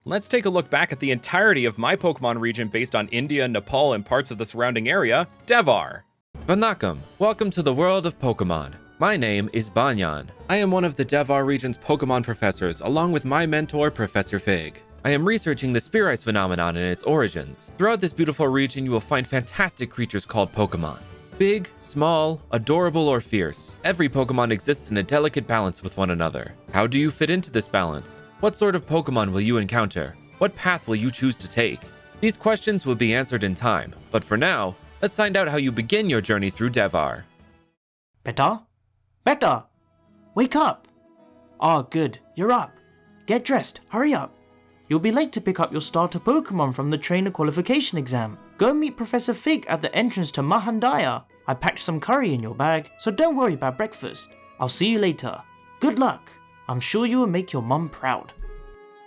let's take a look back at the entirety of my Pokemon region based on India, Nepal, and parts of the surrounding area, Devhar. Vanakkam, welcome to the world of Pokemon. My name is Banyan. I am one of the Devhar region's Pokemon professors, along with my mentor, Professor Fig. I am researching the Spear Ice phenomenon and its origins. Throughout this beautiful region, you will find fantastic creatures called Pokemon. Big, small, adorable, or fierce, every Pokemon exists in a delicate balance with one another. How do you fit into this balance? What sort of Pokemon will you encounter? What path will you choose to take? These questions will be answered in time, but for now, let's find out how you begin your journey through Devhar. Beta? Beta! Wake up! Ah, good, you're up. Get dressed, hurry up. You'll be late to pick up your starter Pokemon from the trainer qualification exam. Go meet Professor Fig at the entrance to Mahandaya. I packed some curry in your bag, so don't worry about breakfast. I'll see you later. Good luck. I'm sure you will make your mum proud.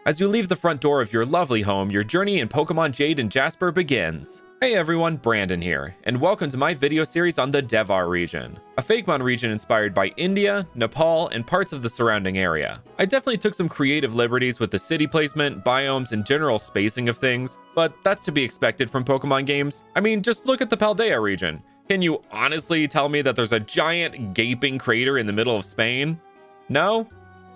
As you leave the front door of your lovely home, your journey in Pokemon Jade and Jasper begins. Hey everyone, Brandon here, and welcome to my video series on the Devhar region, a Fakemon region inspired by India, Nepal, and parts of the surrounding area. I definitely took some creative liberties with the city placement, biomes, and general spacing of things, but that's to be expected from Pokemon games. I mean, just look at the Paldea region. Can you honestly tell me that there's a giant gaping crater in the middle of Spain? No?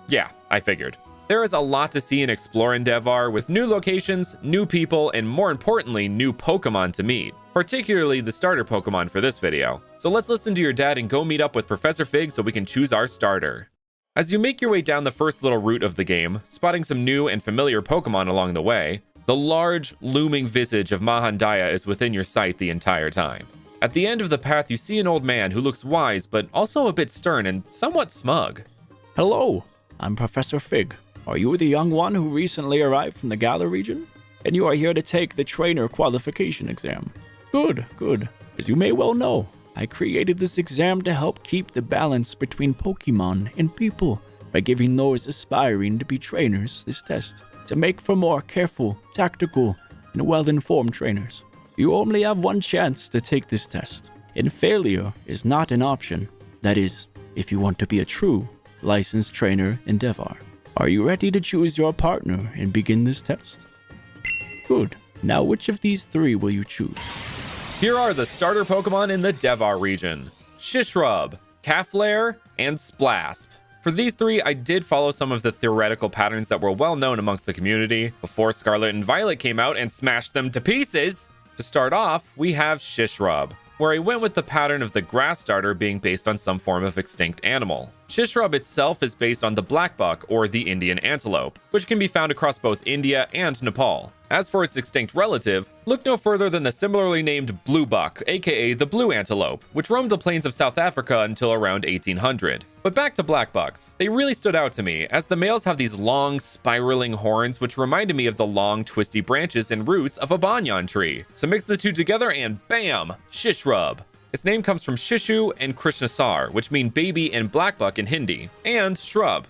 Yeah, I figured. There is a lot to see and explore in Devhar, with new locations, new people, and more importantly, new Pokemon to meet, particularly the starter Pokemon for this video. So let's listen to your dad and go meet up with Professor Fig so we can choose our starter. As you make your way down the first little route of the game, spotting some new and familiar Pokemon along the way, the large, looming visage of Mahandaya is within your sight the entire time. At the end of the path, you see an old man who looks wise, but also a bit stern and somewhat smug. Hello, I'm Professor Fig. Are you the young one who recently arrived from the Galar region? And you are here to take the trainer qualification exam. Good, good. As you may well know, I created this exam to help keep the balance between Pokemon and people by giving those aspiring to be trainers this test to make for more careful, tactical, and well-informed trainers. You only have one chance to take this test, and failure is not an option. That is, if you want to be a true licensed trainer in Devhar. Are you ready to choose your partner and begin this test? Good. Now which of these three will you choose? Here are the starter Pokemon in the Devhar region: Shishrub, Caflare, and Splasp. For these three, I did follow some of the theoretical patterns that were well known amongst the community before Scarlet and Violet came out and smashed them to pieces. To start off, we have Shishrub, where I went with the pattern of the grass starter being based on some form of extinct animal. Shishrub itself is based on the black buck, or the Indian antelope, which can be found across both India and Nepal. As for its extinct relative, look no further than the similarly named blue buck, aka the blue antelope, which roamed the plains of South Africa until around 1800. But back to black bucks. They really stood out to me, as the males have these long, spiraling horns which reminded me of the long, twisty branches and roots of a banyan tree. So mix the two together and bam! Shishrub. Its name comes from Shishu and Krishnasar, which mean baby and blackbuck in Hindi, and shrub.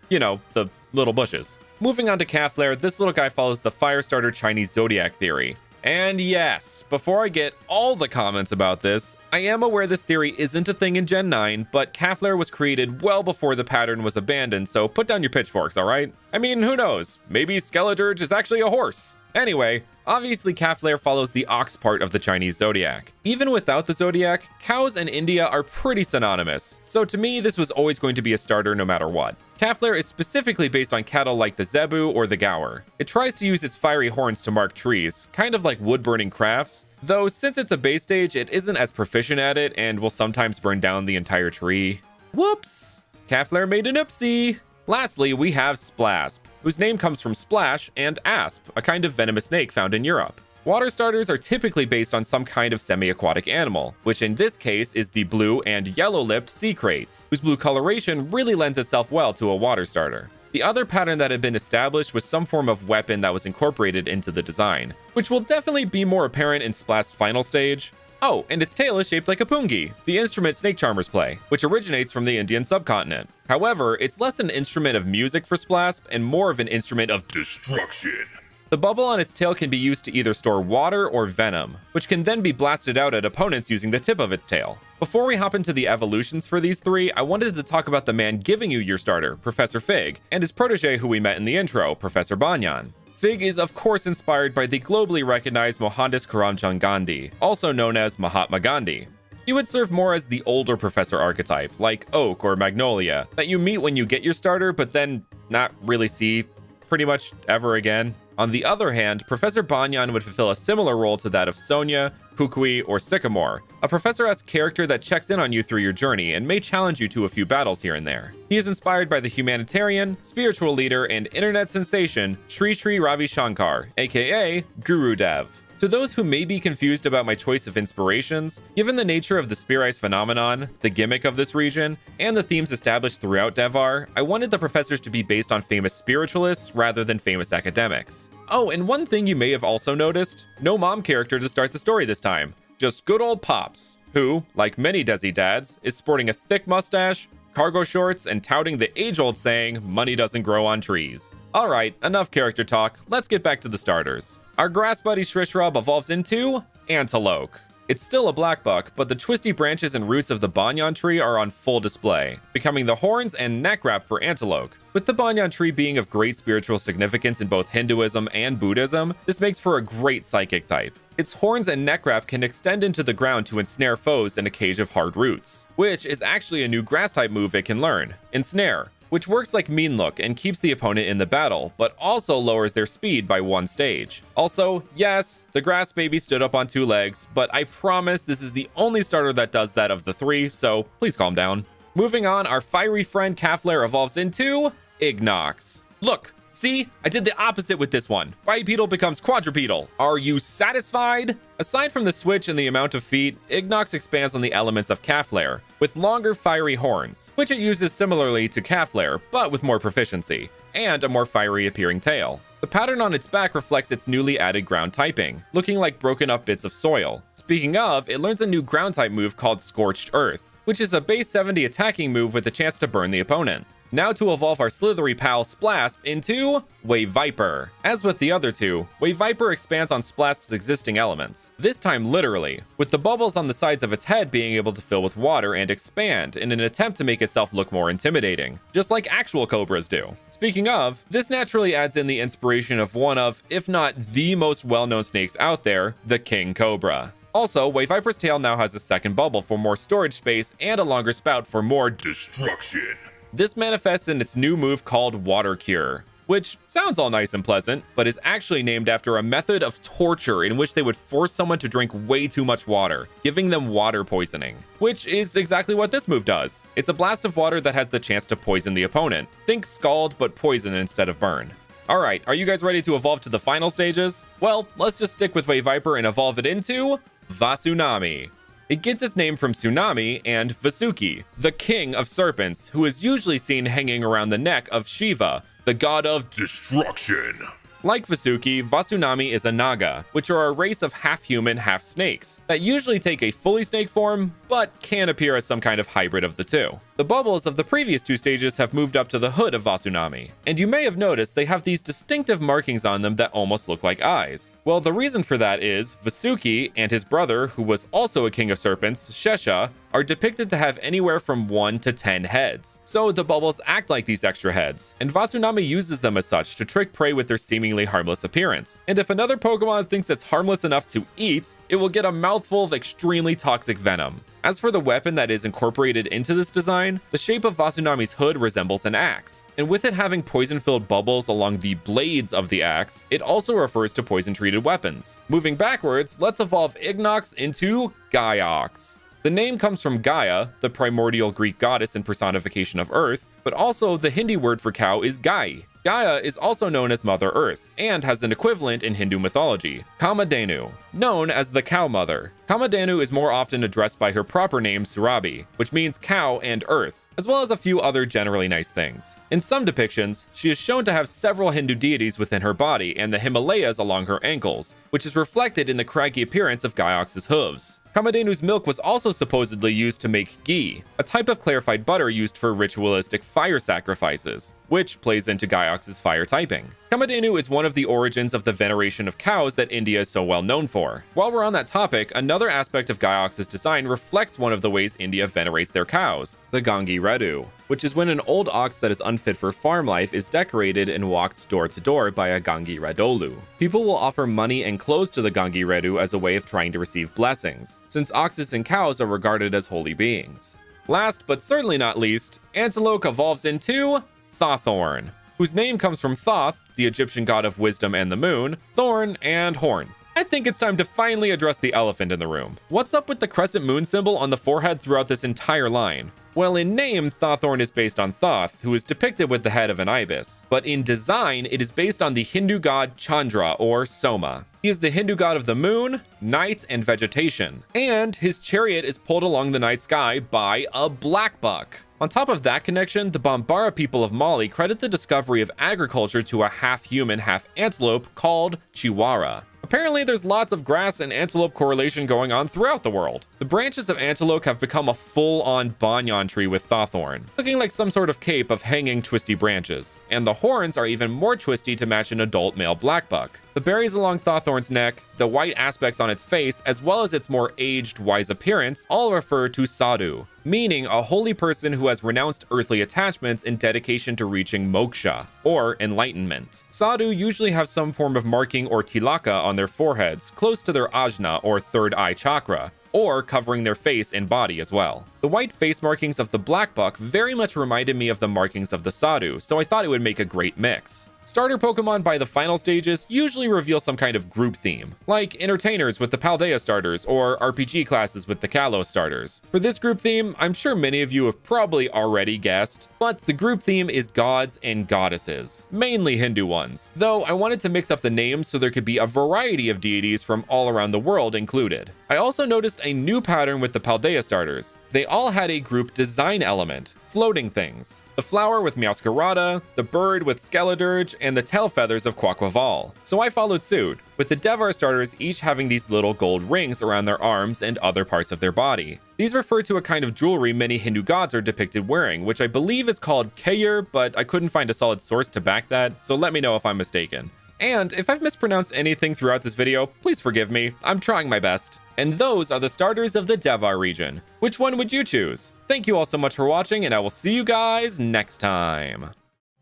You know, the little bushes. Moving on to Caflare, this little guy follows the Firestarter Chinese zodiac theory. And yes, before I get all the comments about this, I am aware this theory isn't a thing in Gen 9, but Caflare was created well before the pattern was abandoned, so put down your pitchforks, alright? I mean, who knows? Maybe Skeledirge is actually a horse. Anyway, obviously Caflare follows the ox part of the Chinese zodiac. Even without the zodiac, cows and India are pretty synonymous, so to me this was always going to be a starter no matter what. Caflare is specifically based on cattle like the zebu or the gaur. It tries to use its fiery horns to mark trees, kind of like wood-burning crafts, though since it's a base stage, it isn't as proficient at it and will sometimes burn down the entire tree. Whoops! Caflare made an oopsie! Lastly, we have Splasp, whose name comes from splash and asp, a kind of venomous snake found in Europe. Water starters are typically based on some kind of semi-aquatic animal, which in this case is the blue and yellow-lipped sea kraits, whose blue coloration really lends itself well to a water starter. The other pattern that had been established was some form of weapon that was incorporated into the design, which will definitely be more apparent in Splasp's final stage. Oh, and its tail is shaped like a pungi, the instrument snake charmers play, which originates from the Indian subcontinent. However, it's less an instrument of music for Splasp and more of an instrument of destruction. The bubble on its tail can be used to either store water or venom, which can then be blasted out at opponents using the tip of its tail. Before we hop into the evolutions for these three, I wanted to talk about the man giving you your starter, Professor Fig, and his protege who we met in the intro, Professor Banyan. Fig is of course inspired by the globally recognized Mohandas Karamchand Gandhi, also known as Mahatma Gandhi. He would serve more as the older professor archetype, like Oak or Magnolia, that you meet when you get your starter, but then not really see pretty much ever again. On the other hand, Professor Banyan would fulfill a similar role to that of Sonia, Kukui, or Sycamore, a professor-esque character that checks in on you through your journey and may challenge you to a few battles here and there. He is inspired by the humanitarian, spiritual leader, and internet sensation Sri Sri Ravi Shankar, aka Guru Dev. To those who may be confused about my choice of inspirations, given the nature of the Spear Ice phenomenon, the gimmick of this region, and the themes established throughout Devhar, I wanted the professors to be based on famous spiritualists rather than famous academics. Oh, and one thing you may have also noticed, no mom character to start the story this time, just good old Pops, who, like many Desi dads, is sporting a thick mustache, cargo shorts, and touting the age-old saying, money doesn't grow on trees. Alright, enough character talk, let's get back to the starters. Our grass buddy Shrishrob evolves into Antelope. It's still a black buck, but the twisty branches and roots of the Banyan tree are on full display, becoming the horns and neck wrap for Antelope. With the Banyan tree being of great spiritual significance in both Hinduism and Buddhism, this makes for a great psychic type. Its horns and neck wrap can extend into the ground to ensnare foes in a cage of hard roots, which is actually a new grass type move it can learn, Ensnare, which works like Mean Look and keeps the opponent in the battle, but also lowers their speed by 1 stage. Also, yes, the grass baby stood up on 2 legs, but I promise this is the only starter that does that of the 3, so please calm down. Moving on, our fiery friend Caflair evolves into Ignox. Look, see? I did the opposite with this one. Bipedal becomes quadrupedal. Are you satisfied? Aside from the switch and the amount of feet, Ignox expands on the elements of Caflair, with longer fiery horns, which it uses similarly to Caflair, but with more proficiency, and a more fiery appearing tail. The pattern on its back reflects its newly added ground typing, looking like broken up bits of soil. Speaking of, it learns a new ground type move called Scorched Earth, which is a base 70 attacking move with a chance to burn the opponent. Now to evolve our slithery pal Splasp into Wave Viper. As with the other two, Wave Viper expands on Splasp's existing elements, this time literally, with the bubbles on the sides of its head being able to fill with water and expand in an attempt to make itself look more intimidating, just like actual cobras do. Speaking of, this naturally adds in the inspiration of one of, if not the most well-known snakes out there, the King Cobra. Also, Wave Viper's tail now has a second bubble for more storage space and a longer spout for more destruction. This manifests in its new move called Water Cure, which sounds all nice and pleasant, but is actually named after a method of torture in which they would force someone to drink way too much water, giving them water poisoning, which is exactly what this move does. It's a blast of water that has the chance to poison the opponent. Think scald, but poison instead of burn. Alright, are you guys ready to evolve to the final stages? Well, let's just stick with Wave Viper and evolve it into Vasunami. It gets its name from Tsunami and Vasuki, the king of serpents, who is usually seen hanging around the neck of Shiva, the god of destruction. Like Vasuki, Vasunami is a Naga, which are a race of half-human, half-snakes, that usually take a fully snake form, but can appear as some kind of hybrid of the two. The bubbles of the previous 2 stages have moved up to the hood of Vasunami, and you may have noticed they have these distinctive markings on them that almost look like eyes. Well, the reason for that is Vasuki and his brother, who was also a king of serpents, Shesha, are depicted to have anywhere from 1 to 10 heads. So the bubbles act like these extra heads, and Vasunami uses them as such to trick prey with their seemingly harmless appearance. And if another Pokemon thinks it's harmless enough to eat, it will get a mouthful of extremely toxic venom. As for the weapon that is incorporated into this design, the shape of Vasunami's hood resembles an axe, and with it having poison-filled bubbles along the blades of the axe, it also refers to poison-treated weapons. Moving backwards, let's evolve Ignox into Gaiox. The name comes from Gaia, the primordial Greek goddess and personification of Earth, but also the Hindi word for cow is Gai. Gaia is also known as Mother Earth, and has an equivalent in Hindu mythology, Kamadhenu, known as the Cow Mother. Kamadhenu is more often addressed by her proper name Surabi, which means cow and earth, as well as a few other generally nice things. In some depictions, she is shown to have several Hindu deities within her body and the Himalayas along her ankles, which is reflected in the craggy appearance of Gaiox's hooves. Kamadhenu's milk was also supposedly used to make ghee, a type of clarified butter used for ritualistic fire sacrifices, which plays into Gaiox's fire typing. Kamadhenu is one of the origins of the veneration of cows that India is so well known for. While we're on that topic, another aspect of Gaiox's design reflects one of the ways India venerates their cows, the Gangi Redu. which is when an old ox that is unfit for farm life is decorated and walked door to door by a Gangi Redolu. People will offer money and clothes to the Gangi Redu as a way of trying to receive blessings, since oxes and cows are regarded as holy beings. Last but certainly not least, Antelope evolves into Thawthorn, whose name comes from Thoth, the Egyptian god of wisdom and the moon, thorn, and horn. I think it's time to finally address the elephant in the room. What's up with the crescent moon symbol on the forehead throughout this entire line? Well, in name, Thawthorn is based on Thoth, who is depicted with the head of an ibis. But in design, it is based on the Hindu god Chandra, or Soma. He is the Hindu god of the moon, night, and vegetation. And his chariot is pulled along the night sky by a black buck. On top of that connection, the Bambara people of Mali credit the discovery of agriculture to a half-human, half-antelope called Chihuahua. Apparently, there's lots of grass and antelope correlation going on throughout the world. The branches of antelope have become a full-on banyan tree with Thawthorn, looking like some sort of cape of hanging twisty branches. And the horns are even more twisty to match an adult male black buck. The berries along Thawthorn's neck, the white aspects on its face, as well as its more aged, wise appearance, all refer to Sadhu, meaning a holy person who has renounced earthly attachments in dedication to reaching moksha, or enlightenment. Sadhu usually have some form of marking or tilaka on their foreheads, close to their ajna or third eye chakra, or covering their face and body as well. The white face markings of the black buck very much reminded me of the markings of the Sadhu, so I thought it would make a great mix. Starter Pokemon by the final stages usually reveal some kind of group theme, like entertainers with the Paldea starters or RPG classes with the Kalos starters. For this group theme, I'm sure many of you have probably already guessed, but the group theme is gods and goddesses, mainly Hindu ones, though I wanted to mix up the names so there could be a variety of deities from all around the world included. I also noticed a new pattern with the Paldea starters. They all had a group design element, floating things. The flower with Meowscarada, the bird with Skeledirge, and the tail feathers of Quaquaval. So I followed suit, with the Devhar starters each having these little gold rings around their arms and other parts of their body. These refer to a kind of jewelry many Hindu gods are depicted wearing, which I believe is called Kayur, but I couldn't find a solid source to back that, so let me know if I'm mistaken. And if I've mispronounced anything throughout this video, please forgive me, I'm trying my best. And those are the starters of the Devhar region. Which one would you choose? Thank you all so much for watching, and I will see you guys next time.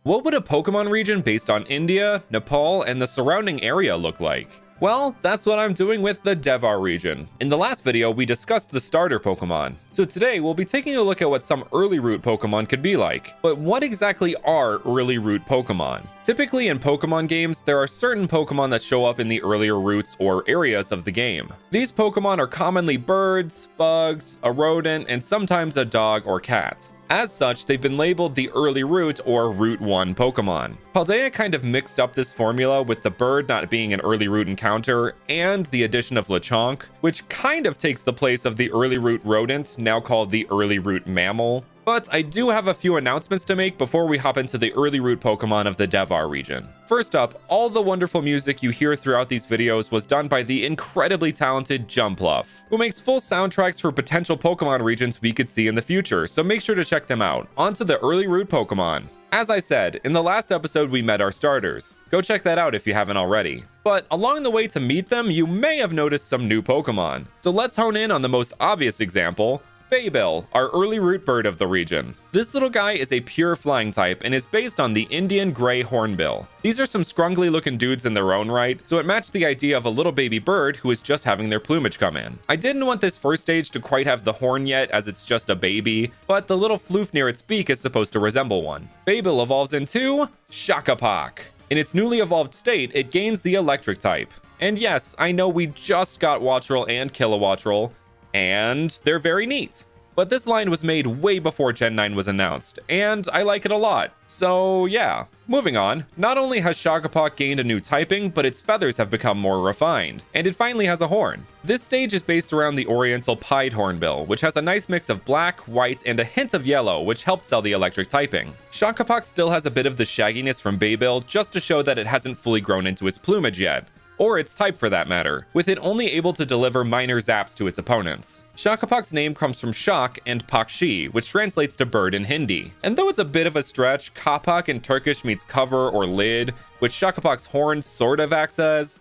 What would a Pokemon region based on India, Nepal, and the surrounding area look like? Well, that's what I'm doing with the Devhar region. In the last video, we discussed the starter Pokemon. So today, we'll be taking a look at what some early route Pokemon could be like. But what exactly are early route Pokemon? Typically in Pokemon games, there are certain Pokemon that show up in the earlier routes or areas of the game. These Pokemon are commonly birds, bugs, a rodent, and sometimes a dog or cat. As such, they've been labeled the early route or Route 1 Pokemon. Paldea kind of mixed up this formula with the bird not being an early route encounter and the addition of Lechonk, which kind of takes the place of the early route rodent, now called the early route mammal. But I do have a few announcements to make before we hop into the early route Pokemon of the Devhar region. First up, all the wonderful music you hear throughout these videos was done by the incredibly talented Jumpluff, who makes full soundtracks for potential Pokemon regions we could see in the future, so make sure to check them out. On to the early route Pokemon. As I said, in the last episode we met our starters. Go check that out if you haven't already. But along the way to meet them, you may have noticed some new Pokemon. So let's hone in on the most obvious example, Baybil, our early route bird of the region. This little guy is a pure flying type and is based on the Indian gray hornbill. These are some scrungly looking dudes in their own right, so it matched the idea of a little baby bird who is just having their plumage come in. I didn't want this first stage to quite have the horn yet, as it's just a baby, but the little floof near its beak is supposed to resemble one. Baybil evolves into Shakapak. In its newly evolved state, it gains the electric type. And yes, I know we just got Wattrel and Kilowattrel, and they're very neat. But this line was made way before Gen 9 was announced, and I like it a lot. So yeah, moving on. Not only has Shakapak gained a new typing, but its feathers have become more refined, and it finally has a horn. This stage is based around the Oriental Pied Hornbill, which has a nice mix of black, white, and a hint of yellow, which helped sell the electric typing. Shakapak still has a bit of the shagginess from Baybil, just to show that it hasn't fully grown into its plumage yet, or its type for that matter, with it only able to deliver minor zaps to its opponents. Shakapak's name comes from Shak and Pakshi, which translates to bird in Hindi. And though it's a bit of a stretch, Kapak in Turkish means cover or lid, which Shakapak's horn sort of acts as.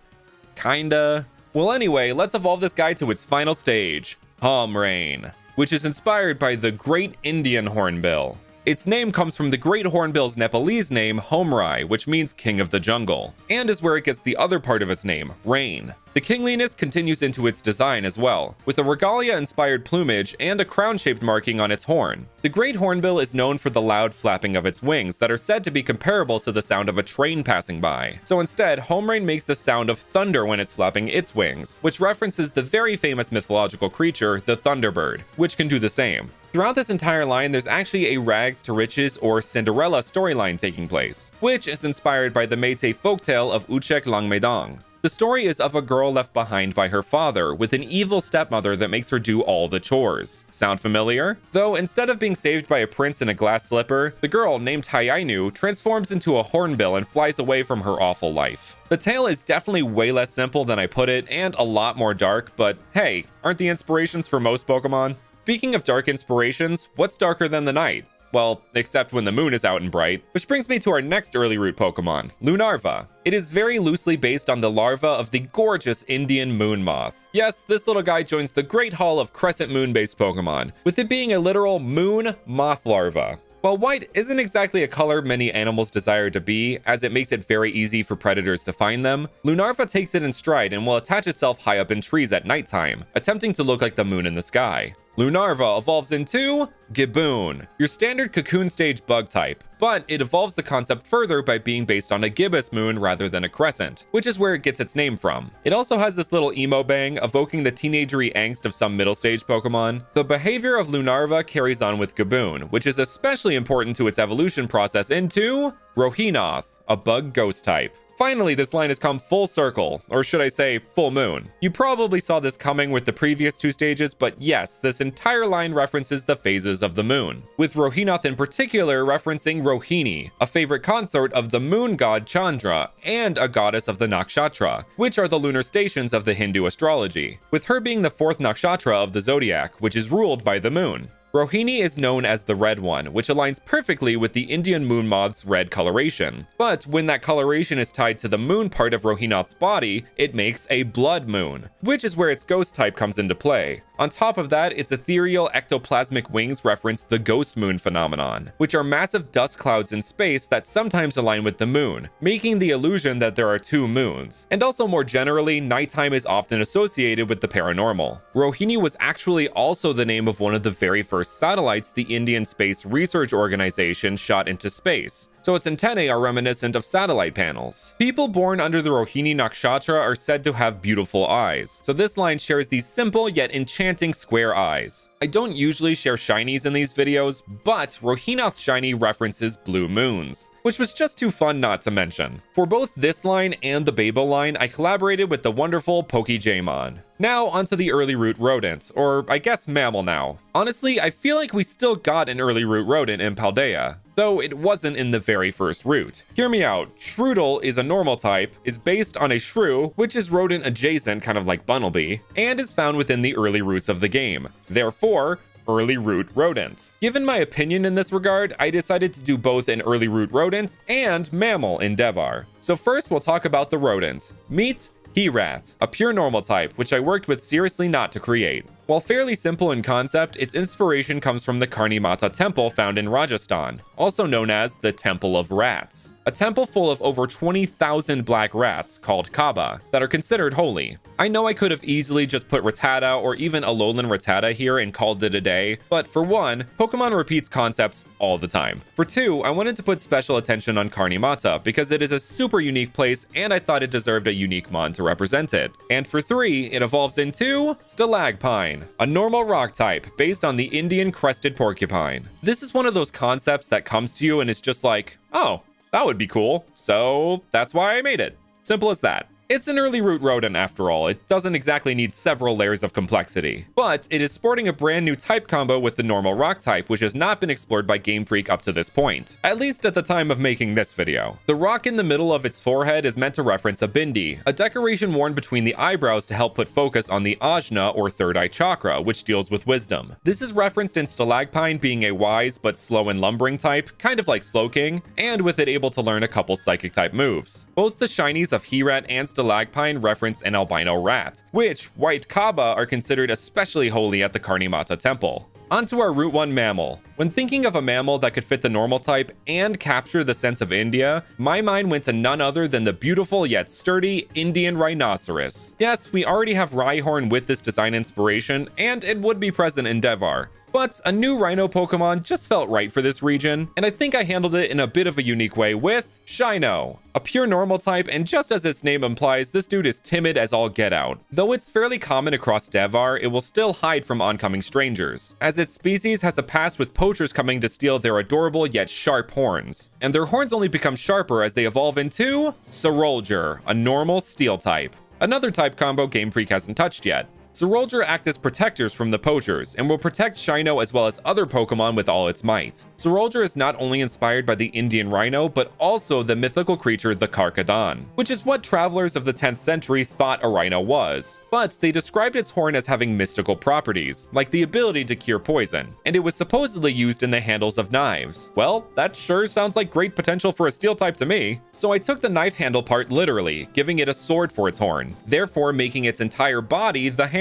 Kinda. Well anyway, let's evolve this guy to its final stage, Homrain, which is inspired by the Great Indian Hornbill. Its name comes from the great hornbill's Nepalese name, Homrai, which means king of the jungle, and is where it gets the other part of its name, rain. The kingliness continues into its design as well, with a regalia-inspired plumage and a crown-shaped marking on its horn. The great hornbill is known for the loud flapping of its wings that are said to be comparable to the sound of a train passing by. So instead, Homrain makes the sound of thunder when it's flapping its wings, which references the very famous mythological creature, the Thunderbird, which can do the same. Throughout this entire line, there's actually a rags to riches or Cinderella storyline taking place, which is inspired by the Métis folktale of Uchek Langmedang. The story is of a girl left behind by her father with an evil stepmother that makes her do all the chores. Sound familiar? Though instead of being saved by a prince in a glass slipper, the girl, named Hayainu, transforms into a hornbill and flies away from her awful life. The tale is definitely way less simple than I put it and a lot more dark, but hey, aren't the inspirations for most Pokemon? Speaking of dark inspirations, what's darker than the night? Well, except when the moon is out and bright. Which brings me to our next early root Pokemon, Lunarva. It is very loosely based on the larva of the gorgeous Indian moon moth. Yes, this little guy joins the great hall of crescent moon-based Pokemon, with it being a literal moon moth larva. While white isn't exactly a color many animals desire to be, as it makes it very easy for predators to find them, Lunarva takes it in stride and will attach itself high up in trees at nighttime, attempting to look like the moon in the sky. Lunarva evolves into Giboon, your standard cocoon stage bug type, but it evolves the concept further by being based on a gibbous moon rather than a crescent, which is where it gets its name from. It also has this little emo bang, evoking the teenagery angst of some middle stage Pokemon. The behavior of Lunarva carries on with Giboon, which is especially important to its evolution process into Rohinoth, a bug ghost type. Finally, this line has come full circle, or should I say, full moon. You probably saw this coming with the previous two stages, but yes, this entire line references the phases of the moon, with Rohinoth in particular referencing Rohini, a favorite consort of the moon god Chandra, and a goddess of the Nakshatra, which are the lunar stations of the Hindu astrology, with her being the fourth Nakshatra of the zodiac, which is ruled by the moon. Rohini is known as the Red One, which aligns perfectly with the Indian moon moth's red coloration. But when that coloration is tied to the moon part of Rohinoth's body, it makes a blood moon, which is where its ghost type comes into play. On top of that, its ethereal ectoplasmic wings reference the ghost moon phenomenon, which are massive dust clouds in space that sometimes align with the moon, making the illusion that there are two moons. And also more generally, nighttime is often associated with the paranormal. Rohini was actually also the name of one of the very first satellites the Indian Space Research Organization shot into space, so its antennae are reminiscent of satellite panels. People born under the Rohini Nakshatra are said to have beautiful eyes, so this line shares these simple yet enchanting square eyes. I don't usually share shinies in these videos, but Rohinoth's shiny references blue moons, which was just too fun not to mention. For both this line and the Babel line, I collaborated with the wonderful PokeJamon. Now onto the early root rodent, or I guess mammal now. Honestly, I feel like we still got an early root rodent in Paldea, though it wasn't in the very first route. Hear me out, Shroodle is a normal type, is based on a shrew, which is rodent adjacent, kind of like Bunnelby, and is found within the early roots of the game. Therefore, early root rodent. Given my opinion in this regard, I decided to do both an early root rodent and mammal in Devhar. So first we'll talk about the rodent. Meet He-Rat, a pure normal type, which I worked with seriously not to create. While fairly simple in concept, its inspiration comes from the Karni Mata temple found in Rajasthan, also known as the Temple of Rats. A temple full of over 20,000 black rats, called Kaaba, that are considered holy. I know I could have easily just put Rattata or even Alolan Rattata here and called it a day, but for one, Pokemon repeats concepts all the time. For two, I wanted to put special attention on Karni Mata because it is a super unique place and I thought it deserved a unique mon to represent it. And for three, it evolves into Stalagpine, a normal rock type based on the Indian crested porcupine. This is one of those concepts that comes to you and it's just like, oh, that would be cool. So that's why I made it. Simple as that. It's an early root rodent after all, it doesn't exactly need several layers of complexity. But it is sporting a brand new type combo with the normal rock type, which has not been explored by Game Freak up to this point. At least at the time of making this video. The rock in the middle of its forehead is meant to reference a bindi, a decoration worn between the eyebrows to help put focus on the ajna or third eye chakra, which deals with wisdom. This is referenced in Stalagpine being a wise but slow and lumbering type, kind of like Slowking, and with it able to learn a couple psychic type moves. Both the shinies of He-Rat and Stalagpine reference an albino rat, which white Kaaba are considered especially holy at the Karni Mata temple. Onto our Route 1 mammal. When thinking of a mammal that could fit the normal type and capture the sense of India, my mind went to none other than the beautiful yet sturdy Indian rhinoceros. Yes, we already have Rhyhorn with this design inspiration, and it would be present in Devhar. But a new Rhino Pokemon just felt right for this region, and I think I handled it in a bit of a unique way with Shino. A pure normal type, and just as its name implies, this dude is timid as all get out. Though it's fairly common across Devhar, it will still hide from oncoming strangers, as its species has a past with poachers coming to steal their adorable yet sharp horns. And their horns only become sharper as they evolve into Sorolger, a normal steel type. Another type combo Game Freak hasn't touched yet. Sorolger act as protectors from the poachers and will protect Shino as well as other Pokemon with all its might. Sorolger is not only inspired by the Indian rhino, but also the mythical creature the Karkadon, which is what travelers of the 10th century thought a rhino was. But they described its horn as having mystical properties, like the ability to cure poison, and it was supposedly used in the handles of knives. Well, that sure sounds like great potential for a steel type to me. So I took the knife handle part literally, giving it a sword for its horn, therefore making its entire body the handle.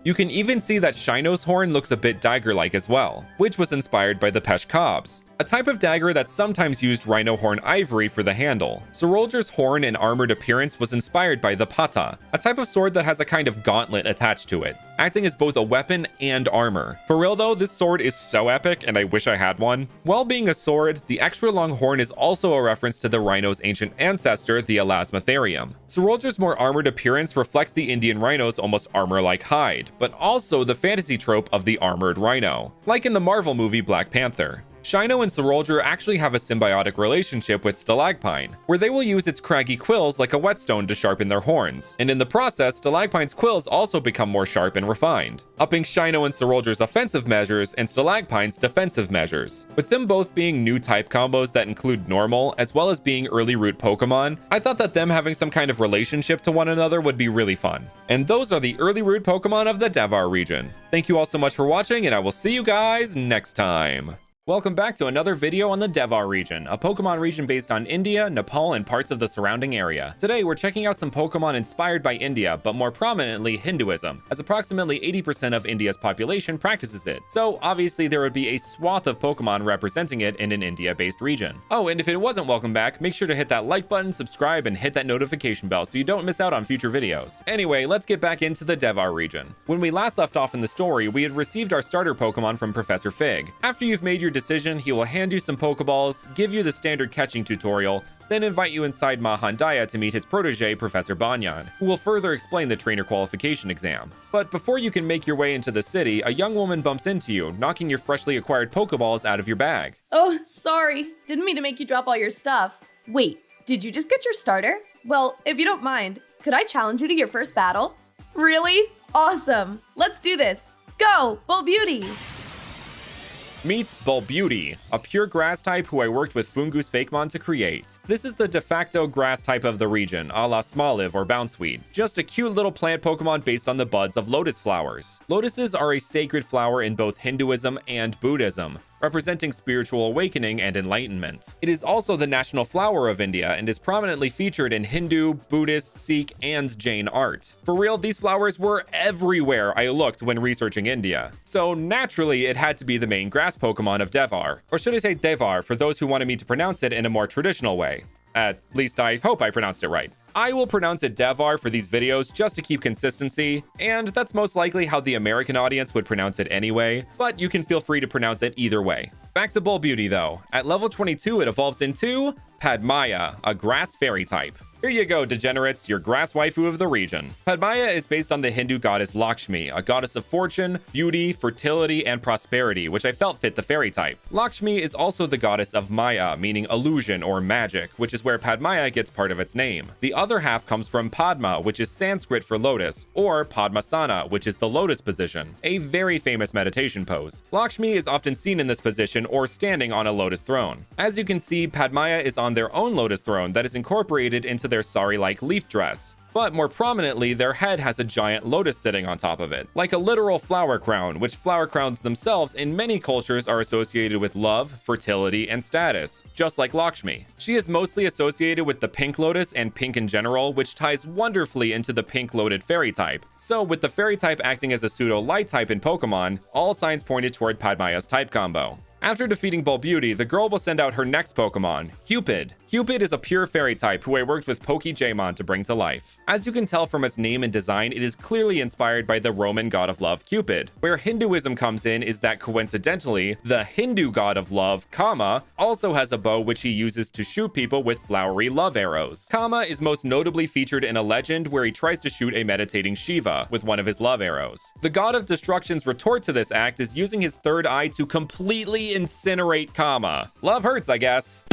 You can even see that Shino's horn looks a bit dagger-like as well, which was inspired by the Peshkabs, a type of dagger that sometimes used rhino horn ivory for the handle. Sorolger's horn and armored appearance was inspired by the Pata, a type of sword that has a kind of gauntlet attached to it, acting as both a weapon and armor. For real though, this sword is so epic and I wish I had one. While being a sword, the extra long horn is also a reference to the rhino's ancient ancestor, the Elasmotherium. Sorolger's more armored appearance reflects the Indian rhino's almost armor-like hide, but also the fantasy trope of the armored rhino, like in the Marvel movie Black Panther. Shino and Sorolger actually have a symbiotic relationship with Stalagpine, where they will use its craggy quills like a whetstone to sharpen their horns, and in the process, Stalagpine's quills also become more sharp and refined, upping Shino and Sorolger's offensive measures and Stalagpine's defensive measures. With them both being new type combos that include normal, as well as being early route Pokemon, I thought that them having some kind of relationship to one another would be really fun. And those are the early route Pokemon of the Devhar region. Thank you all so much for watching, and I will see you guys next time. Welcome back to another video on the Devhar region, a Pokemon region based on India, Nepal, and parts of the surrounding area. Today, we're checking out some Pokemon inspired by India, but more prominently Hinduism, as approximately 80% of India's population practices it. So obviously there would be a swath of Pokemon representing it in an India-based region. Oh, and if it wasn't welcome back, make sure to hit that like button, subscribe, and hit that notification bell so you don't miss out on future videos. Anyway, let's get back into the Devhar region. When we last left off in the story, we had received our starter Pokemon from Professor Fig. After you've made your decision, he will hand you some Pokeballs, give you the standard catching tutorial, then invite you inside Mahandaya to meet his protege, Professor Banyan, who will further explain the trainer qualification exam. But before you can make your way into the city, a young woman bumps into you, knocking your freshly acquired Pokeballs out of your bag. Oh, sorry. Didn't mean to make you drop all your stuff. Wait, did you just get your starter? Well, if you don't mind, could I challenge you to your first battle? Really? Awesome. Let's do this. Go, Bull Beauty! Meet Bulbeauty, a pure grass type who I worked with Fungus Fakemon to create. This is the de facto grass type of the region, a la Smoliv or Bounceweed. Just a cute little plant Pokemon based on the buds of lotus flowers. Lotuses are a sacred flower in both Hinduism and Buddhism, representing spiritual awakening and enlightenment. It is also the national flower of India and is prominently featured in Hindu, Buddhist, Sikh, and Jain art. For real, these flowers were everywhere I looked when researching India. So naturally, it had to be the main grass Pokemon of Devhar. Or should I say Devhar, for those who wanted me to pronounce it in a more traditional way. At least I hope I pronounced it right. I will pronounce it Devhar for these videos just to keep consistency, and that's most likely how the American audience would pronounce it anyway, but you can feel free to pronounce it either way. Back to Bulbeauty though. At level 22, it evolves into Padmaya, a grass fairy type. Here you go, degenerates, your grass waifu of the region. Padmaya is based on the Hindu goddess Lakshmi, a goddess of fortune, beauty, fertility, and prosperity, which I felt fit the fairy type. Lakshmi is also the goddess of Maya, meaning illusion or magic, which is where Padmaya gets part of its name. The other half comes from Padma, which is Sanskrit for lotus, or Padmasana, which is the lotus position, a very famous meditation pose. Lakshmi is often seen in this position or standing on a lotus throne. As you can see, Padmaya is on their own lotus throne that is incorporated into their sari-like leaf dress. but more prominently, their head has a giant lotus sitting on top of it, like a literal flower crown, which flower crowns themselves in many cultures are associated with love, fertility, and status, just like Lakshmi. She is mostly associated with the pink lotus and pink in general, which ties wonderfully into the pink-loaded fairy type. So with the fairy type acting as a pseudo-light type in Pokemon, all signs pointed toward Padmaya's type combo. After defeating Bull Beauty, the girl will send out her next Pokemon, Cupid. Cupid is a pure fairy type who I worked with Pokemon to bring to life. As you can tell from its name and design, it is clearly inspired by the Roman god of love, Cupid. Where Hinduism comes in is that coincidentally, the Hindu god of love, Kama, also has a bow which he uses to shoot people with flowery love arrows. Kama is most notably featured in a legend where he tries to shoot a meditating Shiva with one of his love arrows. The god of destruction's retort to this act is using his third eye to completely incinerate Kama. Love hurts, I guess.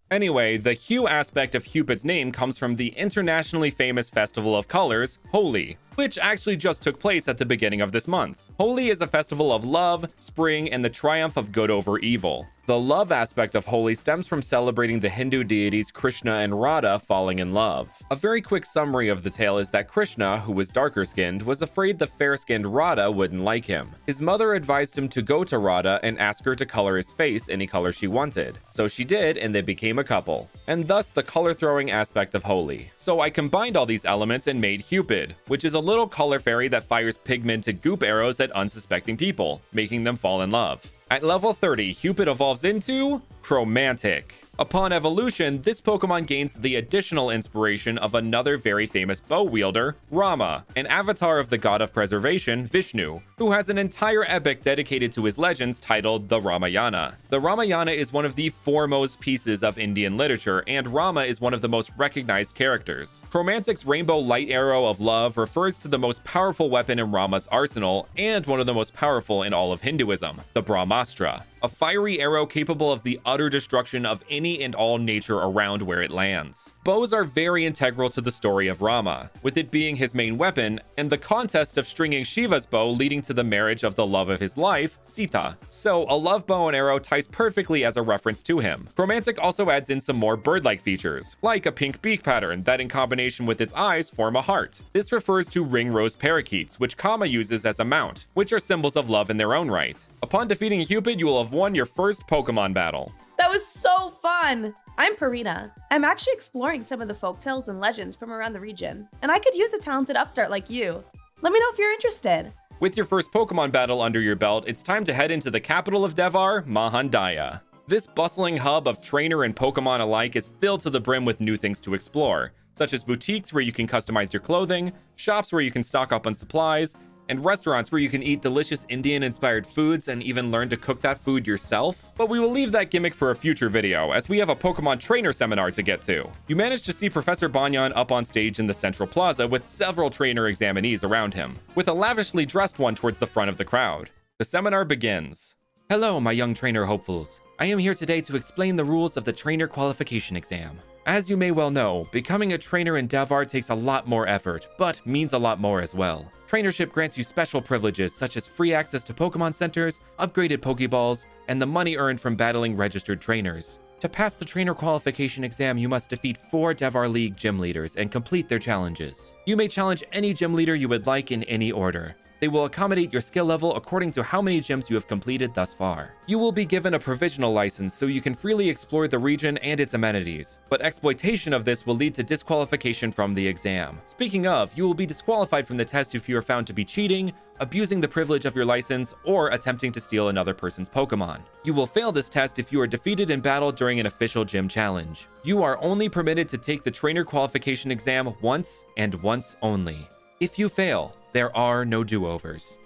Anyway, the hue aspect of Cupid's name comes from the internationally famous festival of colors, Holi, which actually just took place at the beginning of this month. Holi is a festival of love, spring, and the triumph of good over evil. The love aspect of Holi stems from celebrating the Hindu deities Krishna and Radha falling in love. A very quick summary of the tale is that Krishna, who was darker skinned, was afraid the fair-skinned Radha wouldn't like him. His mother advised him to go to Radha and ask her to color his face any color she wanted. So she did, and they became a couple. And thus the color throwing aspect of Holi. So I combined all these elements and made Cupid, which is a little color fairy that fires pigmented goop arrows at unsuspecting people, making them fall in love. At level 30, Cupid evolves into Chromantic. Upon evolution, this Pokemon gains the additional inspiration of another very famous bow wielder, Rama, an avatar of the god of preservation, Vishnu, who has an entire epic dedicated to his legends titled the Ramayana. The Ramayana is one of the foremost pieces of Indian literature, and Rama is one of the most recognized characters. Chromantic's rainbow light arrow of love refers to the most powerful weapon in Rama's arsenal, and one of the most powerful in all of Hinduism, the Brahmastra, a fiery arrow capable of the utter destruction of any and all nature around where it lands. Bows are very integral to the story of Rama, with it being his main weapon, and the contest of stringing Shiva's bow leading to the marriage of the love of his life, Sita. So a love bow and arrow ties perfectly as a reference to him. Chromantic also adds in some more bird-like features, like a pink beak pattern that in combination with its eyes form a heart. This refers to ring-rose parakeets, which Kama uses as a mount, which are symbols of love in their own right. Upon defeating Cupid, you will have won your first Pokemon battle. That was so fun! I'm Parina. I'm actually exploring some of the folktales and legends from around the region, and I could use a talented upstart like you. Let me know if you're interested. With your first Pokemon battle under your belt, it's time to head into the capital of Devhar, Mahandaya. This bustling hub of trainer and Pokemon alike is filled to the brim with new things to explore, such as boutiques where you can customize your clothing, shops where you can stock up on supplies, and restaurants where you can eat delicious Indian-inspired foods and even learn to cook that food yourself. But we will leave that gimmick for a future video, as we have a Pokemon trainer seminar to get to. You managed to see Professor Banyan up on stage in the central plaza with several trainer examinees around him, with a lavishly dressed one towards the front of the crowd. The seminar begins. Hello, my young trainer hopefuls. I am here today to explain the rules of the trainer qualification exam. As you may well know, becoming a trainer in Devhar takes a lot more effort, but means a lot more as well. Trainership grants you special privileges such as free access to Pokemon centers, upgraded Pokeballs, and the money earned from battling registered trainers. To pass the trainer qualification exam, you must defeat 4 Devhar League gym leaders and complete their challenges. You may challenge any gym leader you would like in any order. They will accommodate your skill level according to how many gyms you have completed thus far. You will be given a provisional license so you can freely explore the region and its amenities, but exploitation of this will lead to disqualification from the exam. Speaking of, you will be disqualified from the test if you are found to be cheating, abusing the privilege of your license, or attempting to steal another person's Pokemon. You will fail this test if you are defeated in battle during an official gym challenge. You are only permitted to take the trainer qualification exam once and once only. If you fail, there are no do-overs.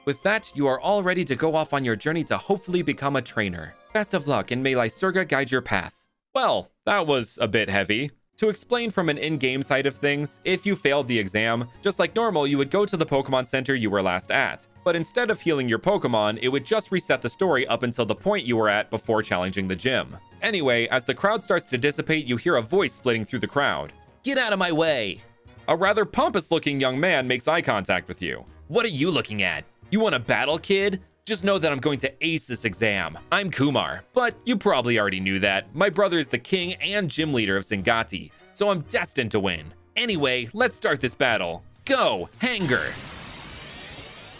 With that, you are all ready to go off on your journey to hopefully become a trainer. Best of luck, and may Lysurga guide your path. Well, that was a bit heavy. To explain from an in-game side of things, if you failed the exam, just like normal, you would go to the Pokemon Center you were last at. But instead of healing your Pokemon, it would just reset the story up until the point you were at before challenging the gym. Anyway, as the crowd starts to dissipate, you hear a voice splitting through the crowd. Get out of my way! A rather pompous-looking young man makes eye contact with you. What are you looking at? You want a battle, kid? Just know that I'm going to ace this exam. I'm Kumar, but you probably already knew that. My brother is the king and gym leader of Singati, so I'm destined to win. Anyway, let's start this battle. Go, Hanger!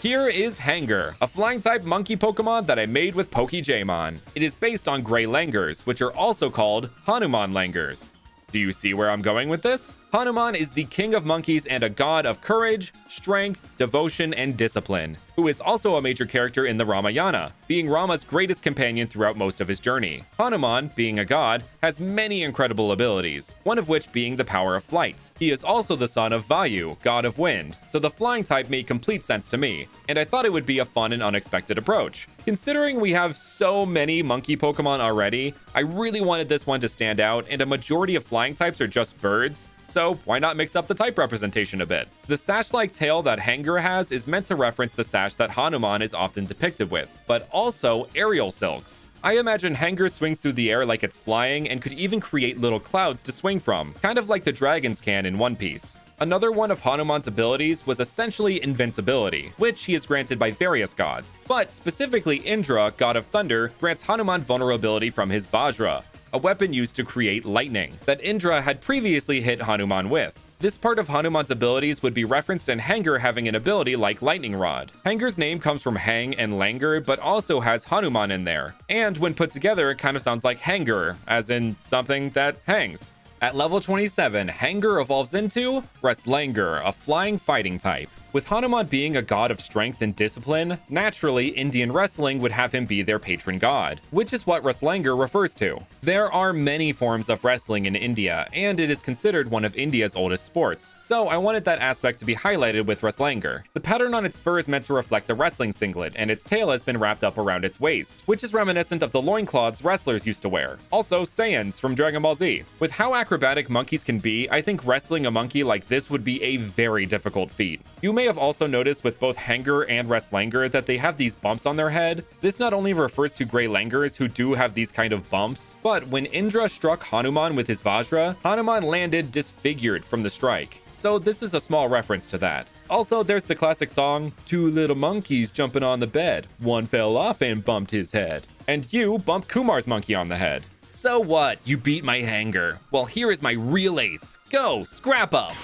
Here is Hanger, a flying-type monkey Pokemon that I made with PokeJamon. It is based on Gray Langurs, which are also called Hanuman Langurs. Do you see where I'm going with this? Hanuman is the king of monkeys and a god of courage, strength, devotion, and discipline, who is also a major character in the Ramayana, being Rama's greatest companion throughout most of his journey. Hanuman, being a god, has many incredible abilities, one of which being the power of flight. He is also the son of Vayu, god of wind, so the flying type made complete sense to me, and I thought it would be a fun and unexpected approach. Considering we have so many monkey Pokemon already, I really wanted this one to stand out, and a majority of flying types are just birds, so why not mix up the type representation a bit? The sash-like tail that Hanger has is meant to reference the sash that Hanuman is often depicted with, but also aerial silks. I imagine Hanger swings through the air like it's flying and could even create little clouds to swing from, kind of like the dragons can in One Piece. Another one of Hanuman's abilities was essentially invincibility, which he is granted by various gods, but specifically Indra, god of thunder, grants Hanuman vulnerability from his Vajra, a weapon used to create lightning, that Indra had previously hit Hanuman with. This part of Hanuman's abilities would be referenced in Hanger having an ability like Lightning Rod. Hanger's name comes from hang and langur, but also has Hanuman in there. And when put together, it kind of sounds like hanger, as in something that hangs. At level 27, Hanger evolves into Wrestlangur, a flying fighting type. With Hanuman being a god of strength and discipline, naturally Indian wrestling would have him be their patron god, which is what Wrestlangur refers to. There are many forms of wrestling in India, and it is considered one of India's oldest sports, so I wanted that aspect to be highlighted with Wrestlangur. The pattern on its fur is meant to reflect a wrestling singlet, and its tail has been wrapped up around its waist, which is reminiscent of the loincloths wrestlers used to wear. Also, Saiyans from Dragon Ball Z. With how acrobatic monkeys can be, I think wrestling a monkey like this would be a very difficult feat. You may have also noticed with both Hanger and Wrestlangur that they have these bumps on their head. This not only refers to Gray Langurs who do have these kind of bumps, but when Indra struck Hanuman with his Vajra, Hanuman landed disfigured from the strike. So this is a small reference to that. Also, there's the classic song, "Two little monkeys jumping on the bed. One fell off and bumped his head." And you bumped Kumar's monkey on the head. So what? You beat my Hanger. Well, here is my real ace. Go, scrap up!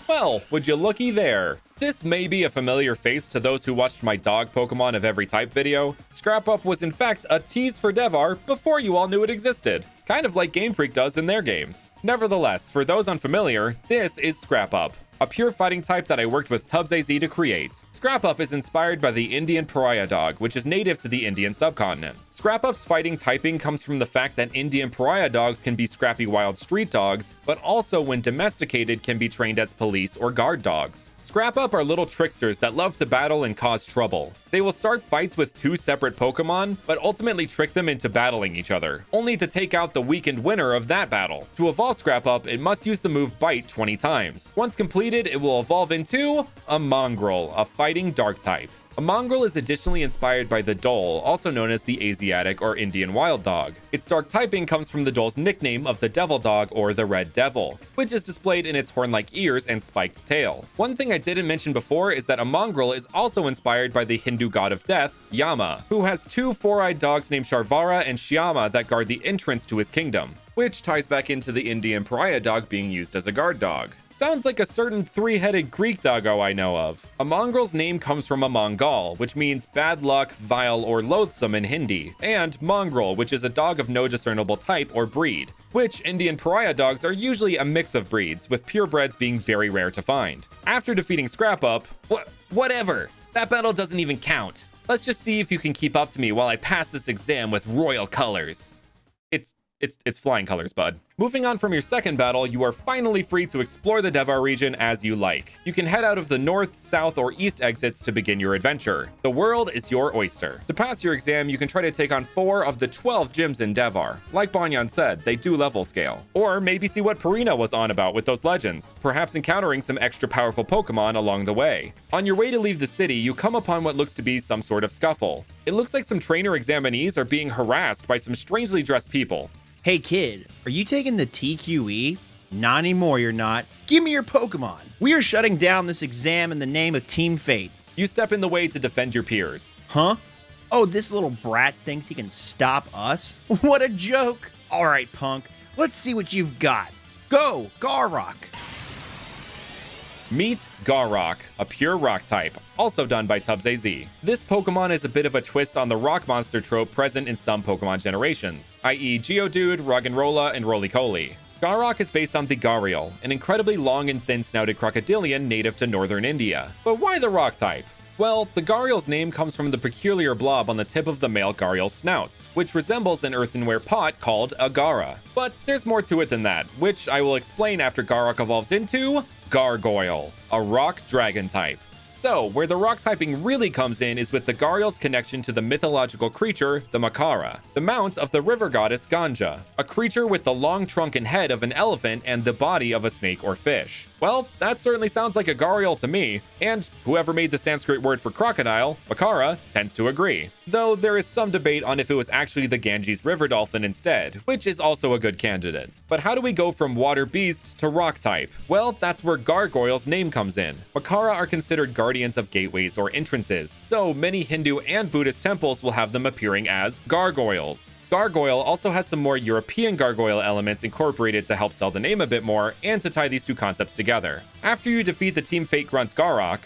Well, would you looky there? This may be a familiar face to those who watched my dog Pokemon of every type video. Scrap Up was in fact a tease for Devhar before you all knew it existed. Kind of like Game Freak does in their games. Nevertheless, for those unfamiliar, this is Scrap Up, a pure fighting type that I worked with Tubbs AZ to create. Scrap Up is inspired by the Indian pariah dog, which is native to the Indian subcontinent. Scrap Up's fighting typing comes from the fact that Indian pariah dogs can be scrappy wild street dogs, but also when domesticated can be trained as police or guard dogs. Scrap Up are little tricksters that love to battle and cause trouble. They will start fights with two separate Pokemon, but ultimately trick them into battling each other, only to take out the weakened winner of that battle. To evolve Scrap Up, it must use the move Bite 20 times. Once completed, it will evolve into a Mongrel, a fighting dark type. A mongrel is additionally inspired by the dhole, also known as the Asiatic or Indian wild dog. Its dark typing comes from the dhole's nickname of the devil dog or the red devil, which is displayed in its horn-like ears and spiked tail. One thing I didn't mention before is that a mongrel is also inspired by the Hindu god of death, Yama, who has two four-eyed dogs named Sharvara and Shyama that guard the entrance to his kingdom, which ties back into the Indian pariah dog being used as a guard dog. Sounds like a certain three-headed Greek doggo I know of. A mongrel's name comes from a Mongol, which means bad luck, vile, or loathsome in Hindi, and mongrel, which is a dog of no discernible type or breed, which Indian pariah dogs are usually a mix of breeds, with purebreds being very rare to find. After defeating Scrap Up, whatever, that battle doesn't even count. Let's just see if you can keep up to me while I pass this exam with royal colors. It's flying colors, bud. Moving on from your second battle, you are finally free to explore the Devhar region as you like. You can head out of the north, south, or east exits to begin your adventure. The world is your oyster. To pass your exam, you can try to take on 4 of the 12 gyms in Devhar. Like Banyan said, they do level scale. Or maybe see what Purina was on about with those legends, perhaps encountering some extra powerful Pokemon along the way. On your way to leave the city, you come upon what looks to be some sort of scuffle. It looks like some trainer examinees are being harassed by some strangely dressed people. Hey kid, are you taking the TQE? Not anymore, you're not. Give me your Pokemon. We are shutting down this exam in the name of Team Fate. You step in the way to defend your peers. Huh? Oh, this little brat thinks he can stop us? What a joke. All right, punk, let's see what you've got. Go, Garrock! Meet Garrock, a pure rock type, also done by Tubbs AZ. This Pokemon is a bit of a twist on the rock monster trope present in some Pokemon generations, i.e. Geodude, Roggenrola, and Roly-Poly. Garrock is based on the Gharial, an incredibly long and thin-snouted crocodilian native to northern India. But why the rock type? Well, the Gharial's name comes from the peculiar blob on the tip of the male Gharial's snouts, which resembles an earthenware pot called a Gara. But there's more to it than that, which I will explain after Garrock evolves into Gargoyle, a rock dragon type. So, where the rock typing really comes in is with the Gharial's connection to the mythological creature, the Makara, the mount of the river goddess Ganja, a creature with the long trunk and head of an elephant and the body of a snake or fish. Well, that certainly sounds like a Gharial to me, and whoever made the Sanskrit word for crocodile, Makara, tends to agree. Though there is some debate on if it was actually the Ganges river dolphin instead, which is also a good candidate. But how do we go from water beast to rock type? Well, that's where Gargoyle's name comes in. Makara are considered guardians of gateways or entrances, so many Hindu and Buddhist temples will have them appearing as gargoyles. Gargoyle also has some more European gargoyle elements incorporated to help sell the name a bit more and to tie these two concepts together. After you defeat the Team Fate Grunt's Garrock,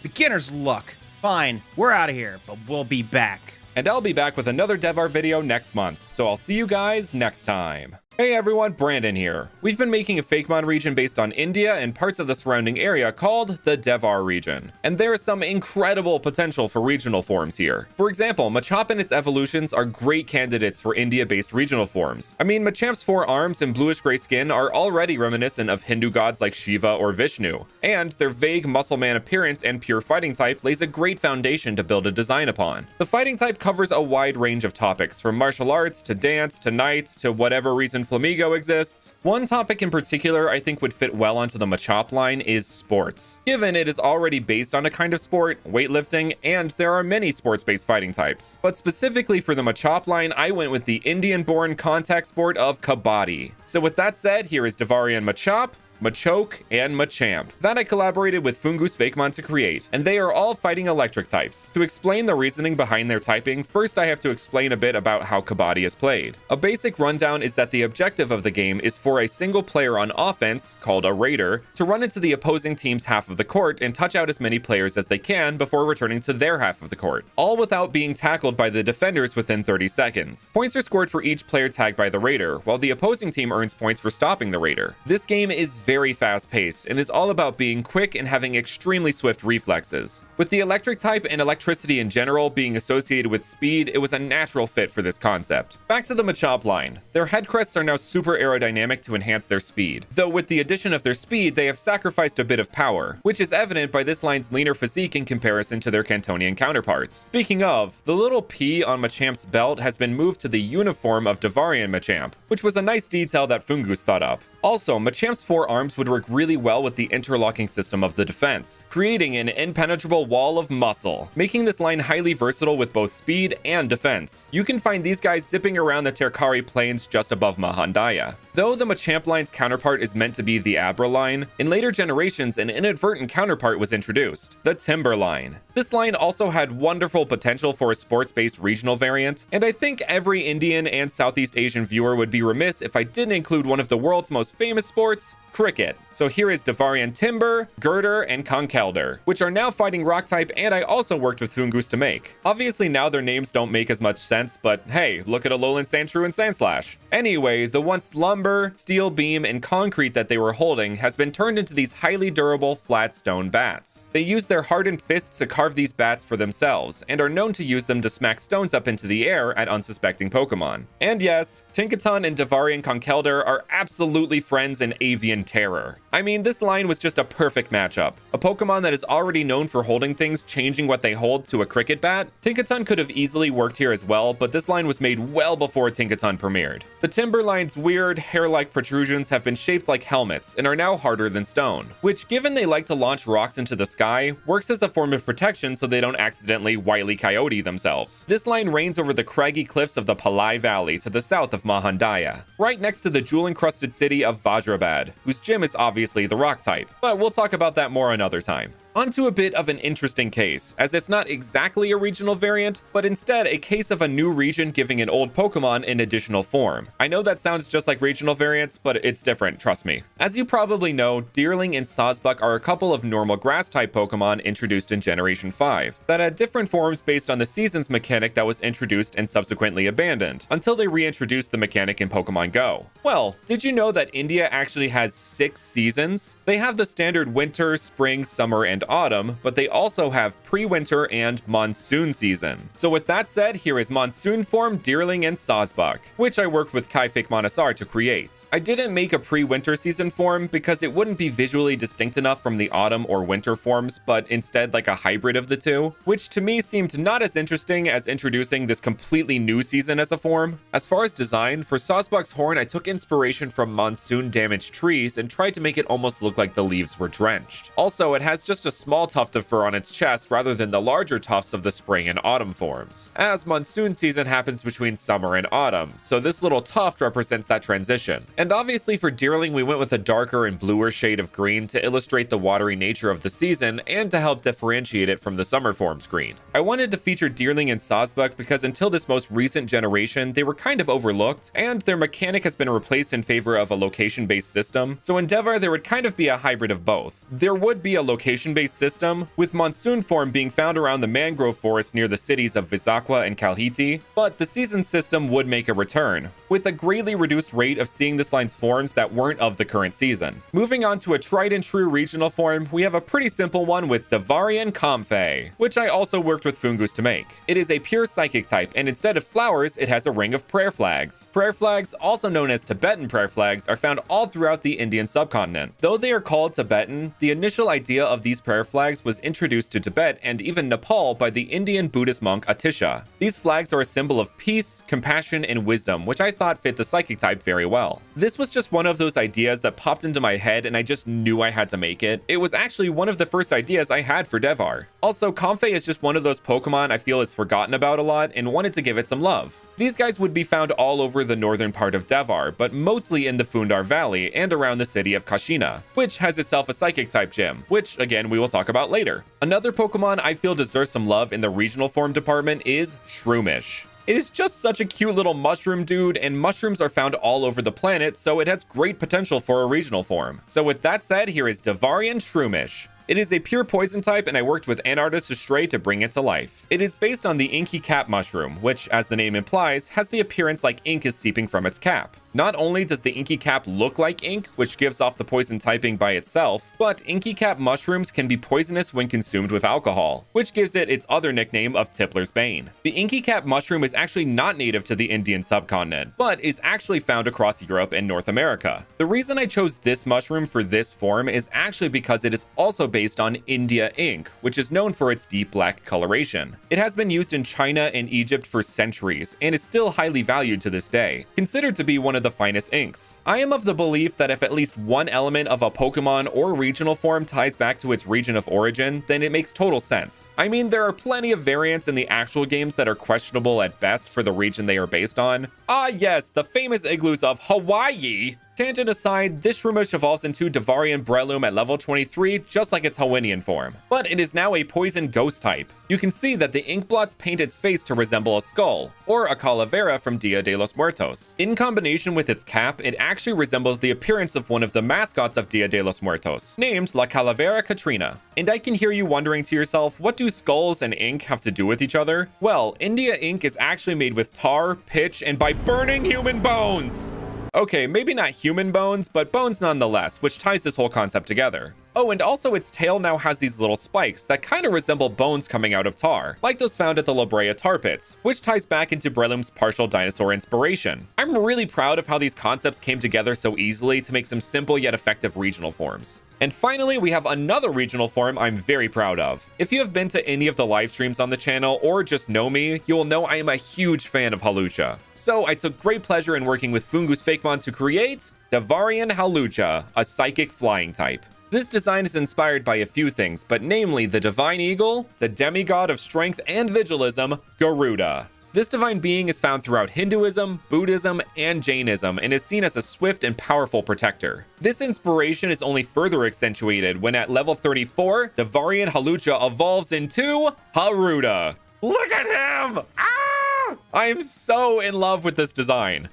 Beginner's luck. Fine, we're out of here, but we'll be back. and I'll be back with another Devhar video next month, so I'll see you guys next time. Hey everyone, Brandon here. We've been making a Fakemon region based on India and parts of the surrounding area called the Devhar region. And there is some incredible potential for regional forms here. For example, Machop and its evolutions are great candidates for India-based regional forms. I mean, Machamp's 4 arms and bluish-gray skin are already reminiscent of Hindu gods like Shiva or Vishnu, and their vague muscle man appearance and pure fighting type lays a great foundation to build a design upon. The fighting type covers a wide range of topics, from martial arts to dance to knights to whatever reason Flamigo exists. One topic in particular I think would fit well onto the Machop line is sports, given it is already based on a kind of sport, weightlifting, and there are many sports-based fighting types. But specifically for the Machop line, I went with the Indian-born contact sport of Kabaddi. So with that said, here is Devharian Machop, Machoke, and Machamp that I collaborated with Fungus Fakemon to create, and they are all fighting electric types. To explain the reasoning behind their typing, first I have to explain a bit about how Kabaddi is played. A basic rundown is that the objective of the game is for a single player on offense, called a raider, to run into the opposing team's half of the court and touch out as many players as they can before returning to their half of the court, all without being tackled by the defenders within 30 seconds. Points are scored for each player tagged by the raider, while the opposing team earns points for stopping the raider. This game is very fast-paced and is all about being quick and having extremely swift reflexes. With the electric type and electricity in general being associated with speed, it was a natural fit for this concept. Back to the Machop line. Their head crests are now super aerodynamic to enhance their speed, though with the addition of their speed, they have sacrificed a bit of power, which is evident by this line's leaner physique in comparison to their Cantonian counterparts. Speaking of, the little P on Machamp's belt has been moved to the uniform of Devharian Machamp, which was a nice detail that Fungus thought up. Also, Machamp's 4 arms would work really well with the interlocking system of the defense, creating an impenetrable wall of muscle, making this line highly versatile with both speed and defense. You can find these guys zipping around the Terkari plains just above Mahandaya. Though the Machamp line's counterpart is meant to be the Abra line, in later generations an inadvertent counterpart was introduced, the Timber line. This line also had wonderful potential for a sports-based regional variant, and I think every Indian and Southeast Asian viewer would be remiss if I didn't include one of the world's most famous sports, cricket. So here is Devharian Timber, Girder, and Conkelder, which are now fighting rock type and I also worked with Fungus to make. Obviously now their names don't make as much sense, but hey, look at Alolan Sandshrew and Sandslash. Anyway, the once lumber, steel beam, and concrete that they were holding has been turned into these highly durable flat stone bats. They use their hardened fists to carve these bats for themselves, and are known to use them to smack stones up into the air at unsuspecting Pokemon. And yes, Tinkaton and Devharian Conkelder are absolutely friends in avian terror. I mean, this line was just a perfect matchup. A Pokemon that is already known for holding things changing what they hold to a cricket bat? Tinkaton could have easily worked here as well, but this line was made well before Tinkaton premiered. The Timber line's weird, hair-like protrusions have been shaped like helmets and are now harder than stone, which, given they like to launch rocks into the sky, works as a form of protection so they don't accidentally Wile E. Coyote themselves. This line reigns over the craggy cliffs of the Palai Valley to the south of Mahandaya, right next to the jewel-encrusted city of Vajrabad, whose gym is obviously the rock type, but we'll talk about that more another time. Onto a bit of an interesting case, as it's not exactly a regional variant, but instead a case of a new region giving an old Pokemon an additional form. I know that sounds just like regional variants, but it's different, trust me. As you probably know, Deerling and Sawsbuck are a couple of normal grass-type Pokemon introduced in Generation 5, that had different forms based on the Seasons mechanic that was introduced and subsequently abandoned, until they reintroduced the mechanic in Pokemon Go. Well, did you know that India actually has 6 seasons? They have the standard winter, spring, summer, and autumn, but they also have pre-winter and monsoon season. So with that said, here is monsoon form Deerling and Sawsbuck, which I worked with Fakemon Azhar to create. I didn't make a pre-winter season form because it wouldn't be visually distinct enough from the autumn or winter forms, but instead like a hybrid of the two, which to me seemed not as interesting as introducing this completely new season as a form. As far as design, for Sawsbuck's horn, I took inspiration from monsoon damaged trees and tried to make it almost look like the leaves were drenched. Also, it has just a small tuft of fur on its chest rather than the larger tufts of the spring and autumn forms, as monsoon season happens between summer and autumn, so this little tuft represents that transition. And obviously for Deerling, we went with a darker and bluer shade of green to illustrate the watery nature of the season and to help differentiate it from the summer form's green. I wanted to feature Deerling and Sawsbuck because until this most recent generation, they were kind of overlooked, and their mechanic has been replaced in favor of a location-based system, so in Devhar there would kind of be a hybrid of both. There would be a location-based system, with monsoon form being found around the mangrove forest near the cities of Visakwa and Kalhiti, but the season system would make a return, with a greatly reduced rate of seeing this line's forms that weren't of the current season. Moving on to a tried and true regional form, we have a pretty simple one with Devharian Comfey, which I also worked with Fungus to make. It is a pure psychic type, and instead of flowers, it has a ring of prayer flags. Prayer flags, also known as Tibetan prayer flags, are found all throughout the Indian subcontinent. Though they are called Tibetan, the initial idea of these prayer flags was introduced to Tibet and even Nepal by the Indian Buddhist monk Atisha. These flags are a symbol of peace, compassion, and wisdom, which I thought fit the psychic type very well. This was just one of those ideas that popped into my head and I just knew I had to make it. It was actually one of the first ideas I had for Devhar. Also, Comfey is just one of those Pokemon I feel is forgotten about a lot and wanted to give it some love. These guys would be found all over the northern part of Devhar, but mostly in the Fundar Valley and around the city of Kashina, which has itself a psychic type gym, which again we will talk about later. Another Pokemon I feel deserves some love in the regional form department is Shroomish. It is just such a cute little mushroom dude, and mushrooms are found all over the planet, so it has great potential for a regional form. So with that said, here is Devharian Shroomish. It is a pure poison type, and I worked with an artist Astray to bring it to life. It is based on the inky cap mushroom, which, as the name implies, has the appearance like ink is seeping from its cap. Not only does the inky cap look like ink, which gives off the poison typing by itself, but inky cap mushrooms can be poisonous when consumed with alcohol, which gives it its other nickname of Tippler's Bane. The inky cap mushroom is actually not native to the Indian subcontinent, but is actually found across Europe and North America. The reason I chose this mushroom for this form is actually because it is also based on India ink, which is known for its deep black coloration. It has been used in China and Egypt for centuries, and is still highly valued to this day, considered to be one of the finest inks. I am of the belief that if at least one element of a Pokemon or regional form ties back to its region of origin, then it makes total sense. I mean, there are plenty of variants in the actual games that are questionable at best for the region they are based on. Ah yes, the famous igloos of Hawaii! Tangent aside, this Shroomish evolves into Devharian Breloom at level 23, just like its Hawaiian form. But it is now a poison ghost type. You can see that the ink blots paint its face to resemble a skull, or a calavera from Dia de los Muertos. In combination with its cap, it actually resembles the appearance of one of the mascots of Dia de los Muertos, named La Calavera Katrina. And I can hear you wondering to yourself, what do skulls and ink have to do with each other? Well, India ink is actually made with tar, pitch, and by burning human bones! Okay, maybe not human bones, but bones nonetheless, which ties this whole concept together. Oh, and also its tail now has these little spikes that kind of resemble bones coming out of tar, like those found at the La Brea tar pits, which ties back into Breloom's partial dinosaur inspiration. I'm really proud of how these concepts came together so easily to make some simple yet effective regional forms. And finally, we have another regional form I'm very proud of. If you have been to any of the live streams on the channel or just know me, you will know I am a huge fan of Hawlucha. So I took great pleasure in working with Fungus Fakemon to create Devharian Hawlucha, a psychic flying type. This design is inspired by a few things, but namely the divine eagle, the demigod of strength and vigilism, Garuda. This divine being is found throughout Hinduism, Buddhism, and Jainism and is seen as a swift and powerful protector. This inspiration is only further accentuated when at level 34, Devharian Hawlucha evolves into Haruda. Look at him! Ah! I am so in love with this design.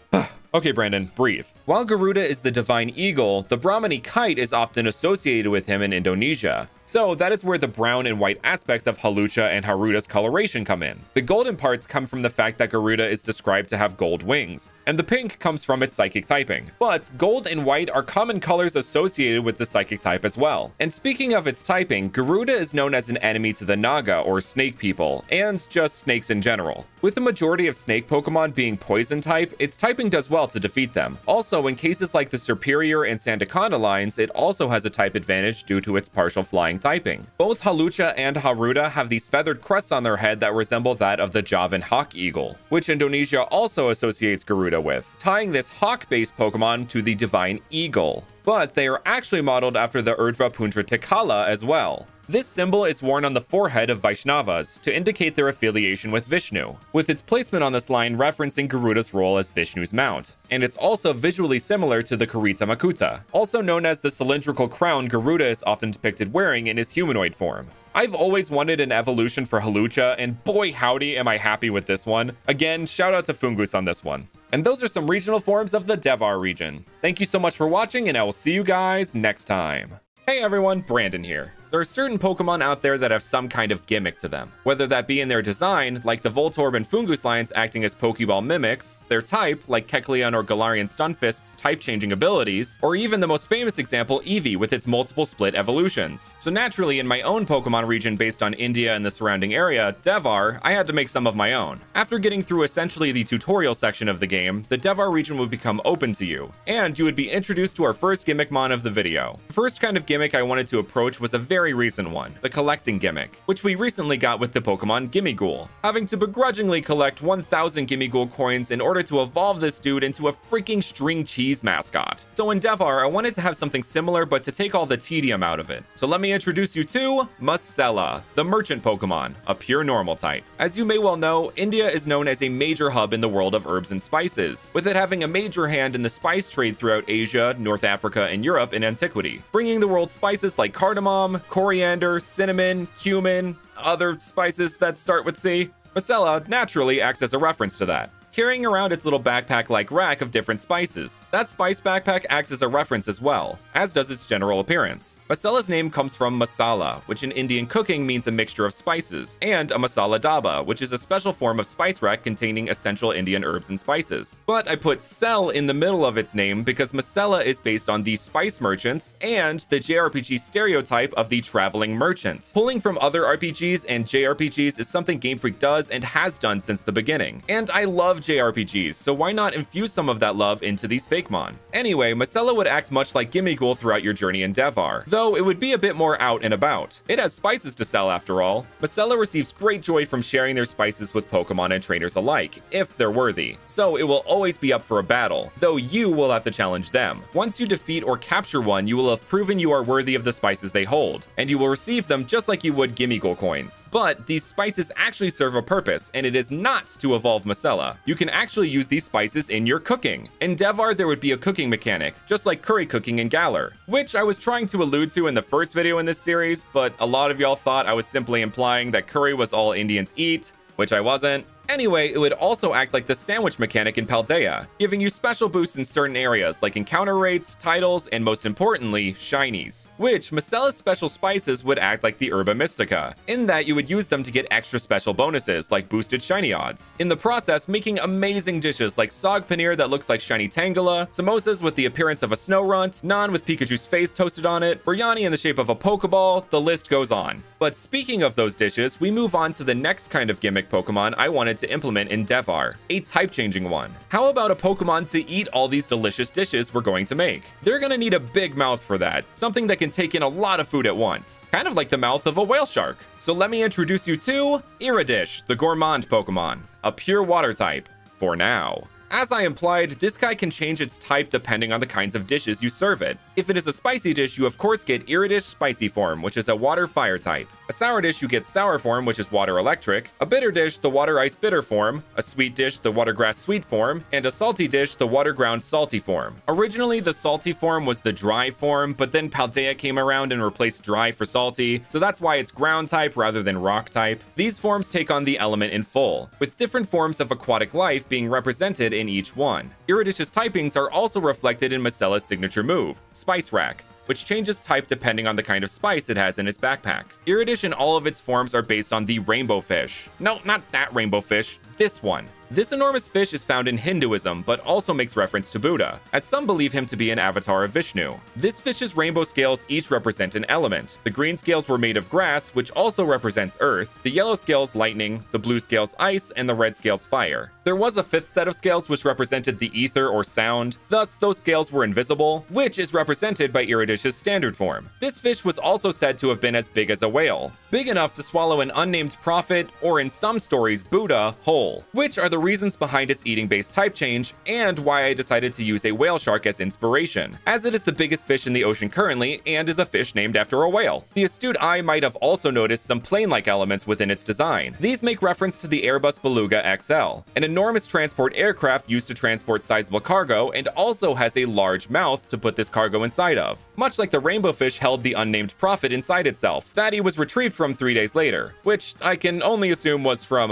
Okay, Brandon, breathe. While Garuda is the divine eagle, the Brahmani kite is often associated with him in Indonesia. So that is where the brown and white aspects of Hawlucha and Haruda's coloration come in. The golden parts come from the fact that Garuda is described to have gold wings, and the pink comes from its psychic typing. But gold and white are common colors associated with the psychic type as well. And speaking of its typing, Garuda is known as an enemy to the Naga or snake people, and just snakes in general. With the majority of snake Pokemon being poison type, its typing does well to defeat them. Also, in cases like the Superior and Sandaconda lines, it also has a type advantage due to its partial flying typing. Both Hawlucha and Haruda have these feathered crests on their head that resemble that of the Javan hawk eagle, which Indonesia also associates Garuda with, tying this hawk-based Pokemon to the divine eagle. But they are actually modeled after the Urdhva Pundra Tikala as well. This symbol is worn on the forehead of Vaishnavas to indicate their affiliation with Vishnu, with its placement on this line referencing Garuda's role as Vishnu's mount. And it's also visually similar to the Kurita Makuta, also known as the cylindrical crown Garuda is often depicted wearing in his humanoid form. I've always wanted an evolution for Hawlucha, and boy howdy am I happy with this one. Again, shout out to Fungus on this one. And those are some regional forms of the Devhar region. Thank you so much for watching, and I will see you guys next time. Hey everyone, Brandon here. There are certain Pokemon out there that have some kind of gimmick to them, whether that be in their design, like the Voltorb and Fungus lines acting as Pokeball mimics, their type, like Kecleon or Galarian Stunfisk's type-changing abilities, or even the most famous example, Eevee, with its multiple split evolutions. So naturally, in my own Pokemon region based on India and the surrounding area, Devhar, I had to make some of my own. After getting through essentially the tutorial section of the game, the Devhar region would become open to you, and you would be introduced to our first Gimmickmon of the video. The first kind of gimmick I wanted to approach was a very recent one, the collecting gimmick, which we recently got with the Pokemon Gimmighoul, having to begrudgingly collect 1,000 Gimmighoul coins in order to evolve this dude into a freaking string cheese mascot. So in Devhar, I wanted to have something similar but to take all the tedium out of it. So let me introduce you to Muscella, the merchant Pokemon, a pure normal type. As you may well know, India is known as a major hub in the world of herbs and spices, with it having a major hand in the spice trade throughout Asia, North Africa, and Europe in antiquity, bringing the world spices like cardamom, coriander, cinnamon, cumin, other spices that start with C. Muscella naturally acts as a reference to that, carrying around its little backpack-like rack of different spices. That spice backpack acts as a reference as well, as does its general appearance. Muscella's name comes from masala, which in Indian cooking means a mixture of spices, and a masala daba, which is a special form of spice rack containing essential Indian herbs and spices. But I put Cell in the middle of its name because Muscella is based on the spice merchants and the JRPG stereotype of the traveling merchant. Pulling from other RPGs and JRPGs is something Game Freak does and has done since the beginning, and I love JRPGs, so why not infuse some of that love into these Fakemon? Anyway, Muscella would act much like Gimmighoul throughout your journey in Devhar, though it would be a bit more out and about. It has spices to sell after all. Muscella receives great joy from sharing their spices with Pokemon and trainers alike, if they're worthy, so it will always be up for a battle, though you will have to challenge them. Once you defeat or capture one, you will have proven you are worthy of the spices they hold, and you will receive them just like you would Gimmighoul coins. But these spices actually serve a purpose, and it is not to evolve Muscella. You can actually use these spices in your cooking. In Devhar, there would be a cooking mechanic, just like curry cooking in Galar, which I was trying to allude to in the first video in this series, but a lot of y'all thought I was simply implying that curry was all Indians eat, which I wasn't. Anyway, it would also act like the sandwich mechanic in Paldea, giving you special boosts in certain areas like encounter rates, titles, and most importantly, shinies. Which Muscella's special spices would act like the Herba Mystica, in that you would use them to get extra special bonuses like boosted shiny odds. In the process, making amazing dishes like Sog Paneer that looks like shiny Tangela, samosas with the appearance of a snow runt, naan with Pikachu's face toasted on it, biryani in the shape of a Pokeball, the list goes on. But speaking of those dishes, we move on to the next kind of gimmick Pokemon I wanted to implement in Devhar, a type-changing one. How about a Pokemon to eat all these delicious dishes we're going to make? They're gonna need a big mouth for that, something that can take in a lot of food at once, kind of like the mouth of a whale shark. So let me introduce you to Iridish, the gourmand Pokemon, a pure water type, for now. As I implied, this guy can change its type depending on the kinds of dishes you serve it. If it is a spicy dish, you of course get Iridish Spicy form, which is a water fire type. A sour dish, you get sour form, which is water electric. A bitter dish, the water ice bitter form. A sweet dish, the water grass sweet form. And a salty dish, the water ground salty form. Originally, the salty form was the dry form, but then Paldea came around and replaced dry for salty, so that's why it's ground type rather than rock type. These forms take on the element in full, with different forms of aquatic life being represented in each one. Iridish's typings are also reflected in Macella's signature move, Spice Rack, which changes type depending on the kind of spice it has in its backpack. Iridish in all of its forms are based on the rainbow fish. No, not that rainbow fish, this one. This enormous fish is found in Hinduism, but also makes reference to Buddha, as some believe him to be an avatar of Vishnu. This fish's rainbow scales each represent an element. The green scales were made of grass, which also represents earth, the yellow scales lightning, the blue scales ice, and the red scales fire. There was a fifth set of scales which represented the ether or sound, thus those scales were invisible, which is represented by Iridish's standard form. This fish was also said to have been as big as a whale, big enough to swallow an unnamed prophet, or in some stories Buddha, whole, which are the reasons behind its eating-based type change, and why I decided to use a whale shark as inspiration, as it is the biggest fish in the ocean currently, and is a fish named after a whale. The astute eye might have also noticed some plane-like elements within its design. These make reference to the Airbus Beluga XL, an enormous transport aircraft used to transport sizable cargo, and also has a large mouth to put this cargo inside of. Much like the rainbow fish held the unnamed prophet inside itself, that he was retrieved from 3 days later, which I can only assume was from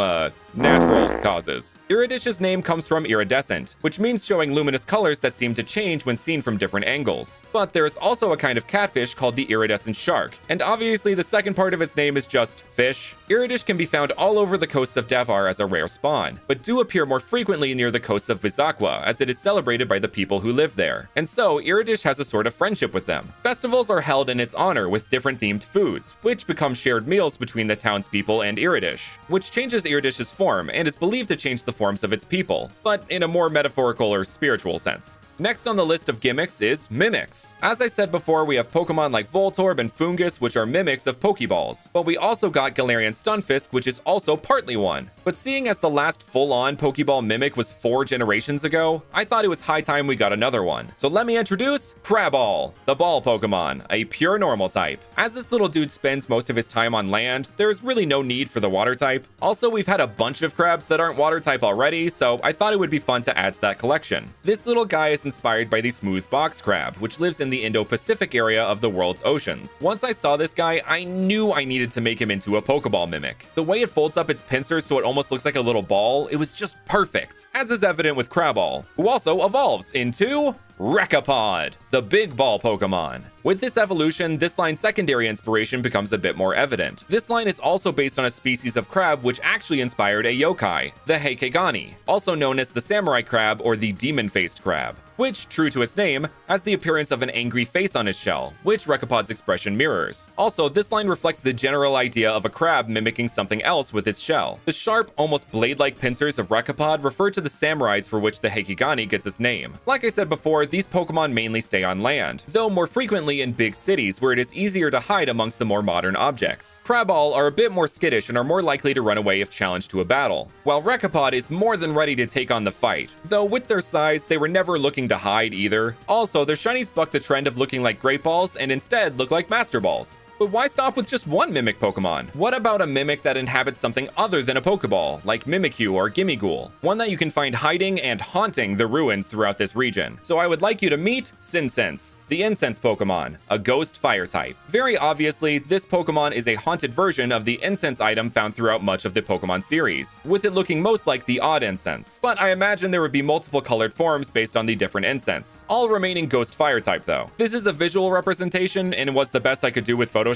natural causes. Iridish's name comes from iridescent, which means showing luminous colors that seem to change when seen from different angles. But there is also a kind of catfish called the iridescent shark, and obviously the second part of its name is just fish. Iridish can be found all over the coasts of Devhar as a rare spawn, but do appear more frequently near the coasts of Vizaqua, as it is celebrated by the people who live there. And so, Iridish has a sort of friendship with them. Festivals are held in its honor with different themed foods, which become shared meals between the townspeople and Iridish, which changes Iridish's form and is believed to change the forms of its people, but in a more metaphorical or spiritual sense. Next on the list of gimmicks is mimics. As I said before, we have Pokemon like Voltorb and Fungus, which are mimics of Pokeballs, but we also got Galarian Stunfisk, which is also partly one. But seeing as the last full-on Pokeball mimic was 4 generations ago, I thought it was high time we got another one. So let me introduce Craball, the ball Pokemon, a pure normal type. As this little dude spends most of his time on land, there's really no need for the water type. Also, we've had a bunch of crabs that aren't water type already, so I thought it would be fun to add to that collection. This little guy is inspired by the smooth box crab, which lives in the Indo-Pacific area of the world's oceans. Once I saw this guy, I knew I needed to make him into a Pokeball mimic. The way it folds up its pincers so it almost looks like a little ball, it was just perfect, as is evident with Craball, who also evolves into Rekapod, the big ball Pokemon. With this evolution, this line's secondary inspiration becomes a bit more evident. This line is also based on a species of crab which actually inspired a yokai, the Heikegani, also known as the samurai crab or the demon-faced crab, which, true to its name, has the appearance of an angry face on its shell, which Rekapod's expression mirrors. Also, this line reflects the general idea of a crab mimicking something else with its shell. The sharp, almost blade-like pincers of Rekapod refer to the samurais for which the Heikegani gets its name. Like I said before, these Pokemon mainly stay on land, though more frequently in big cities where it is easier to hide amongst the more modern objects. Craball are a bit more skittish and are more likely to run away if challenged to a battle, while Rekapod is more than ready to take on the fight, though with their size, they were never looking to hide either. Also, their shinies buck the trend of looking like Great Balls and instead look like Master Balls. But why stop with just one Mimic Pokemon? What about a Mimic that inhabits something other than a Pokeball, like Mimikyu or Gimmighoul? One that you can find hiding and haunting the ruins throughout this region. So I would like you to meet Sinsense, the Incense Pokemon, a Ghost Fire type. Very obviously, this Pokemon is a haunted version of the Incense item found throughout much of the Pokemon series, with it looking most like the Odd Incense. But I imagine there would be multiple colored forms based on the different incense, all remaining Ghost Fire type though. This is a visual representation and was the best I could do with Photoshop.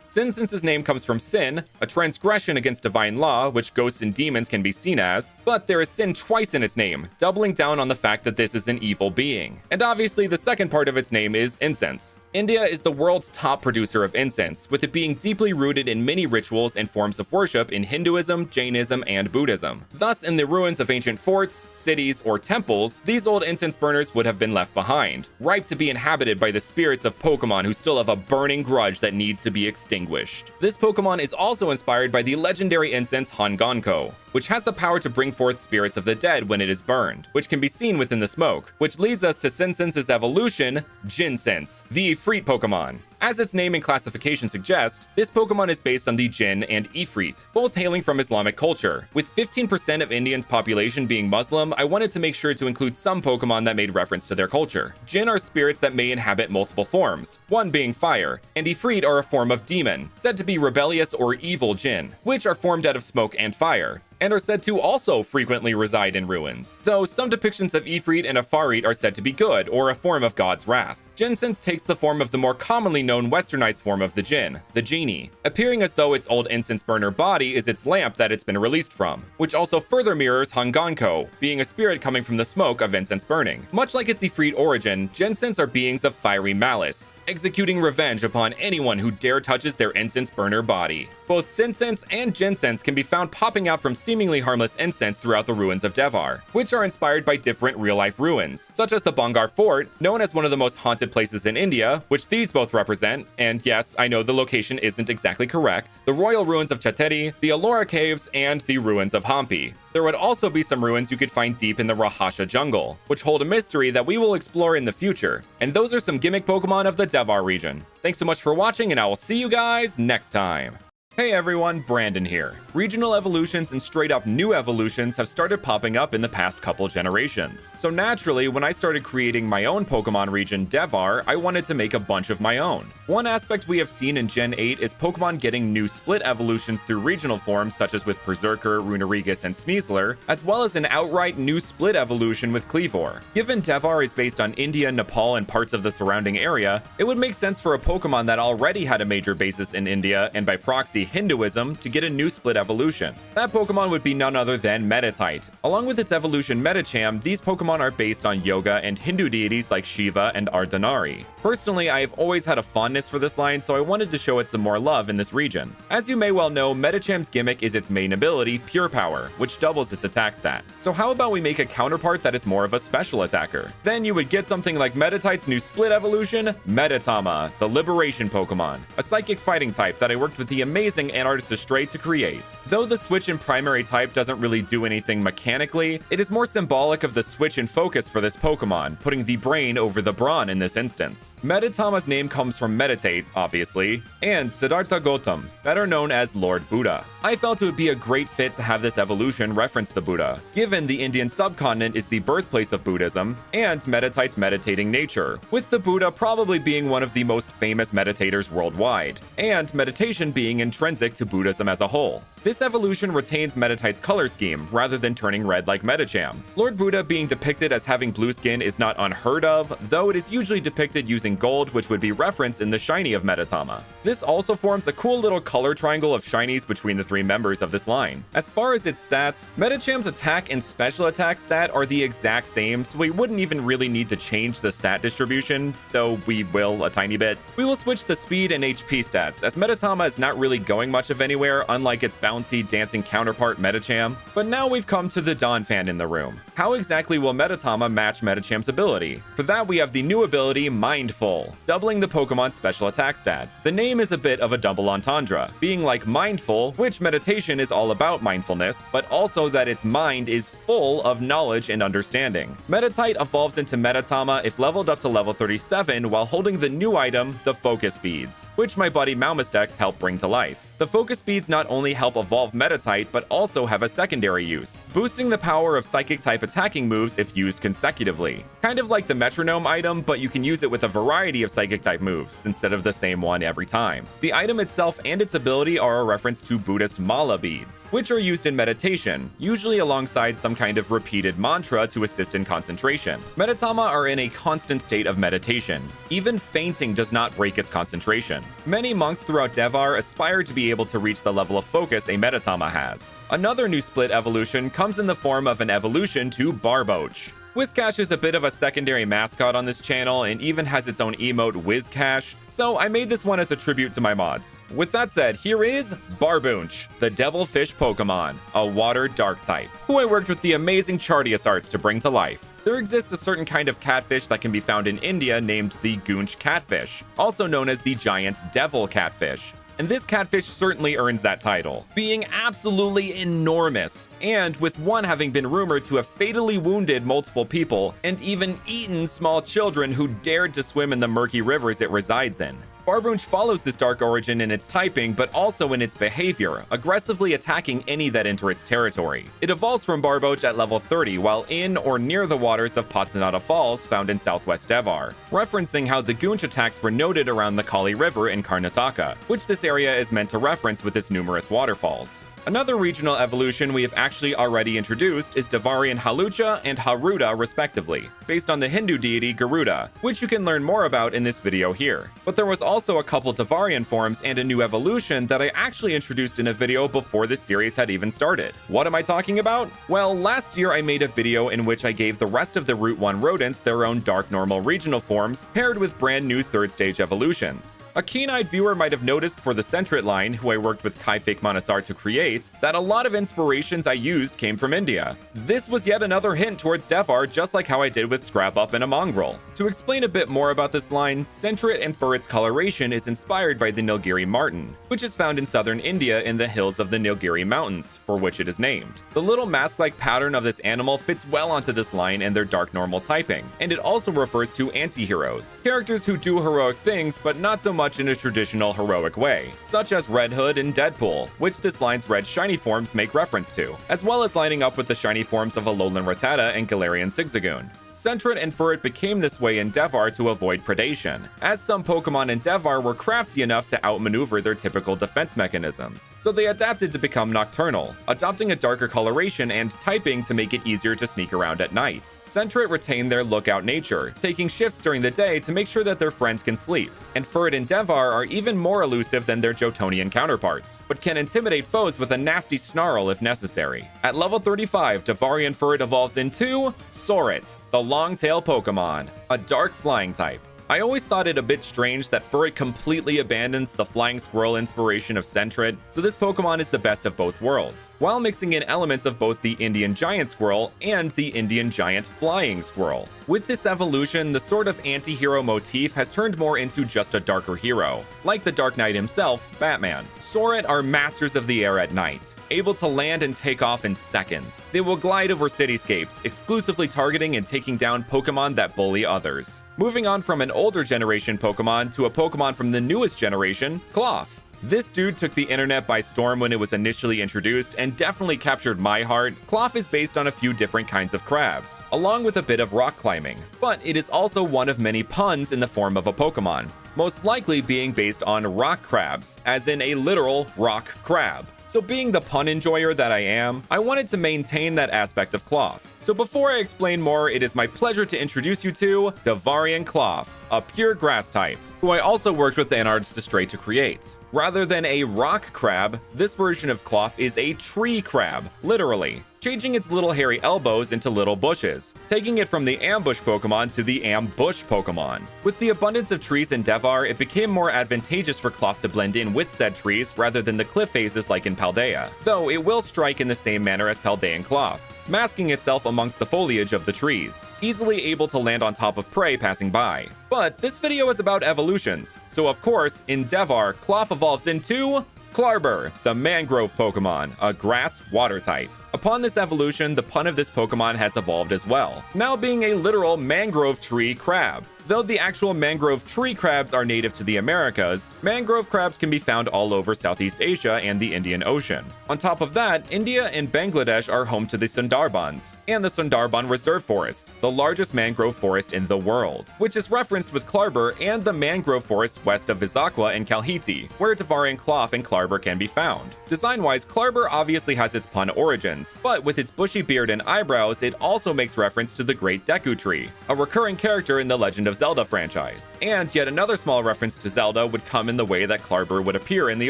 Sinsense's name comes from sin, a transgression against divine law, which ghosts and demons can be seen as, but there is sin twice in its name, doubling down on the fact that this is an evil being. And obviously the second part of its name is incense. India is the world's top producer of incense, with it being deeply rooted in many rituals and forms of worship in Hinduism, Jainism, and Buddhism. Thus, in the ruins of ancient forts, cities, or temples, these old incense burners would have been left behind, ripe to be inhabited by the spirits of Pokemon who still have a burning grudge that needs to be extinguished. This Pokemon is also inspired by the legendary incense Hongonko, which has the power to bring forth spirits of the dead when it is burned, which can be seen within the smoke, which leads us to Sinsen's evolution, Jinsense, the Ifrit Pokemon. As its name and classification suggest, this Pokemon is based on the Jinn and Ifrit, both hailing from Islamic culture. With 15% of Indians' population being Muslim, I wanted to make sure to include some Pokemon that made reference to their culture. Jinn are spirits that may inhabit multiple forms, one being fire, and Ifrit are a form of demon, said to be rebellious or evil Jinn, which are formed out of smoke and fire, and are said to also frequently reside in ruins, though some depictions of Ifrit and Afarit are said to be good, or a form of God's wrath. Jinsense takes the form of the more commonly known westernized form of the Jinn, the Genie, appearing as though its old incense burner body is its lamp that it's been released from, which also further mirrors Hanganko, being a spirit coming from the smoke of incense burning. Much like its Ifrit origin, Jinsense are beings of fiery malice, executing revenge upon anyone who dare touches their incense burner body. Both Sinsense and Jinsense can be found popping out from seemingly harmless incense throughout the ruins of Devhar, which are inspired by different real-life ruins, such as the Bangar Fort, known as one of the most haunted places in India, which these both represent, and yes, I know the location isn't exactly correct, the royal ruins of Chateri, the Ellora Caves, and the ruins of Hampi. There would also be some ruins you could find deep in the Rahasha jungle, which hold a mystery that we will explore in the future. And those are some gimmick Pokemon of the Devhar region. Thanks so much for watching, and I will see you guys next time. Hey everyone, Brandon here. Regional evolutions and straight up new evolutions have started popping up in the past couple generations. So naturally, when I started creating my own Pokemon region, Devhar, I wanted to make a bunch of my own. One aspect we have seen in Gen 8 is Pokemon getting new split evolutions through regional forms such as with Berserker, Runerigus, and Sneasler, as well as an outright new split evolution with Kleavor. Given Devhar is based on India, Nepal, and parts of the surrounding area, it would make sense for a Pokemon that already had a major basis in India, and by proxy Hinduism, to get a new split evolution. That Pokemon would be none other than Meditite. Along with its evolution Medicham, these Pokemon are based on yoga and Hindu deities like Shiva and Ardhanari. Personally, I have always had a fondness for this line, so I wanted to show it some more love in this region. As you may well know, Medicham's gimmick is its main ability, Pure Power, which doubles its attack stat. So how about we make a counterpart that is more of a special attacker? Then you would get something like Meditite's new split evolution, Meditama, the Liberation Pokemon, a psychic fighting type that I worked with the amazing Antarctic Stray to create. Though the switch in primary type doesn't really do anything mechanically, it is more symbolic of the switch in focus for this Pokemon, putting the brain over the brawn in this instance. Meditama's name comes from meditate, obviously, and Siddhartha Gautam, better known as Lord Buddha. I felt it would be a great fit to have this evolution reference the Buddha, given the Indian subcontinent is the birthplace of Buddhism, and Meditite's meditating nature, with the Buddha probably being one of the most famous meditators worldwide, and meditation being intrinsic to Buddhism as a whole. This evolution retains Meditite's color scheme, rather than turning red like Medicham. Lord Buddha being depicted as having blue skin is not unheard of, though it is usually depicted using gold, which would be referenced in the shiny of Meditama. This also forms a cool little color triangle of shinies between the three members of this line. As far as its stats, Medicham's attack and special attack stat are the exact same, so we wouldn't even really need to change the stat distribution, though we will a tiny bit. We will switch the speed and HP stats, as Meditama is not really going much of anywhere, unlike its bouncy, dancing counterpart Medicham. But now we've come to the Dawn fan in the room. How exactly will Meditama match Medicham's ability? For that, we have the new ability Mindful, doubling the Pokemon's special attack stat. The name is a bit of a double entendre, being like mindful, which meditation is all about mindfulness, but also that its mind is full of knowledge and understanding. Meditite evolves into Meditama if leveled up to level 37 while holding the new item, the Focus Beads, which my buddy Malmistex helped bring to life. The Focus Beads not only help evolve Meditite, but also have a secondary use, boosting the power of Psychic-type attacking moves if used consecutively. Kind of like the Metronome item, but you can use it with a variety of Psychic-type moves, instead of the same one every time. The item itself and its ability are a reference to Buddhist Mala beads, which are used in meditation, usually alongside some kind of repeated mantra to assist in concentration. Meditama are in a constant state of meditation. Even fainting does not break its concentration. Many monks throughout Devhar aspire to be able to reach the level of focus a Meditama has. Another new split evolution comes in the form of an evolution to Barboach. Whiscash is a bit of a secondary mascot on this channel and even has its own emote Whizcash, so I made this one as a tribute to my mods. With that said, here is Barboach, the Devilfish Pokemon, a water dark type, who I worked with the amazing Chartius arts to bring to life. There exists a certain kind of catfish that can be found in India named the Goonch catfish, also known as the giant devil catfish. and this catfish certainly earns that title, being absolutely enormous, and with one having been rumored to have fatally wounded multiple people and even eaten small children who dared to swim in the murky rivers it resides in. Barbunch follows this dark origin in its typing, but also in its behavior, aggressively attacking any that enter its territory. It evolves from Barboach at level 30 while in or near the waters of Patsanata Falls found in southwest Devhar, referencing how the Goonch attacks were noted around the Kali River in Karnataka, which this area is meant to reference with its numerous waterfalls. Another regional evolution we have actually already introduced is Devarian Halucha and Haruda respectively, based on the Hindu deity Garuda, which you can learn more about in this video here. But there was also a couple Devarian forms and a new evolution that I actually introduced in a video before this series had even started. What am I talking about? Well, last year I made a video in which I gave the rest of the Route 1 rodents their own dark normal regional forms paired with brand new third stage evolutions. A keen-eyed viewer might have noticed for the Centret line, who I worked with Fakemon Azhar to create, that a lot of inspirations I used came from India. This was yet another hint towards Devhar, just like how I did with Scrap Up and a Mongrel. To explain a bit more about this line, Centret and for its coloration is inspired by the Nilgiri marten, which is found in southern India in the hills of the Nilgiri Mountains, for which it is named. The little mask-like pattern of this animal fits well onto this line and their dark normal typing, and it also refers to anti-heroes, characters who do heroic things but not so much in a traditional heroic way, such as Red Hood and Deadpool, which this line's red shiny forms make reference to, as well as lining up with the shiny forms of Alolan Rattata and Galarian Zigzagoon. Centret and Furret became this way in Devhar to avoid predation, as some Pokemon in Devhar were crafty enough to outmaneuver their typical defense mechanisms, so they adapted to become nocturnal, adopting a darker coloration and typing to make it easier to sneak around at night. Centret retained their lookout nature, taking shifts during the day to make sure that their friends can sleep, and Furret and Devhar are even more elusive than their Jotonian counterparts, but can intimidate foes with a nasty snarl if necessary. At level 35, Devarian Furret evolves into Sorit, the long-tail Pokemon, a dark flying type. I always thought it a bit strange that Furret completely abandons the flying squirrel inspiration of Centret, so this Pokemon is the best of both worlds, while mixing in elements of both the Indian giant squirrel and the Indian giant flying squirrel. With this evolution, the sort of anti-hero motif has turned more into just a darker hero, like the Dark Knight himself, Batman. Sorit are masters of the air at night, able to land and take off in seconds. They will glide over cityscapes, exclusively targeting and taking down Pokemon that bully others. Moving on from an older generation Pokemon to a Pokemon from the newest generation, Klawf. This dude took the internet by storm when it was initially introduced and definitely captured my heart. Klawf is based on a few different kinds of crabs, along with a bit of rock climbing, but it is also one of many puns in the form of a Pokemon, most likely being based on rock crabs, as in a literal rock crab. So being the pun enjoyer that I am, I wanted to maintain that aspect of Klawf. So before I explain more, it is my pleasure to introduce you to Devarian Klawf, a pure grass type, who I also worked with Anards to Stray to create. Rather than a rock crab, this version of Klawf is a tree crab, literally, changing its little hairy elbows into little bushes, taking it from the ambush Pokemon to the ambush Pokemon. With the abundance of trees in Devhar, it became more advantageous for Klawf to blend in with said trees rather than the cliff faces like in Paldea, though it will strike in the same manner as Paldean Klawf, masking itself amongst the foliage of the trees, easily able to land on top of prey passing by. But this video is about evolutions, so of course, in Devhar, Klawf evolves into Klarber, the mangrove Pokemon, a grass water type. Upon this evolution, the pun of this Pokemon has evolved as well, now being a literal mangrove tree crab. Though the actual mangrove tree crabs are native to the Americas, mangrove crabs can be found all over Southeast Asia and the Indian Ocean. On top of that, India and Bangladesh are home to the Sundarbans, and the Sundarban Reserve Forest, the largest mangrove forest in the world, which is referenced with Klarber and the mangrove forests west of Vizakwa and Kalhiti, where Devarian Klawf and Klarber can be found. Design-wise, Klarber obviously has its pun origins, but with its bushy beard and eyebrows, it also makes reference to the Great Deku Tree, a recurring character in the Legend of Zelda franchise. And yet another small reference to Zelda would come in the way that Klarber would appear in the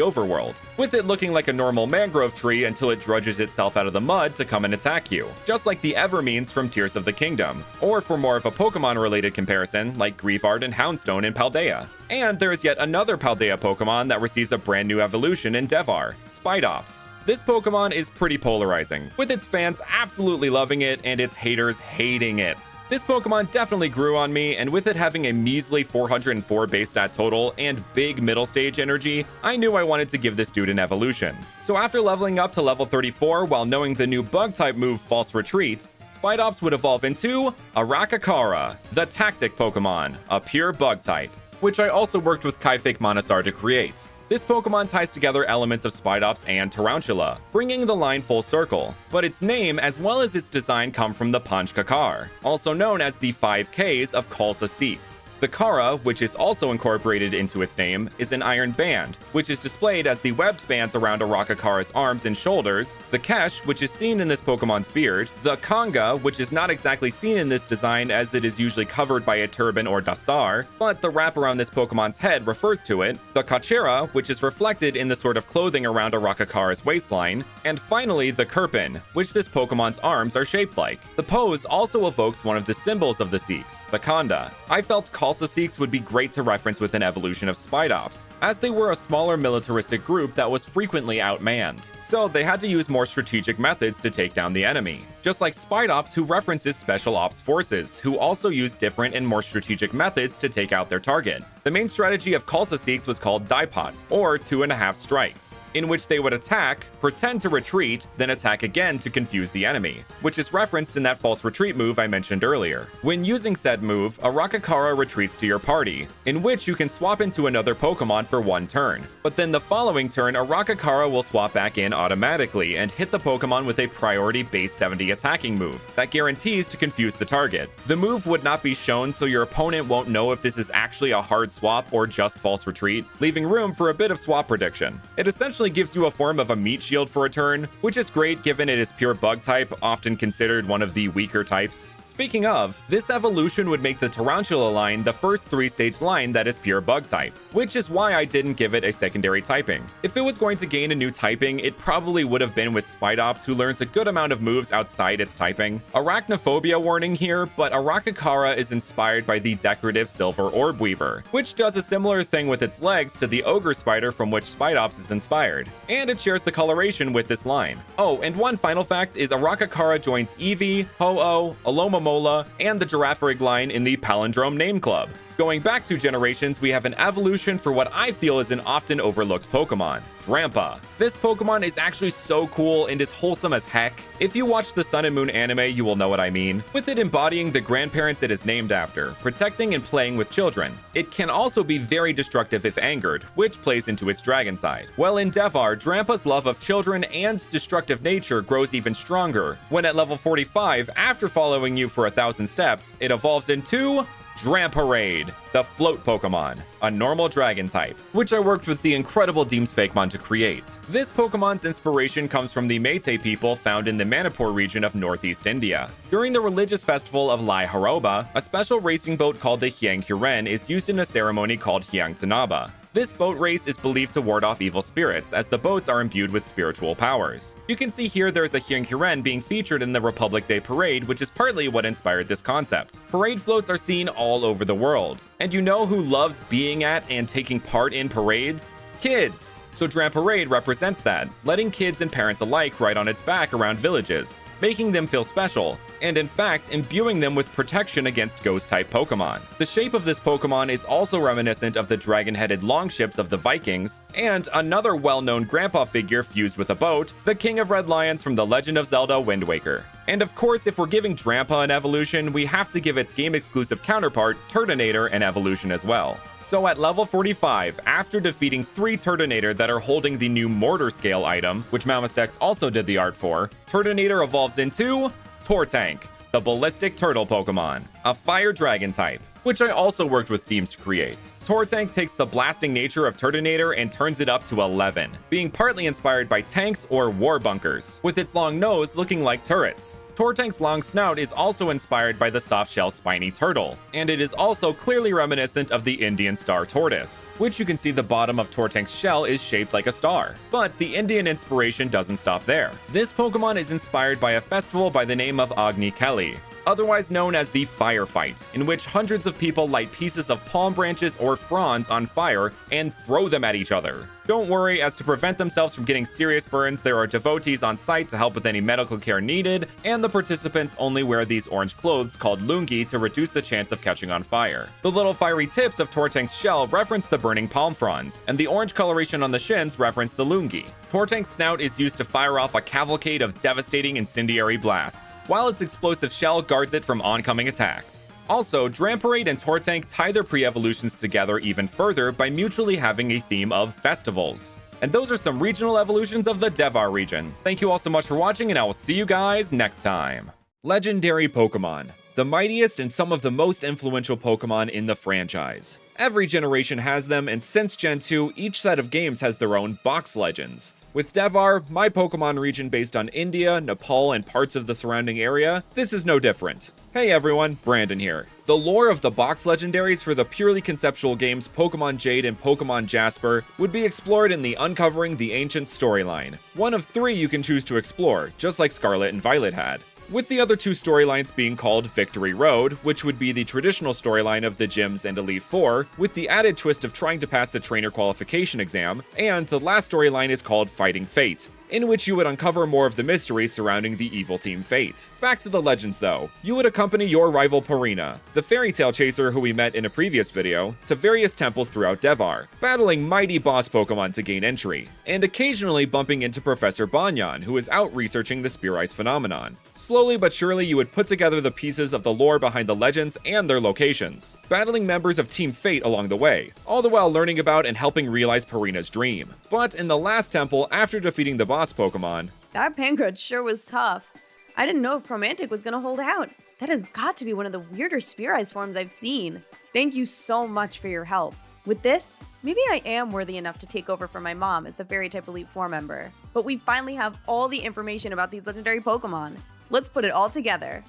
overworld, with it looking like a normal mangrove tree until it drudges itself out of the mud to come and attack you, just like the Evermeans from Tears of the Kingdom, or for more of a Pokemon-related comparison, like Griefard and Houndstone in Paldea. And there is yet another Paldea Pokemon that receives a brand new evolution in Devhar, Spidops. This Pokemon is pretty polarizing, with its fans absolutely loving it and its haters hating it. This Pokemon definitely grew on me, and with it having a measly 404 base stat total and big middle stage energy, I knew I wanted to give this dude an evolution. So after leveling up to level 34 while knowing the new bug type move False Retreat, Spidops would evolve into Arakakara, the tactic Pokemon, a pure bug type, which I also worked with Kaifake Manasar to create. This Pokemon ties together elements of Spidops and Tarantula, bringing the line full circle, but its name as well as its design come from the Panch Kakar, also known as the 5 Ks of Khalsa Sikhs. The Kara, which is also incorporated into its name, is an iron band, which is displayed as the webbed bands around Arakakara's arms and shoulders, the Kesh, which is seen in this Pokemon's beard, the Kanga, which is not exactly seen in this design as it is usually covered by a turban or dastar, but the wrap around this Pokemon's head refers to it, the Kachera, which is reflected in the sort of clothing around Arakakara's waistline, and finally the Kirpin, which this Pokemon's arms are shaped like. The pose also evokes one of the symbols of the Sikhs, the Khanda. I felt Khalsa Sikhs would be great to reference with an evolution of Spidops, as they were a smaller militaristic group that was frequently outmanned, so they had to use more strategic methods to take down the enemy. Just like Spidops, who references Special Ops Forces, who also use different and more strategic methods to take out their target. The main strategy of Khalsa Sikhs was called Daipot, or 2.5 strikes, in which they would attack, pretend to retreat, then attack again to confuse the enemy, which is referenced in that false retreat move I mentioned earlier. When using said move, Arakakara retreats to your party, in which you can swap into another Pokemon for one turn, but then the following turn Arakakara will swap back in automatically and hit the Pokemon with a priority base 70 attacking move that guarantees to confuse the target. The move would not be shown, so your opponent won't know if this is actually a hard swap or just false retreat, leaving room for a bit of swap prediction. It essentially gives you a form of a meat shield for a turn, which is great given it is pure bug type, often considered one of the weaker types. Speaking of, this evolution would make the Tarantula line the first 3-stage line that is pure bug type, which is why I didn't give it a secondary typing. If it was going to gain a new typing, it probably would have been with Spidops, who learns a good amount of moves outside its typing. Arachnophobia warning here, but Arakakara is inspired by the decorative Silver Orb Weaver, which does a similar thing with its legs to the Ogre Spider from which Spidops is inspired, and it shares the coloration with this line. Oh, and one final fact is Arakakara joins Eevee, Ho-Oh, Alomomola, and the Girafarig line in the Palindrome Name Club. Going back 2 generations, we have an evolution for what I feel is an often overlooked Pokemon, Drampa. This Pokemon is actually so cool and is wholesome as heck. If you watch the Sun and Moon anime, you will know what I mean, with it embodying the grandparents it is named after, protecting and playing with children. It can also be very destructive if angered, which plays into its dragon side. Well, in Devhar, Drampa's love of children and destructive nature grows even stronger, when at level 45, after following you for 1,000 steps, it evolves into Dramparade, the float Pokemon, a normal dragon type, which I worked with the incredible Deems Fakemon to create. This Pokemon's inspiration comes from the Meitei people found in the Manipur region of northeast India. During the religious festival of Lai Haroba, a special racing boat called the Hyang Huren is used in a ceremony called Hyang Tanaba. This boat race is believed to ward off evil spirits, as the boats are imbued with spiritual powers. You can see here there's a Hyang Huren being featured in the Republic Day Parade, which is partly what inspired this concept. Parade floats are seen all over the world. And you know who loves being at and taking part in parades? Kids! So Dramparade represents that, letting kids and parents alike ride on its back around villages, making them feel special, and in fact, imbuing them with protection against ghost-type Pokemon. The shape of this Pokemon is also reminiscent of the dragon-headed longships of the Vikings, and another well-known grandpa figure fused with a boat, the King of Red Lions from The Legend of Zelda Wind Waker. And of course, if we're giving Drampa an evolution, we have to give its game-exclusive counterpart, Turtonator, an evolution as well. So at level 45, after defeating 3 Turtonator that are holding the new Mortar Scale item, which Mamastex also did the art for, Turtonator evolves into Tortank, the Ballistic Turtle Pokemon, a Fire Dragon type, which I also worked with Deems to create. Tortank takes the blasting nature of Turtonator and turns it up to 11, being partly inspired by tanks or war bunkers, with its long nose looking like turrets. Tortank's long snout is also inspired by the soft-shell spiny turtle, and it is also clearly reminiscent of the Indian star tortoise, which you can see the bottom of Tortank's shell is shaped like a star. But the Indian inspiration doesn't stop there. This Pokemon is inspired by a festival by the name of Agni Kelly, otherwise known as the firefight, in which hundreds of people light pieces of palm branches or fronds on fire and throw them at each other. Don't worry, as to prevent themselves from getting serious burns, there are devotees on site to help with any medical care needed, and the participants only wear these orange clothes called lungi to reduce the chance of catching on fire. The little fiery tips of Tortank's shell reference the burning palm fronds, and the orange coloration on the shins reference the lungi. Tortank's snout is used to fire off a cavalcade of devastating incendiary blasts, while its explosive shell guards it from oncoming attacks. Also, Dramparade and Tortank tie their pre-evolutions together even further by mutually having a theme of festivals. And those are some regional evolutions of the Devhar region. Thank you all so much for watching, and I will see you guys next time. Legendary Pokemon. The mightiest and some of the most influential Pokemon in the franchise. Every generation has them, and since Gen 2, each set of games has their own box legends. With Devhar, my Pokemon region based on India, Nepal, and parts of the surrounding area, this is no different. Hey everyone, Brandon here. The lore of the box legendaries for the purely conceptual games Pokemon Jade and Pokemon Jasper would be explored in the Uncovering the Ancient storyline. One of 3 you can choose to explore, just like Scarlet and Violet had. With the other 2 storylines being called Victory Road, which would be the traditional storyline of the gyms and Elite Four, with the added twist of trying to pass the trainer qualification exam, and the last storyline is called Fighting Fate, in which you would uncover more of the mystery surrounding the evil Team Fate. Back to the legends though, you would accompany your rival Purina, the fairy tale chaser who we met in a previous video, to various temples throughout Devhar, battling mighty boss Pokemon to gain entry, and occasionally bumping into Professor Banyan, who is out researching the Spear Ice phenomenon. Slowly but surely you would put together the pieces of the lore behind the legends and their locations, battling members of Team Fate along the way, all the while learning about and helping realize Purina's dream. But in the last temple, after defeating the boss Pokemon, That Pancrud sure was tough. I didn't know if Promantic was gonna hold out. That has got to be one of the weirder Spear Eyes forms I've seen. Thank you so much for your help. With this, maybe I am worthy enough to take over for my mom as the Fairy type Elite Four member. But we finally have all the information about these legendary Pokemon. Let's put it all together.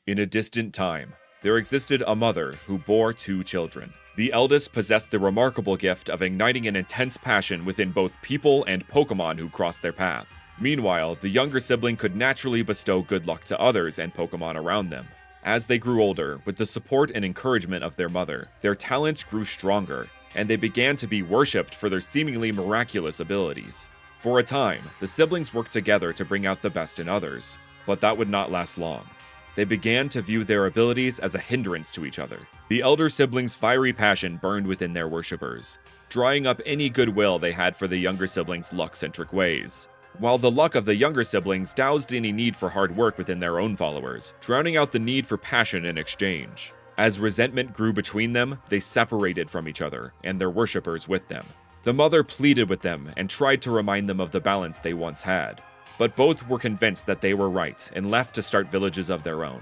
in a distant time, there existed a mother who bore 2 children. The eldest possessed the remarkable gift of igniting an intense passion within both people and Pokemon who crossed their path. Meanwhile, the younger sibling could naturally bestow good luck to others and Pokemon around them. As they grew older, with the support and encouragement of their mother, their talents grew stronger, and they began to be worshipped for their seemingly miraculous abilities. For a time, the siblings worked together to bring out the best in others, but that would not last long. They began to view their abilities as a hindrance to each other. The elder siblings' fiery passion burned within their worshippers, drying up any goodwill they had for the younger siblings' luck-centric ways, while the luck of the younger siblings doused any need for hard work within their own followers, drowning out the need for passion in exchange. As resentment grew between them, they separated from each other, and their worshippers with them. The mother pleaded with them and tried to remind them of the balance they once had, but both were convinced that they were right and left to start villages of their own.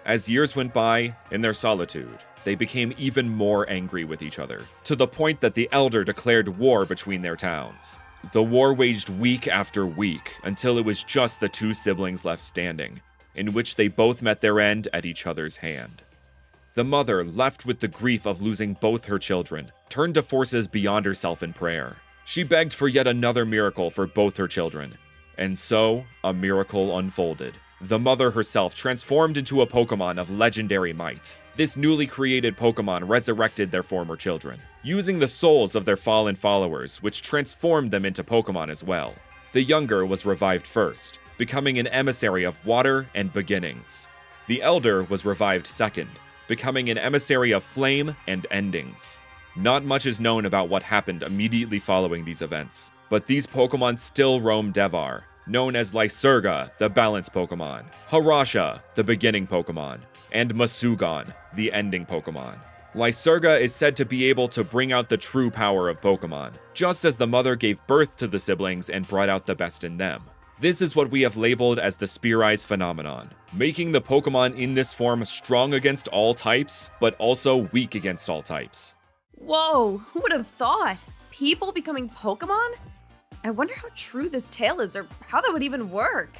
As years went by, in their solitude, they became even more angry with each other, to the point that the elder declared war between their towns. The war waged week after week until it was just the 2 siblings left standing, in which they both met their end at each other's hand. The mother, left with the grief of losing both her children, turned to forces beyond herself in prayer. She begged for yet another miracle for both her children, and so a miracle unfolded. The mother herself transformed into a Pokemon of legendary might. This newly created Pokemon resurrected their former children, using the souls of their fallen followers, which transformed them into Pokemon as well. The younger was revived first, becoming an emissary of water and beginnings. The elder was revived second, becoming an emissary of flame and endings. Not much is known about what happened immediately following these events, but these Pokemon still roam Devhar, known as Lysurga, the balance Pokemon, Harasha, the beginning Pokemon, and Masugon, the ending Pokemon. Lysurga is said to be able to bring out the true power of Pokemon, just as the mother gave birth to the siblings and brought out the best in them. This is what we have labeled as the Spear Eyes phenomenon, making the Pokemon in this form strong against all types, but also weak against all types. Whoa, who would have thought? People becoming Pokemon? I wonder how true this tale is, or how that would even work.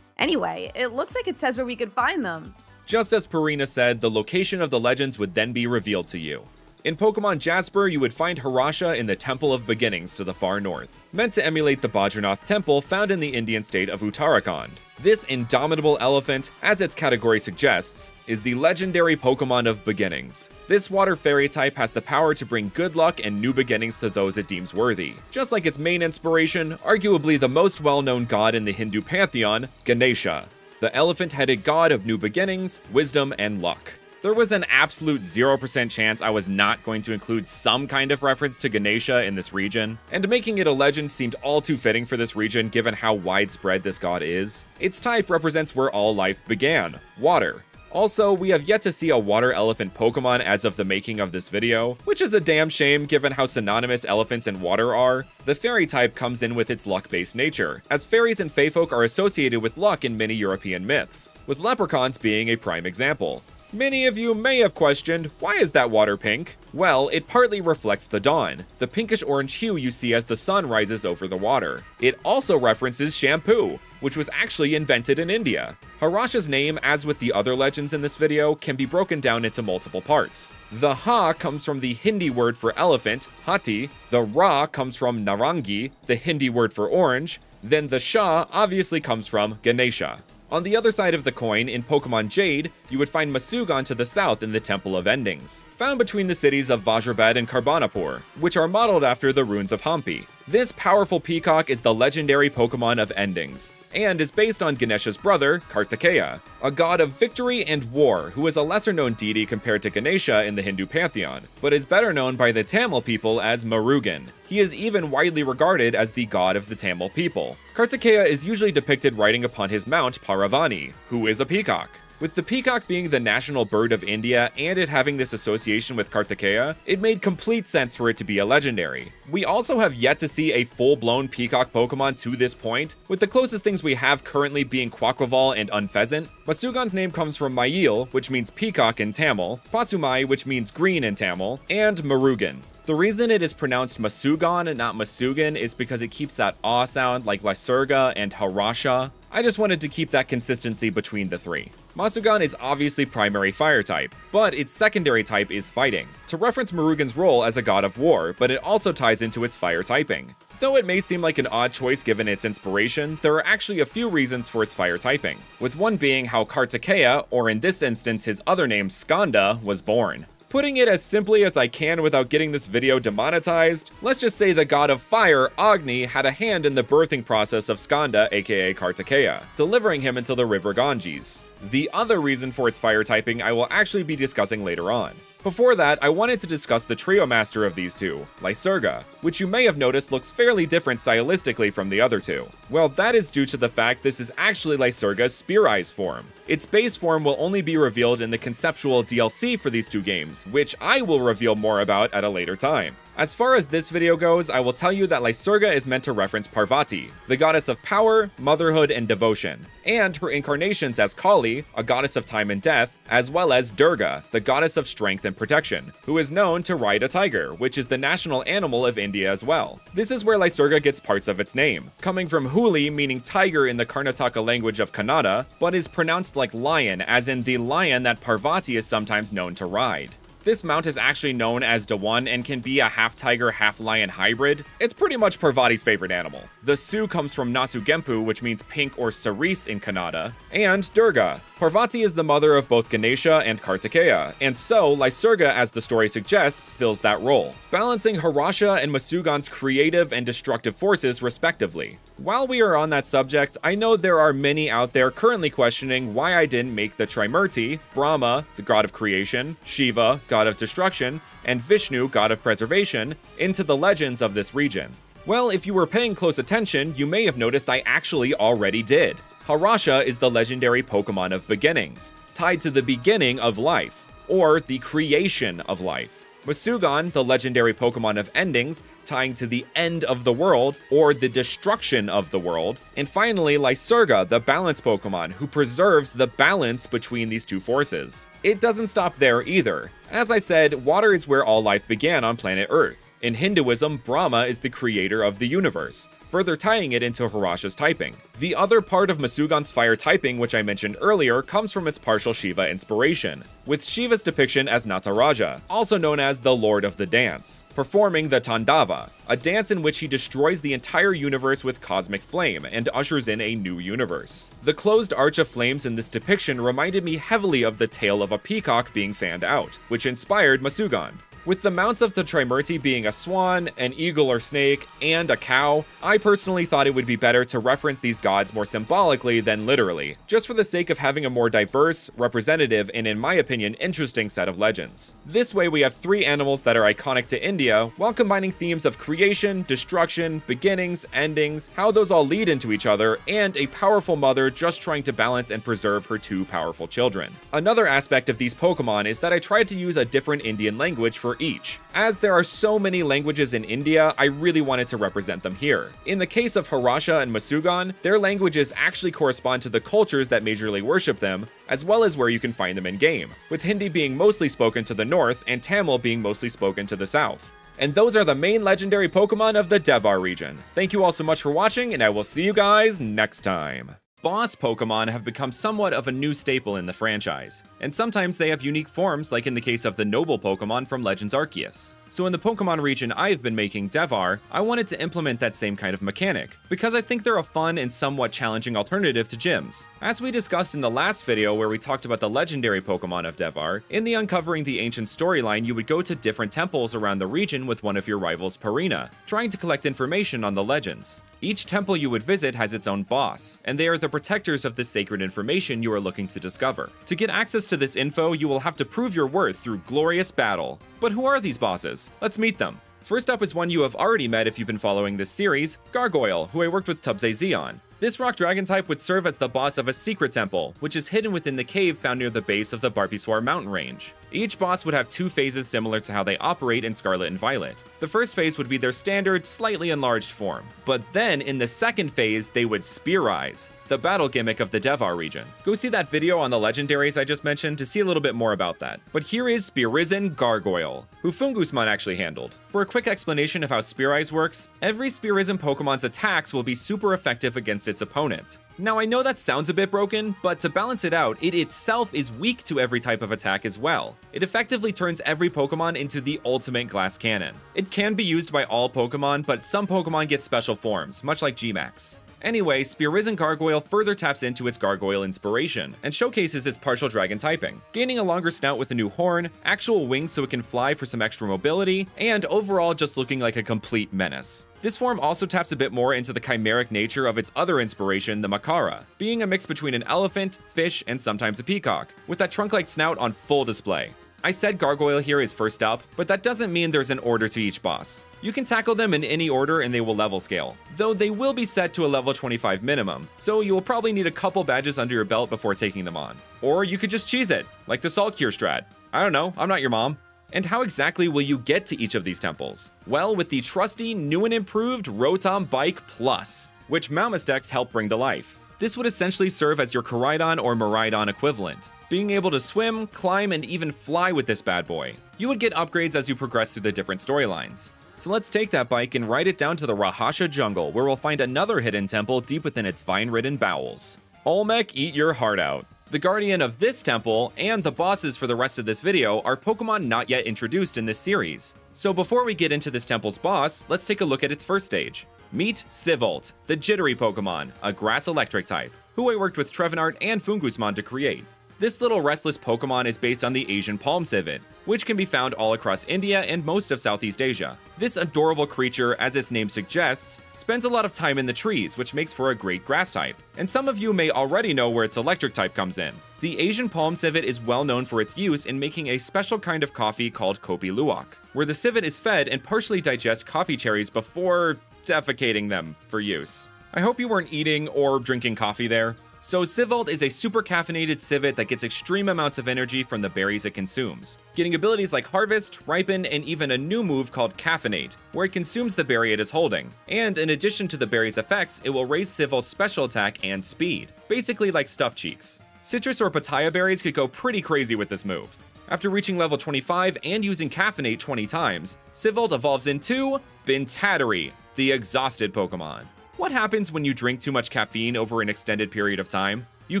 Anyway, it looks like it says where we could find them. Just as Purina said, the location of the legends would then be revealed to you. In Pokemon Jasper, you would find Harasha in the Temple of Beginnings to the far north, meant to emulate the Bajranath Temple found in the Indian state of Uttarakhand. This indomitable elephant, as its category suggests, is the legendary Pokemon of Beginnings. This water fairy type has the power to bring good luck and new beginnings to those it deems worthy. Just like its main inspiration, arguably the most well-known god in the Hindu pantheon, Ganesha, the elephant-headed god of new beginnings, wisdom, and luck. There was an absolute 0% chance I was not going to include some kind of reference to Ganesha in this region, and making it a legend seemed all too fitting for this region given how widespread this god is. Its type represents where all life began, water. Also, we have yet to see a water elephant Pokemon as of the making of this video, which is a damn shame given how synonymous elephants and water are. The fairy type comes in with its luck-based nature, as fairies and feyfolk are associated with luck in many European myths, with leprechauns being a prime example. Many of you may have questioned, why is that water pink? Well, it partly reflects the dawn, the pinkish-orange hue you see as the sun rises over the water. It also references shampoo, which was actually invented in India. Harasha's name, as with the other legends in this video, can be broken down into multiple parts. The Ha comes from the Hindi word for elephant, Hati, the Ra comes from Narangi, the Hindi word for orange, then the Sha obviously comes from Ganesha. On the other side of the coin, in Pokemon Jade, you would find Masugan to the south in the Temple of Endings, found between the cities of Vajrabad and Karbanapur, which are modeled after the runes of Hampi. This powerful peacock is the legendary Pokemon of Endings, and is based on Ganesha's brother, Kartikeya, a god of victory and war who is a lesser-known deity compared to Ganesha in the Hindu pantheon, but is better known by the Tamil people as Murugan. He is even widely regarded as the god of the Tamil people. Kartikeya is usually depicted riding upon his mount Paravani, who is a peacock. With the peacock being the national bird of India and it having this association with Kartikeya, it made complete sense for it to be a legendary. We also have yet to see a full-blown peacock Pokemon to this point, with the closest things we have currently being Quaquaval and Unpheasant. Masugan's name comes from Mayil, which means peacock in Tamil, Pasumai, which means green in Tamil, and Murugan. The reason it is pronounced Masugan and not Masugan is because it keeps that aw sound like Lysurga and Harasha. I just wanted to keep that consistency between the three. Masugan is obviously primary fire type, but its secondary type is fighting, to reference Murugan's role as a god of war, but it also ties into its fire typing. Though it may seem like an odd choice given its inspiration, there are actually a few reasons for its fire typing, with one being how Kartikeya, or in this instance his other name Skanda, was born. Putting it as simply as I can without getting this video demonetized, let's just say the god of fire, Agni, had a hand in the birthing process of Skanda, aka Kartikeya, delivering him into the river Ganges. The other reason for its fire typing I will actually be discussing later on. Before that, I wanted to discuss the trio master of these two, Lysurga, which you may have noticed looks fairly different stylistically from the other two. Well, that is due to the fact this is actually Lysurga's Spear Eyes form. Its base form will only be revealed in the conceptual DLC for these two games, which I will reveal more about at a later time. As far as this video goes, I will tell you that Lysurga is meant to reference Parvati, the goddess of power, motherhood, and devotion, and her incarnations as Kali, a goddess of time and death, as well as Durga, the goddess of strength and protection, who is known to ride a tiger, which is the national animal of India as well. This is where Lysurga gets parts of its name, coming from Huli, meaning tiger in the Karnataka language of Kannada, but is pronounced like lion, as in the lion that Parvati is sometimes known to ride. This mount is actually known as Dewan and can be a half-tiger, half-lion hybrid. It's pretty much Parvati's favorite animal. The Su comes from Nasu Gempu, which means pink or cerise in Kannada, and Durga. Parvati is the mother of both Ganesha and Kartikeya, and so Lysurga, as the story suggests, fills that role, balancing Harasha and Masugan's creative and destructive forces respectively. While we are on that subject, I know there are many out there currently questioning why I didn't make the Trimurti, Brahma, the god of creation, Shiva, god of destruction, and Vishnu, god of preservation, into the legends of this region. Well, if you were paying close attention, you may have noticed I actually already did. Harasha is the legendary Pokemon of beginnings, tied to the beginning of life, or the creation of life. Masugan, the legendary Pokemon of endings, tying to the end of the world, or the destruction of the world. And finally, Lysurga, the balance Pokemon, who preserves the balance between these two forces. It doesn't stop there either. As I said, water is where all life began on planet Earth. In Hinduism, Brahma is the creator of the universe, further tying it into Harasha's typing. The other part of Masugan's fire typing, which I mentioned earlier, comes from its partial Shiva inspiration, with Shiva's depiction as Nataraja, also known as the Lord of the Dance, performing the Tandava, a dance in which he destroys the entire universe with cosmic flame and ushers in a new universe. The closed arch of flames in this depiction reminded me heavily of the tail of a peacock being fanned out, which inspired Masugan. With the mounts of the Trimurti being a swan, an eagle or snake, and a cow, I personally thought it would be better to reference these gods more symbolically than literally, just for the sake of having a more diverse, representative, and in my opinion, interesting set of legends. This way we have 3 animals that are iconic to India, while combining themes of creation, destruction, beginnings, endings, how those all lead into each other, and a powerful mother just trying to balance and preserve her 2 powerful children. Another aspect of these Pokemon is that I tried to use a different Indian language for each. As there are so many languages in India, I really wanted to represent them here. In the case of Harasha and Masugan, their languages actually correspond to the cultures that majorly worship them, as well as where you can find them in-game, with Hindi being mostly spoken to the north and Tamil being mostly spoken to the south. And those are the main legendary Pokemon of the Devhar region. Thank you all so much for watching, and I will see you guys next time. Boss Pokemon have become somewhat of a new staple in the franchise, and sometimes they have unique forms like in the case of the Noble Pokemon from Legends Arceus. So in the Pokemon region I've been making, Devhar, I wanted to implement that same kind of mechanic, because I think they're a fun and somewhat challenging alternative to gyms. As we discussed in the last video where we talked about the legendary Pokemon of Devhar, in the Uncovering the Ancient storyline you would go to different temples around the region with one of your rivals Purina, trying to collect information on the legends. Each temple you would visit has its own boss, and they are the protectors of the sacred information you are looking to discover. To get access to this info, you will have to prove your worth through glorious battle. But who are these bosses? Let's meet them. First up is one you have already met if you've been following this series, Gargoyle, who I worked with Tubze on. This rock dragon type would serve as the boss of a secret temple, which is hidden within the cave found near the base of the Barpiswar mountain range. Each boss would have 2 phases similar to how they operate in Scarlet and Violet. The first phase would be their standard, slightly enlarged form, but then in the second phase they would Spearize, the battle gimmick of the Devhar region. Go see that video on the legendaries I just mentioned to see a little bit more about that. But here is Spearisen Gargoyle, who Fungusmon actually handled. For a quick explanation of how Spearize works, every Spearisen Pokemon's attacks will be super effective against its opponent. Now I know that sounds a bit broken, but to balance it out, it itself is weak to every type of attack as well. It effectively turns every Pokemon into the ultimate glass cannon. It can be used by all Pokemon, but some Pokemon get special forms, much like Gmax. Anyway, Spearisen Gargoyle further taps into its Gargoyle inspiration, and showcases its partial dragon typing, gaining a longer snout with a new horn, actual wings so it can fly for some extra mobility, and overall just looking like a complete menace. This form also taps a bit more into the chimeric nature of its other inspiration, the Makara, being a mix between an elephant, fish, and sometimes a peacock, with that trunk-like snout on full display. I said Gargoyle here is first up, but that doesn't mean there's an order to each boss. You can tackle them in any order and they will level scale, though they will be set to a level 25 minimum, so you will probably need a couple badges under your belt before taking them on. Or you could just cheese it, like the Salt Cure strat. I don't know, I'm not your mom. And how exactly will you get to each of these temples? Well, with the trusty, new and improved Rotom Bike Plus, which Malmastex help bring to life. This would essentially serve as your Koraidon or Miraidon equivalent, being able to swim, climb, and even fly with this bad boy. You would get upgrades as you progress through the different storylines. So let's take that bike and ride it down to the Rahasha jungle, where we'll find another hidden temple deep within its vine-ridden bowels. Olmec, eat your heart out. The guardian of this temple, and the bosses for the rest of this video, are Pokemon not yet introduced in this series. So before we get into this temple's boss, let's take a look at its first stage. Meet Sivolt, the jittery Pokemon, a grass electric type, who I worked with Trevenart and Fungusmon to create. This little restless Pokemon is based on the Asian palm civet, which can be found all across India and most of Southeast Asia. This adorable creature, as its name suggests, spends a lot of time in the trees, which makes for a great grass type. And some of you may already know where its electric type comes in. The Asian palm civet is well known for its use in making a special kind of coffee called Kopi Luwak, where the civet is fed and partially digests coffee cherries before defecating them for use. I hope you weren't eating or drinking coffee there. So Sivolt is a super caffeinated civet that gets extreme amounts of energy from the berries it consumes, getting abilities like Harvest, Ripen, and even a new move called Caffeinate, where it consumes the berry it is holding. And in addition to the berry's effects, it will raise Sivolt's special attack and speed, basically like Stuffed Cheeks. Citrus or Pitaya berries could go pretty crazy with this move. After reaching level 25 and using Caffeinate 20 times, Sivolt evolves into Bintattery, the exhausted Pokemon. What happens when you drink too much caffeine over an extended period of time? You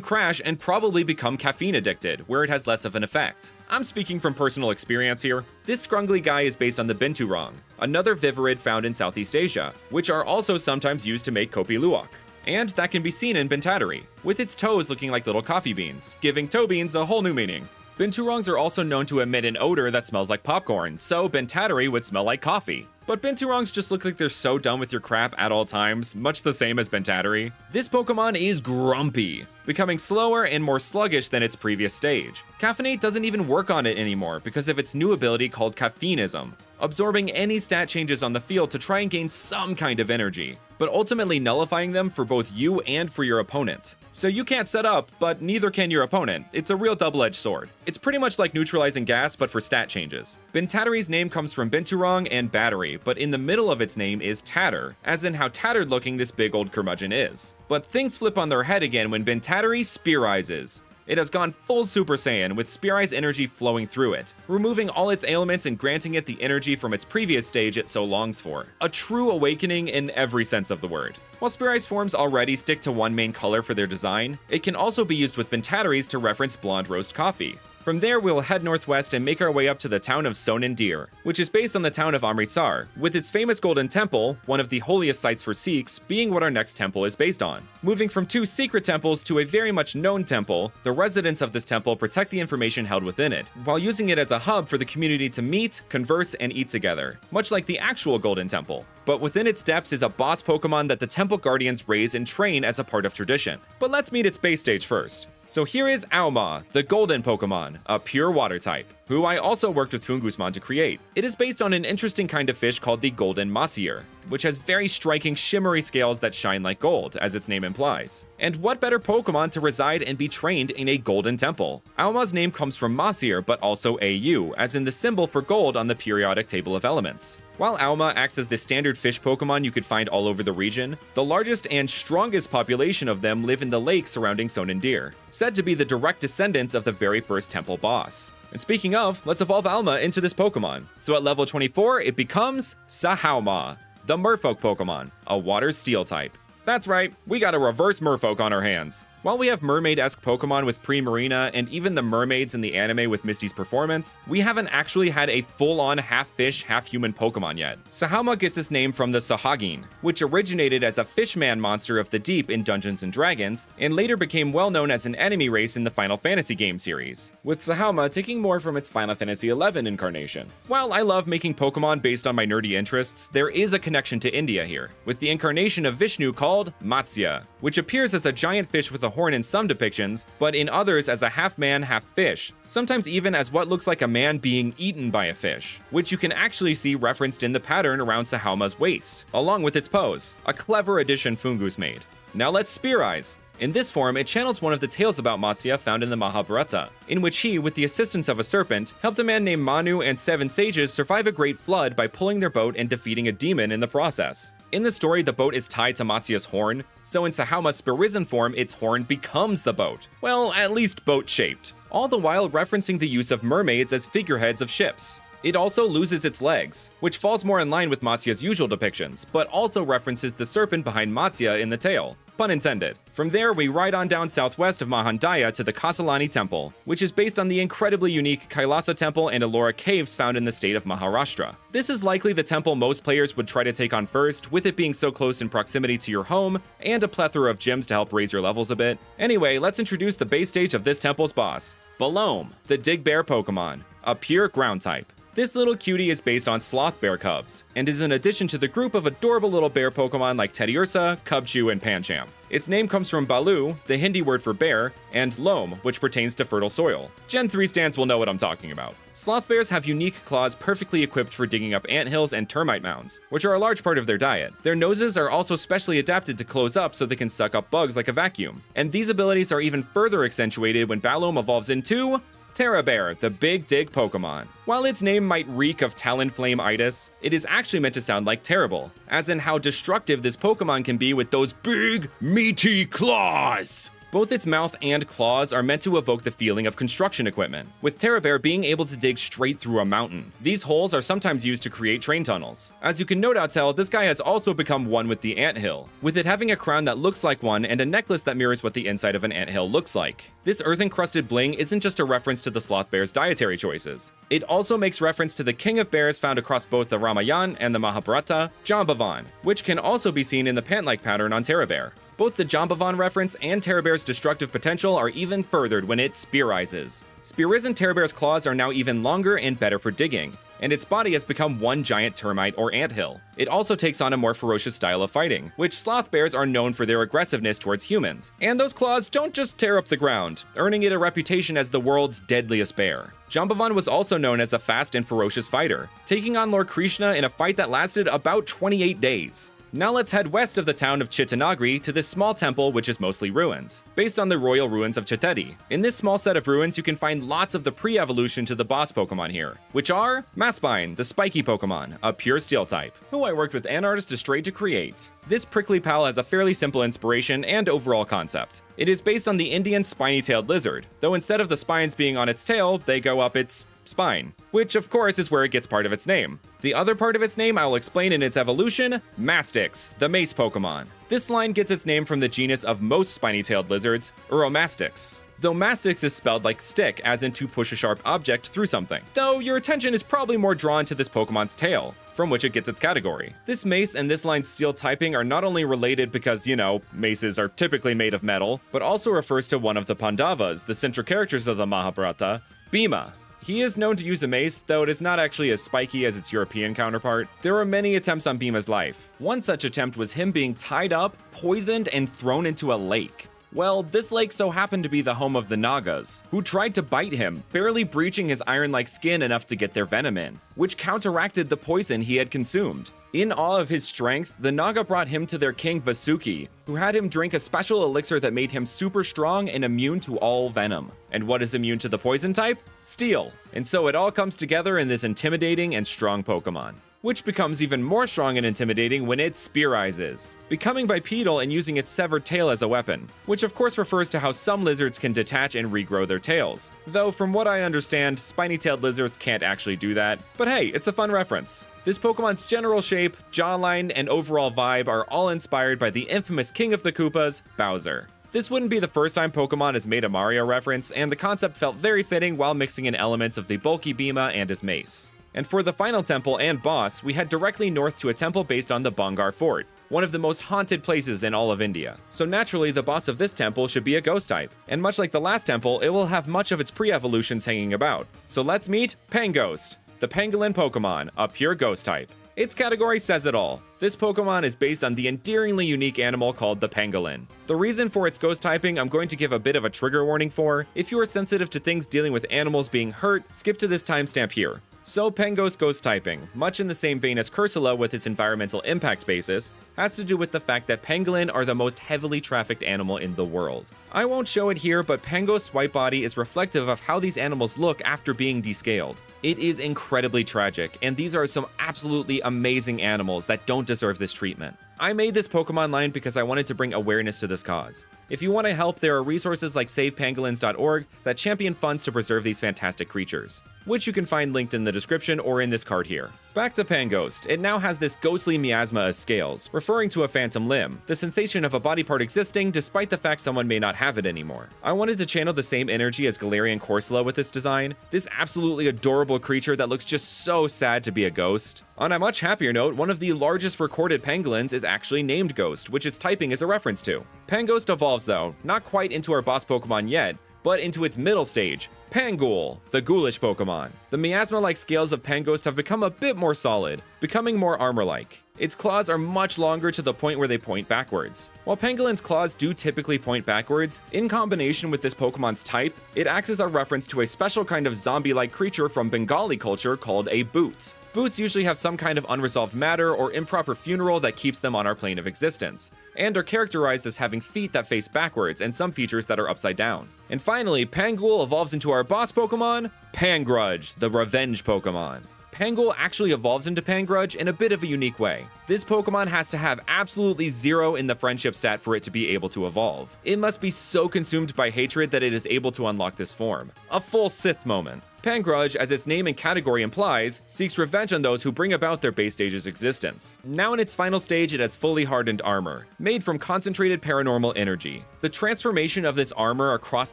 crash and probably become caffeine addicted, where it has less of an effect. I'm speaking from personal experience here. This scrungly guy is based on the Binturong, another vivarid found in Southeast Asia, which are also sometimes used to make Kopi Luwak. And that can be seen in Bintattery, with its toes looking like little coffee beans, giving toe beans a whole new meaning. Binturongs are also known to emit an odor that smells like popcorn, so Bintattery would smell like coffee. But Binturongs just look like they're so done with your crap at all times, much the same as Bintattery. This Pokemon is grumpy, becoming slower and more sluggish than its previous stage. Caffeinate doesn't even work on it anymore because of its new ability called Caffeinism, absorbing any stat changes on the field to try and gain some kind of energy, but ultimately nullifying them for both you and for your opponent. So you can't set up, but neither can your opponent. It's a real double-edged sword. It's pretty much like neutralizing gas, but for stat changes. Bintattery's name comes from Binturong and battery, but in the middle of its name is Tatter, as in how tattered looking this big old curmudgeon is. But things flip on their head again when Bintattery Spearizes. It has gone full Super Saiyan with Spear Eye's energy flowing through it, removing all its ailments and granting it the energy from its previous stage it so longs for. A true awakening in every sense of the word. While Spear Eye's forms already stick to one main color for their design, it can also be used with Bintatteries to reference blonde roast coffee. From there, we'll head northwest and make our way up to the town of Sonendir, which is based on the town of Amritsar, with its famous Golden Temple, one of the holiest sites for Sikhs, being what our next temple is based on. Moving from 2 secret temples to a very much known temple, the residents of this temple protect the information held within it, while using it as a hub for the community to meet, converse, and eat together, much like the actual Golden Temple. But within its depths is a boss Pokemon that the Temple Guardians raise and train as a part of tradition. But let's meet its base stage first. So here is Auma, the golden Pokemon, a pure water type, who I also worked with Pungusmon to create. It is based on an interesting kind of fish called the golden Masier, which has very striking shimmery scales that shine like gold, as its name implies. And what better Pokemon to reside and be trained in a golden temple? Auma's name comes from Masier, but also AU, as in the symbol for gold on the periodic table of elements. While Auma acts as the standard fish Pokemon you could find all over the region, the largest and strongest population of them live in the lake surrounding Sonendir, said to be the direct descendants of the very first temple boss. And speaking of, let's evolve Auma into this Pokemon. So at level 24, it becomes Sahauma, the Merfolk Pokemon, a water steel type. That's right, we got a reverse Merfolk on our hands. While we have mermaid-esque Pokemon with Primarina and even the mermaids in the anime with Misty's performance, we haven't actually had a full-on half-fish, half-human Pokemon yet. Sahauma gets its name from the Sahagin, which originated as a fishman monster of the deep in Dungeons & Dragons, and later became well known as an enemy race in the Final Fantasy game series, with Sahauma taking more from its Final Fantasy XI incarnation. While I love making Pokemon based on my nerdy interests, there is a connection to India here, with the incarnation of Vishnu called Matsya, which appears as a giant fish with a horn in some depictions, but in others as a half-man, half-fish, sometimes even as what looks like a man being eaten by a fish, which you can actually see referenced in the pattern around Sahauma's waist, along with its pose. A clever addition Fungus made. Now let's Spear Eyes. In this form, it channels one of the tales about Matsya found in the Mahabharata, in which he, with the assistance of a serpent, helped a man named Manu and 7 sages survive a great flood by pulling their boat and defeating a demon in the process. In the story, the boat is tied to Matsya's horn, so in Sahauma's Spearizon form, its horn becomes the boat. Well, at least boat-shaped. All the while referencing the use of mermaids as figureheads of ships. It also loses its legs, which falls more in line with Matsya's usual depictions, but also references the serpent behind Matsya in the tale. Pun intended. From there, we ride on down southwest of Mahandaya to the Kasalani Temple, which is based on the incredibly unique Kailasa Temple and Ellora Caves found in the state of Maharashtra. This is likely the temple most players would try to take on first, with it being so close in proximity to your home, and a plethora of gyms to help raise your levels a bit. Anyway, let's introduce the base stage of this temple's boss, Balome, the Digbear Pokemon, a pure ground type. This little cutie is based on sloth bear cubs, and is an addition to the group of adorable little bear Pokemon like Teddiursa, Cubchoo, and Pancham. Its name comes from Balu, the Hindi word for bear, and Loam, which pertains to fertile soil. Gen 3 stands will know what I'm talking about. Sloth bears have unique claws perfectly equipped for digging up anthills and termite mounds, which are a large part of their diet. Their noses are also specially adapted to close up so they can suck up bugs like a vacuum. And these abilities are even further accentuated when Balome evolves into Terra Bear, the Big Dig Pokemon. While its name might reek of Talonflame-itis, it is actually meant to sound like terrible, as in how destructive this Pokemon can be with those big, meaty claws. Both its mouth and claws are meant to evoke the feeling of construction equipment, with Terra Bear being able to dig straight through a mountain. These holes are sometimes used to create train tunnels. As you can no doubt tell, this guy has also become one with the anthill, with it having a crown that looks like one and a necklace that mirrors what the inside of an anthill looks like. This earth-encrusted bling isn't just a reference to the sloth bear's dietary choices. It also makes reference to the king of bears found across both the Ramayana and the Mahabharata, Jambavan, which can also be seen in the pant-like pattern on Terra Bear. Both the Jambavan reference and Terra Bear's destructive potential are even furthered when it spearizes. Spearizing Terra Bear's claws are now even longer and better for digging, and its body has become one giant termite or anthill. It also takes on a more ferocious style of fighting, which sloth bears are known for their aggressiveness towards humans. And those claws don't just tear up the ground, earning it a reputation as the world's deadliest bear. Jambavan was also known as a fast and ferocious fighter, taking on Lord Krishna in a fight that lasted about 28 days. Now let's head west of the town of Chittanagri to this small temple which is mostly ruins, based on the royal ruins of Chittedi. In this small set of ruins, you can find lots of the pre-evolution to the boss Pokemon here, which are Maspine, the spiky Pokemon, a pure steel type, who I worked with an artist Astray to create. This prickly pal has a fairly simple inspiration and overall concept. It is based on the Indian spiny-tailed lizard, though instead of the spines being on its tail, they go up its spine, which of course is where it gets part of its name. The other part of its name I will explain in its evolution, Mastix, the mace Pokemon. This line gets its name from the genus of most spiny-tailed lizards, Uromastix. Though Mastix is spelled like stick, as in to push a sharp object through something. Though your attention is probably more drawn to this Pokemon's tail, from which it gets its category. This mace and this line's steel typing are not only related because, you know, maces are typically made of metal, but also refers to one of the Pandavas, the central characters of the Mahabharata, Bhima. He is known to use a mace, though it is not actually as spiky as its European counterpart. There were many attempts on Bhima's life. One such attempt was him being tied up, poisoned, and thrown into a lake. Well, this lake so happened to be the home of the Nagas, who tried to bite him, barely breaching his iron-like skin enough to get their venom in, which counteracted the poison he had consumed. In awe of his strength, the Naga brought him to their king Vasuki, who had him drink a special elixir that made him super strong and immune to all venom. And what is immune to the poison type? Steel. And so it all comes together in this intimidating and strong Pokemon, which becomes even more strong and intimidating when it spearizes, becoming bipedal and using its severed tail as a weapon, which of course refers to how some lizards can detach and regrow their tails. Though from what I understand, spiny-tailed lizards can't actually do that, but hey, it's a fun reference. This Pokemon's general shape, jawline, and overall vibe are all inspired by the infamous king of the Koopas, Bowser. This wouldn't be the first time Pokemon has made a Mario reference, and the concept felt very fitting while mixing in elements of the bulky Bhima and his mace. And for the final temple and boss, we head directly north to a temple based on the Bangar Fort, one of the most haunted places in all of India. So naturally, the boss of this temple should be a ghost type, and much like the last temple, it will have much of its pre-evolutions hanging about. So let's meet Panghost, the pangolin Pokemon, a pure ghost type. Its category says it all. This Pokemon is based on the endearingly unique animal called the pangolin. The reason for its ghost typing I'm going to give a bit of a trigger warning for. If you are sensitive to things dealing with animals being hurt, skip to this timestamp here. So Panghost ghost typing, much in the same vein as Cursula with its environmental impact basis, has to do with the fact that pangolin are the most heavily trafficked animal in the world. I won't show it here, but Panghost's white body is reflective of how these animals look after being descaled. It is incredibly tragic, and these are some absolutely amazing animals that don't deserve this treatment. I made this Pokemon line because I wanted to bring awareness to this cause. If you want to help, there are resources like SavePangolins.org that champion funds to preserve these fantastic creatures, which you can find linked in the description or in this card here. Back to Panghost, it now has this ghostly miasma as scales, referring to a phantom limb, the sensation of a body part existing despite the fact someone may not have it anymore. I wanted to channel the same energy as Galarian Corsola with this design, this absolutely adorable creature that looks just so sad to be a ghost. On a much happier note, one of the largest recorded pangolins is actually named Ghost, which its typing is a reference to. Panghost evolves though, not quite into our boss Pokemon yet, but into its middle stage, Panghoul, the ghoulish Pokemon. The miasma-like scales of Panghost have become a bit more solid, becoming more armor-like. Its claws are much longer to the point where they point backwards. While Pangolin's claws do typically point backwards, in combination with this Pokemon's type, it acts as a reference to a special kind of zombie-like creature from Bengali culture called a boot. Boots usually have some kind of unresolved matter or improper funeral that keeps them on our plane of existence, and are characterized as having feet that face backwards and some features that are upside down. And finally, Panghoul evolves into our boss Pokemon, Pangrudge, the revenge Pokemon. Pangol actually evolves into Pangrudge in a bit of a unique way. This Pokemon has to have absolutely 0 in the friendship stat for it to be able to evolve. It must be so consumed by hatred that it is able to unlock this form. A full Sith moment. Pangrudge, as its name and category implies, seeks revenge on those who bring about their base stage's existence. Now in its final stage, it has fully hardened armor, made from concentrated paranormal energy. The transformation of this armor across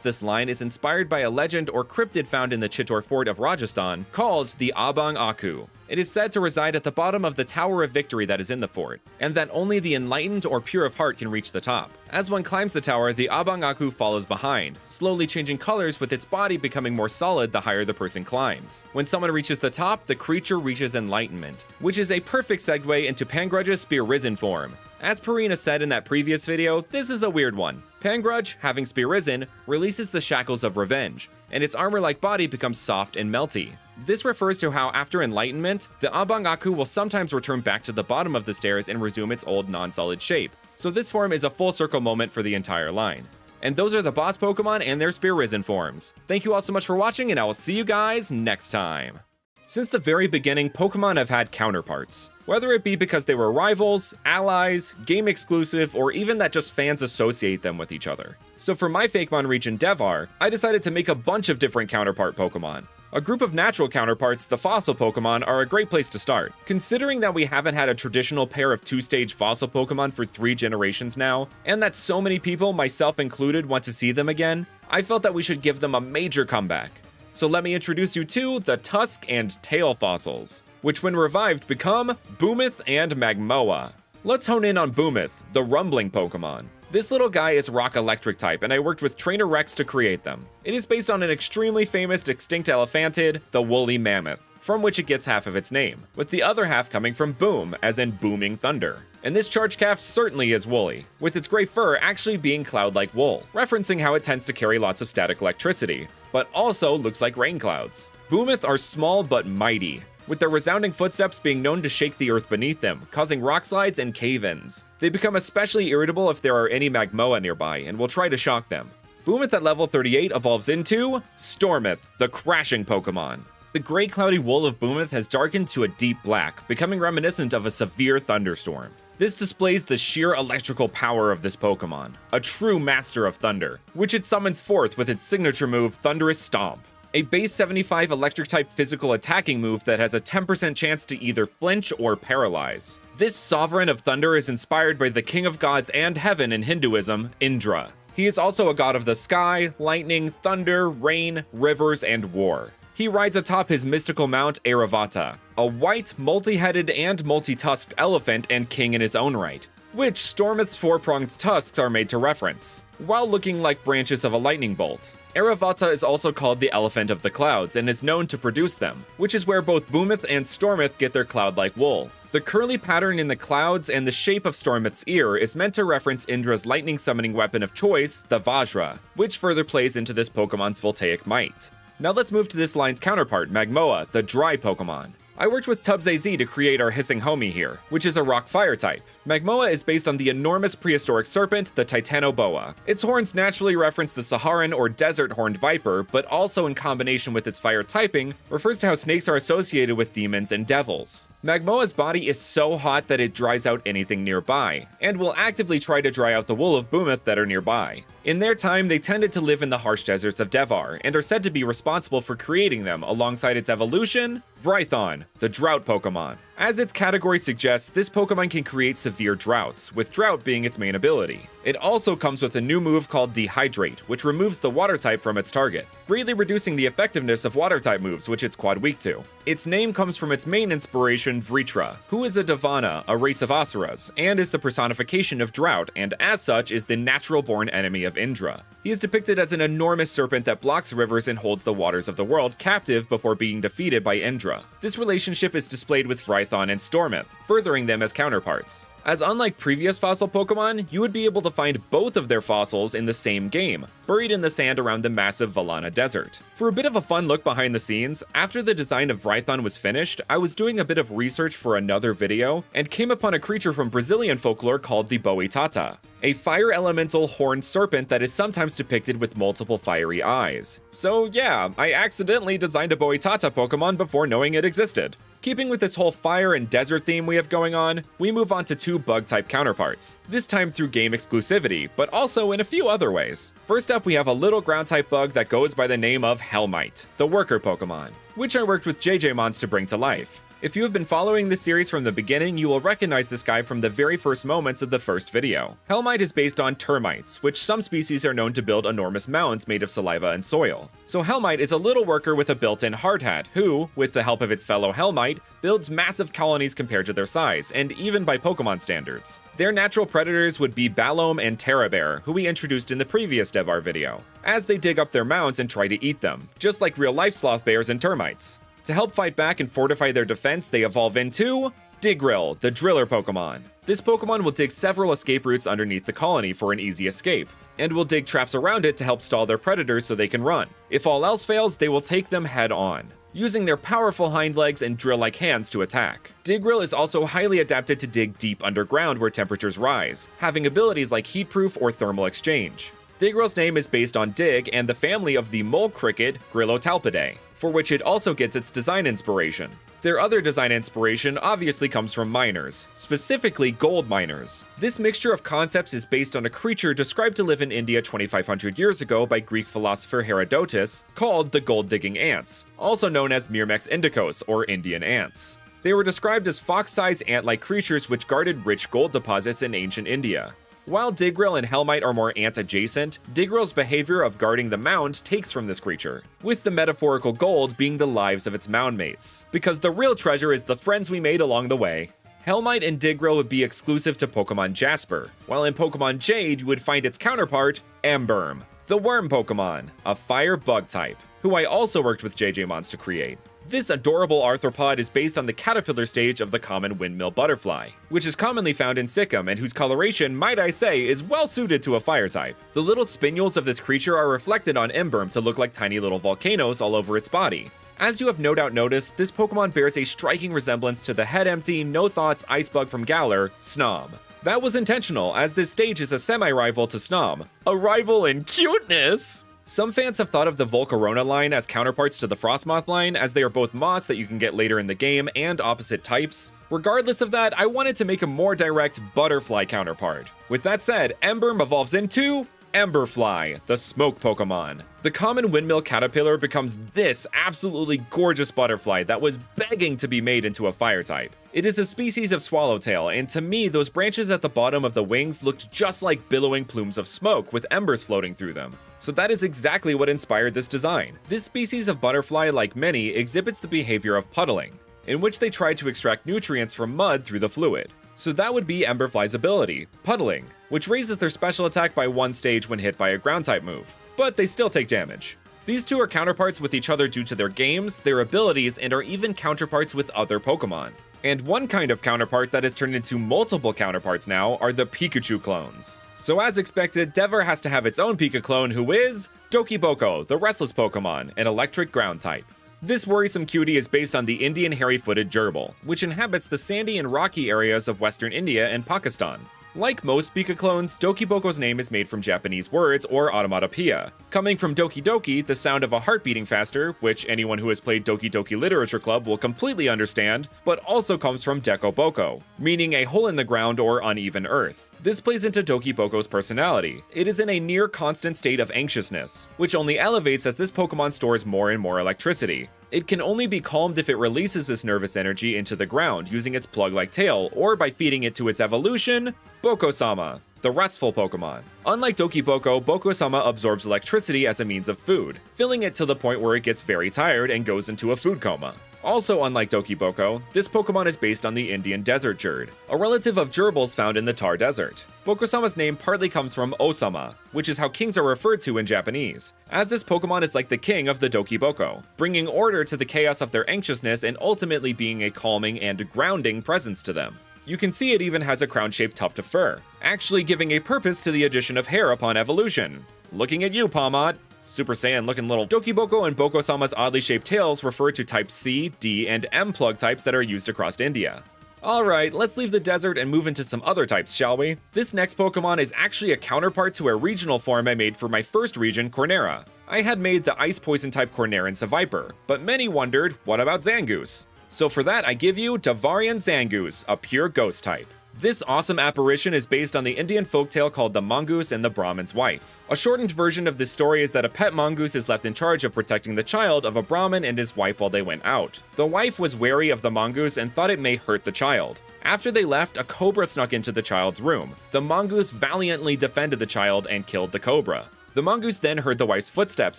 this line is inspired by a legend or cryptid found in the Chittor Fort of Rajasthan called the Abang Aku. It is said to reside at the bottom of the Tower of Victory that is in the fort, and that only the enlightened or pure of heart can reach the top. As one climbs the tower, the Abang Aku follows behind, slowly changing colors with its body becoming more solid the higher the person climbs. When someone reaches the top, the creature reaches enlightenment, which is a perfect segue into Pangrudge's Spear Risen form. As Purina said in that previous video, this is a weird one. Pangrudge, having Spear Risen, releases the shackles of revenge, and its armor-like body becomes soft and melty. This refers to how after enlightenment, the Abang Aku will sometimes return back to the bottom of the stairs and resume its old non-solid shape. So this form is a full circle moment for the entire line. And those are the boss Pokemon and their Spear Risen forms. Thank you all so much for watching, and I will see you guys next time. Since the very beginning, Pokemon have had counterparts. Whether it be because they were rivals, allies, game exclusive, or even that just fans associate them with each other. So for my Fakemon region Devhar, I decided to make a bunch of different counterpart Pokemon. A group of natural counterparts, the fossil Pokemon, are a great place to start. Considering that we haven't had a traditional pair of 2-stage fossil Pokemon for 3 generations now, and that so many people, myself included, want to see them again, I felt that we should give them a major comeback. So let me introduce you to the Tusk and Tail fossils, which when revived become Boometh and Magmoa. Let's hone in on Boometh, the rumbling Pokemon. This little guy is rock electric type, and I worked with Trainer Rex to create them. It is based on an extremely famous extinct elephantid, the woolly mammoth, from which it gets half of its name, with the other half coming from boom, as in booming thunder. And this charge calf certainly is woolly, with its gray fur actually being cloud-like wool, referencing how it tends to carry lots of static electricity, but also looks like rain clouds. Boometh are small but mighty, with their resounding footsteps being known to shake the earth beneath them, causing rock slides and cave-ins. They become especially irritable if there are any Magmoa nearby, and will try to shock them. Boometh at level 38 evolves into Stormeth, the crashing Pokemon. The gray cloudy wool of Boometh has darkened to a deep black, becoming reminiscent of a severe thunderstorm. This displays the sheer electrical power of this Pokemon, a true master of thunder, which it summons forth with its signature move, Thunderous Stomp. A base 75 electric-type physical attacking move that has a 10% chance to either flinch or paralyze. This Sovereign of Thunder is inspired by the King of Gods and Heaven in Hinduism, Indra. He is also a god of the sky, lightning, thunder, rain, rivers, and war. He rides atop his mystical mount Airavata, a white, multi-headed, and multi-tusked elephant and king in his own right, which Stormeth's 4-pronged tusks are made to reference, while looking like branches of a lightning bolt. Airavata is also called the Elephant of the Clouds and is known to produce them, which is where both Boometh and Stormeth get their cloud-like wool. The curly pattern in the clouds and the shape of Stormeth's ear is meant to reference Indra's lightning summoning weapon of choice, the Vajra, which further plays into this Pokemon's voltaic might. Now let's move to this line's counterpart, Magmoa, the dry Pokemon. I worked with Tubbs AZ to create our hissing homie here, which is a rock fire type. Magmoa is based on the enormous prehistoric serpent, the Titanoboa. Its horns naturally reference the Saharan or desert horned viper, but also in combination with its fire typing, refers to how snakes are associated with demons and devils. Magmoa's body is so hot that it dries out anything nearby, and will actively try to dry out the wool of Boometh that are nearby. In their time, they tended to live in the harsh deserts of Devhar, and are said to be responsible for creating them alongside its evolution, Vrithon, the drought Pokemon. As its category suggests, this Pokemon can create severe droughts, with drought being its main ability. It also comes with a new move called Dehydrate, which removes the water type from its target, greatly reducing the effectiveness of water type moves, which it's quad weak to. Its name comes from its main inspiration, Vritra, who is a Devana, a race of Asuras, and is the personification of drought, and as such is the natural-born enemy of Indra. He is depicted as an enormous serpent that blocks rivers and holds the waters of the world captive before being defeated by Indra. This relationship is displayed with Vrithon and Stormeth, furthering them as counterparts. As unlike previous fossil Pokemon, you would be able to find both of their fossils in the same game, buried in the sand around the massive Valana Desert. For a bit of a fun look behind the scenes, after the design of Vrithon was finished, I was doing a bit of research for another video, and came upon a creature from Brazilian folklore called the Boitata, a fire elemental horned serpent that is sometimes depicted with multiple fiery eyes. So yeah, I accidentally designed a Boitata Pokemon before knowing it existed. Keeping with this whole fire and desert theme we have going on, we move on to 2 bug-type counterparts, this time through game exclusivity, but also in a few other ways. First up, we have a little ground-type bug that goes by the name of Hellmite, the worker Pokemon, which I worked with JJmons to bring to life. If you have been following this series from the beginning, you will recognize this guy from the very first moments of the first video. Hellmite is based on termites, which some species are known to build enormous mounds made of saliva and soil. So Hellmite is a little worker with a built-in hard hat who, with the help of its fellow Hellmite, builds massive colonies compared to their size, and even by Pokemon standards. Their natural predators would be Balome and Terrabear, who we introduced in the previous Devhar video, as they dig up their mounds and try to eat them, just like real-life sloth bears and termites. To help fight back and fortify their defense, they evolve into Digrill, the driller Pokemon. This Pokemon will dig several escape routes underneath the colony for an easy escape, and will dig traps around it to help stall their predators so they can run. If all else fails, they will take them head on, using their powerful hind legs and drill-like hands to attack. Digrill is also highly adapted to dig deep underground where temperatures rise, having abilities like heatproof or thermal exchange. Digrill's name is based on Dig and the family of the mole cricket Grillotalpidae, for which it also gets its design inspiration. Their other design inspiration obviously comes from miners, specifically gold miners. This mixture of concepts is based on a creature described to live in India 2,500 years ago by Greek philosopher Herodotus, called the gold-digging ants, also known as Myrmex indicos, or Indian ants. They were described as fox-sized ant-like creatures which guarded rich gold deposits in ancient India. While Digrill and Hellmite are more ant-adjacent, Digrill's behavior of guarding the mound takes from this creature, with the metaphorical gold being the lives of its mound mates, because the real treasure is the friends we made along the way. Hellmite and Digrill would be exclusive to Pokemon Jasper, while in Pokemon Jade you would find its counterpart, Emberm, the worm Pokemon, a fire bug type, who I also worked with JJmons to create. This adorable arthropod is based on the caterpillar stage of the common windmill butterfly, which is commonly found in Sikkim and whose coloration, might I say, is well suited to a fire type. The little spinnules of this creature are reflected on Emberm to look like tiny little volcanoes all over its body. As you have no doubt noticed, this Pokemon bears a striking resemblance to the head-empty, no-thoughts ice bug from Galar, Snom. That was intentional, as this stage is a semi-rival to Snom. A rival in cuteness! Some fans have thought of the Volcarona line as counterparts to the Frostmoth line, as they are both moths that you can get later in the game and opposite types. Regardless of that, I wanted to make a more direct butterfly counterpart. With that said, Emberm evolves into Emberfly, the smoke Pokemon. The common windmill caterpillar becomes this absolutely gorgeous butterfly that was begging to be made into a fire type. It is a species of swallowtail, and to me, those branches at the bottom of the wings looked just like billowing plumes of smoke with embers floating through them. So that is exactly what inspired this design. This species of butterfly, like many, exhibits the behavior of puddling, in which they try to extract nutrients from mud through the fluid. So that would be Emberfly's ability, Puddling, which raises their special attack by 1 stage when hit by a ground-type move, but they still take damage. These two are counterparts with each other due to their games, their abilities, and are even counterparts with other Pokemon. And one kind of counterpart that has turned into multiple counterparts now are the Pikachu clones. So as expected, Devhar has to have its own Pika clone, who is Dokiboko, the restless Pokemon, an electric ground type. This worrisome cutie is based on the Indian hairy-footed gerbil, which inhabits the sandy and rocky areas of western India and Pakistan. Like most Pika clones, Dokiboko's name is made from Japanese words or onomatopoeia, coming from Doki Doki, the sound of a heart beating faster, which anyone who has played Doki Doki Literature Club will completely understand, but also comes from Dekoboko, meaning a hole in the ground or uneven earth. This plays into Dokiboko's personality. It is in a near constant state of anxiousness, which only elevates as this Pokemon stores more and more electricity. It can only be calmed if it releases this nervous energy into the ground using its plug-like tail, or by feeding it to its evolution, Boko-sama, the restful Pokemon. Unlike Dokiboko, Boko-sama absorbs electricity as a means of food, filling it to the point where it gets very tired and goes into a food coma. Also unlike Dokiboko, this Pokemon is based on the Indian desert Jerd, a relative of gerbils found in the Thar Desert. Boko-sama's name partly comes from Osama, which is how kings are referred to in Japanese, as this Pokemon is like the king of the Dokiboko, bringing order to the chaos of their anxiousness and ultimately being a calming and grounding presence to them. You can see it even has a crown-shaped tuft of fur, actually giving a purpose to the addition of hair upon evolution. Looking at you, Palmot! Super Saiyan looking little. Dokiboko and Boko-sama's oddly shaped tails refer to type C, D, and M plug types that are used across India. Alright, let's leave the desert and move into some other types, shall we? This next Pokemon is actually a counterpart to a regional form I made for my first region, Cornera. I had made the Ice Poison type Corneran Seviper, but many wondered, what about Zangoose? So for that, I give you Devharian Zangoose, a pure ghost type. This awesome apparition is based on the Indian folktale called The Mongoose and the Brahmin's Wife. A shortened version of this story is that a pet mongoose is left in charge of protecting the child of a Brahmin and his wife while they went out. The wife was wary of the mongoose and thought it may hurt the child. After they left, a cobra snuck into the child's room. The mongoose valiantly defended the child and killed the cobra. The mongoose then heard the wife's footsteps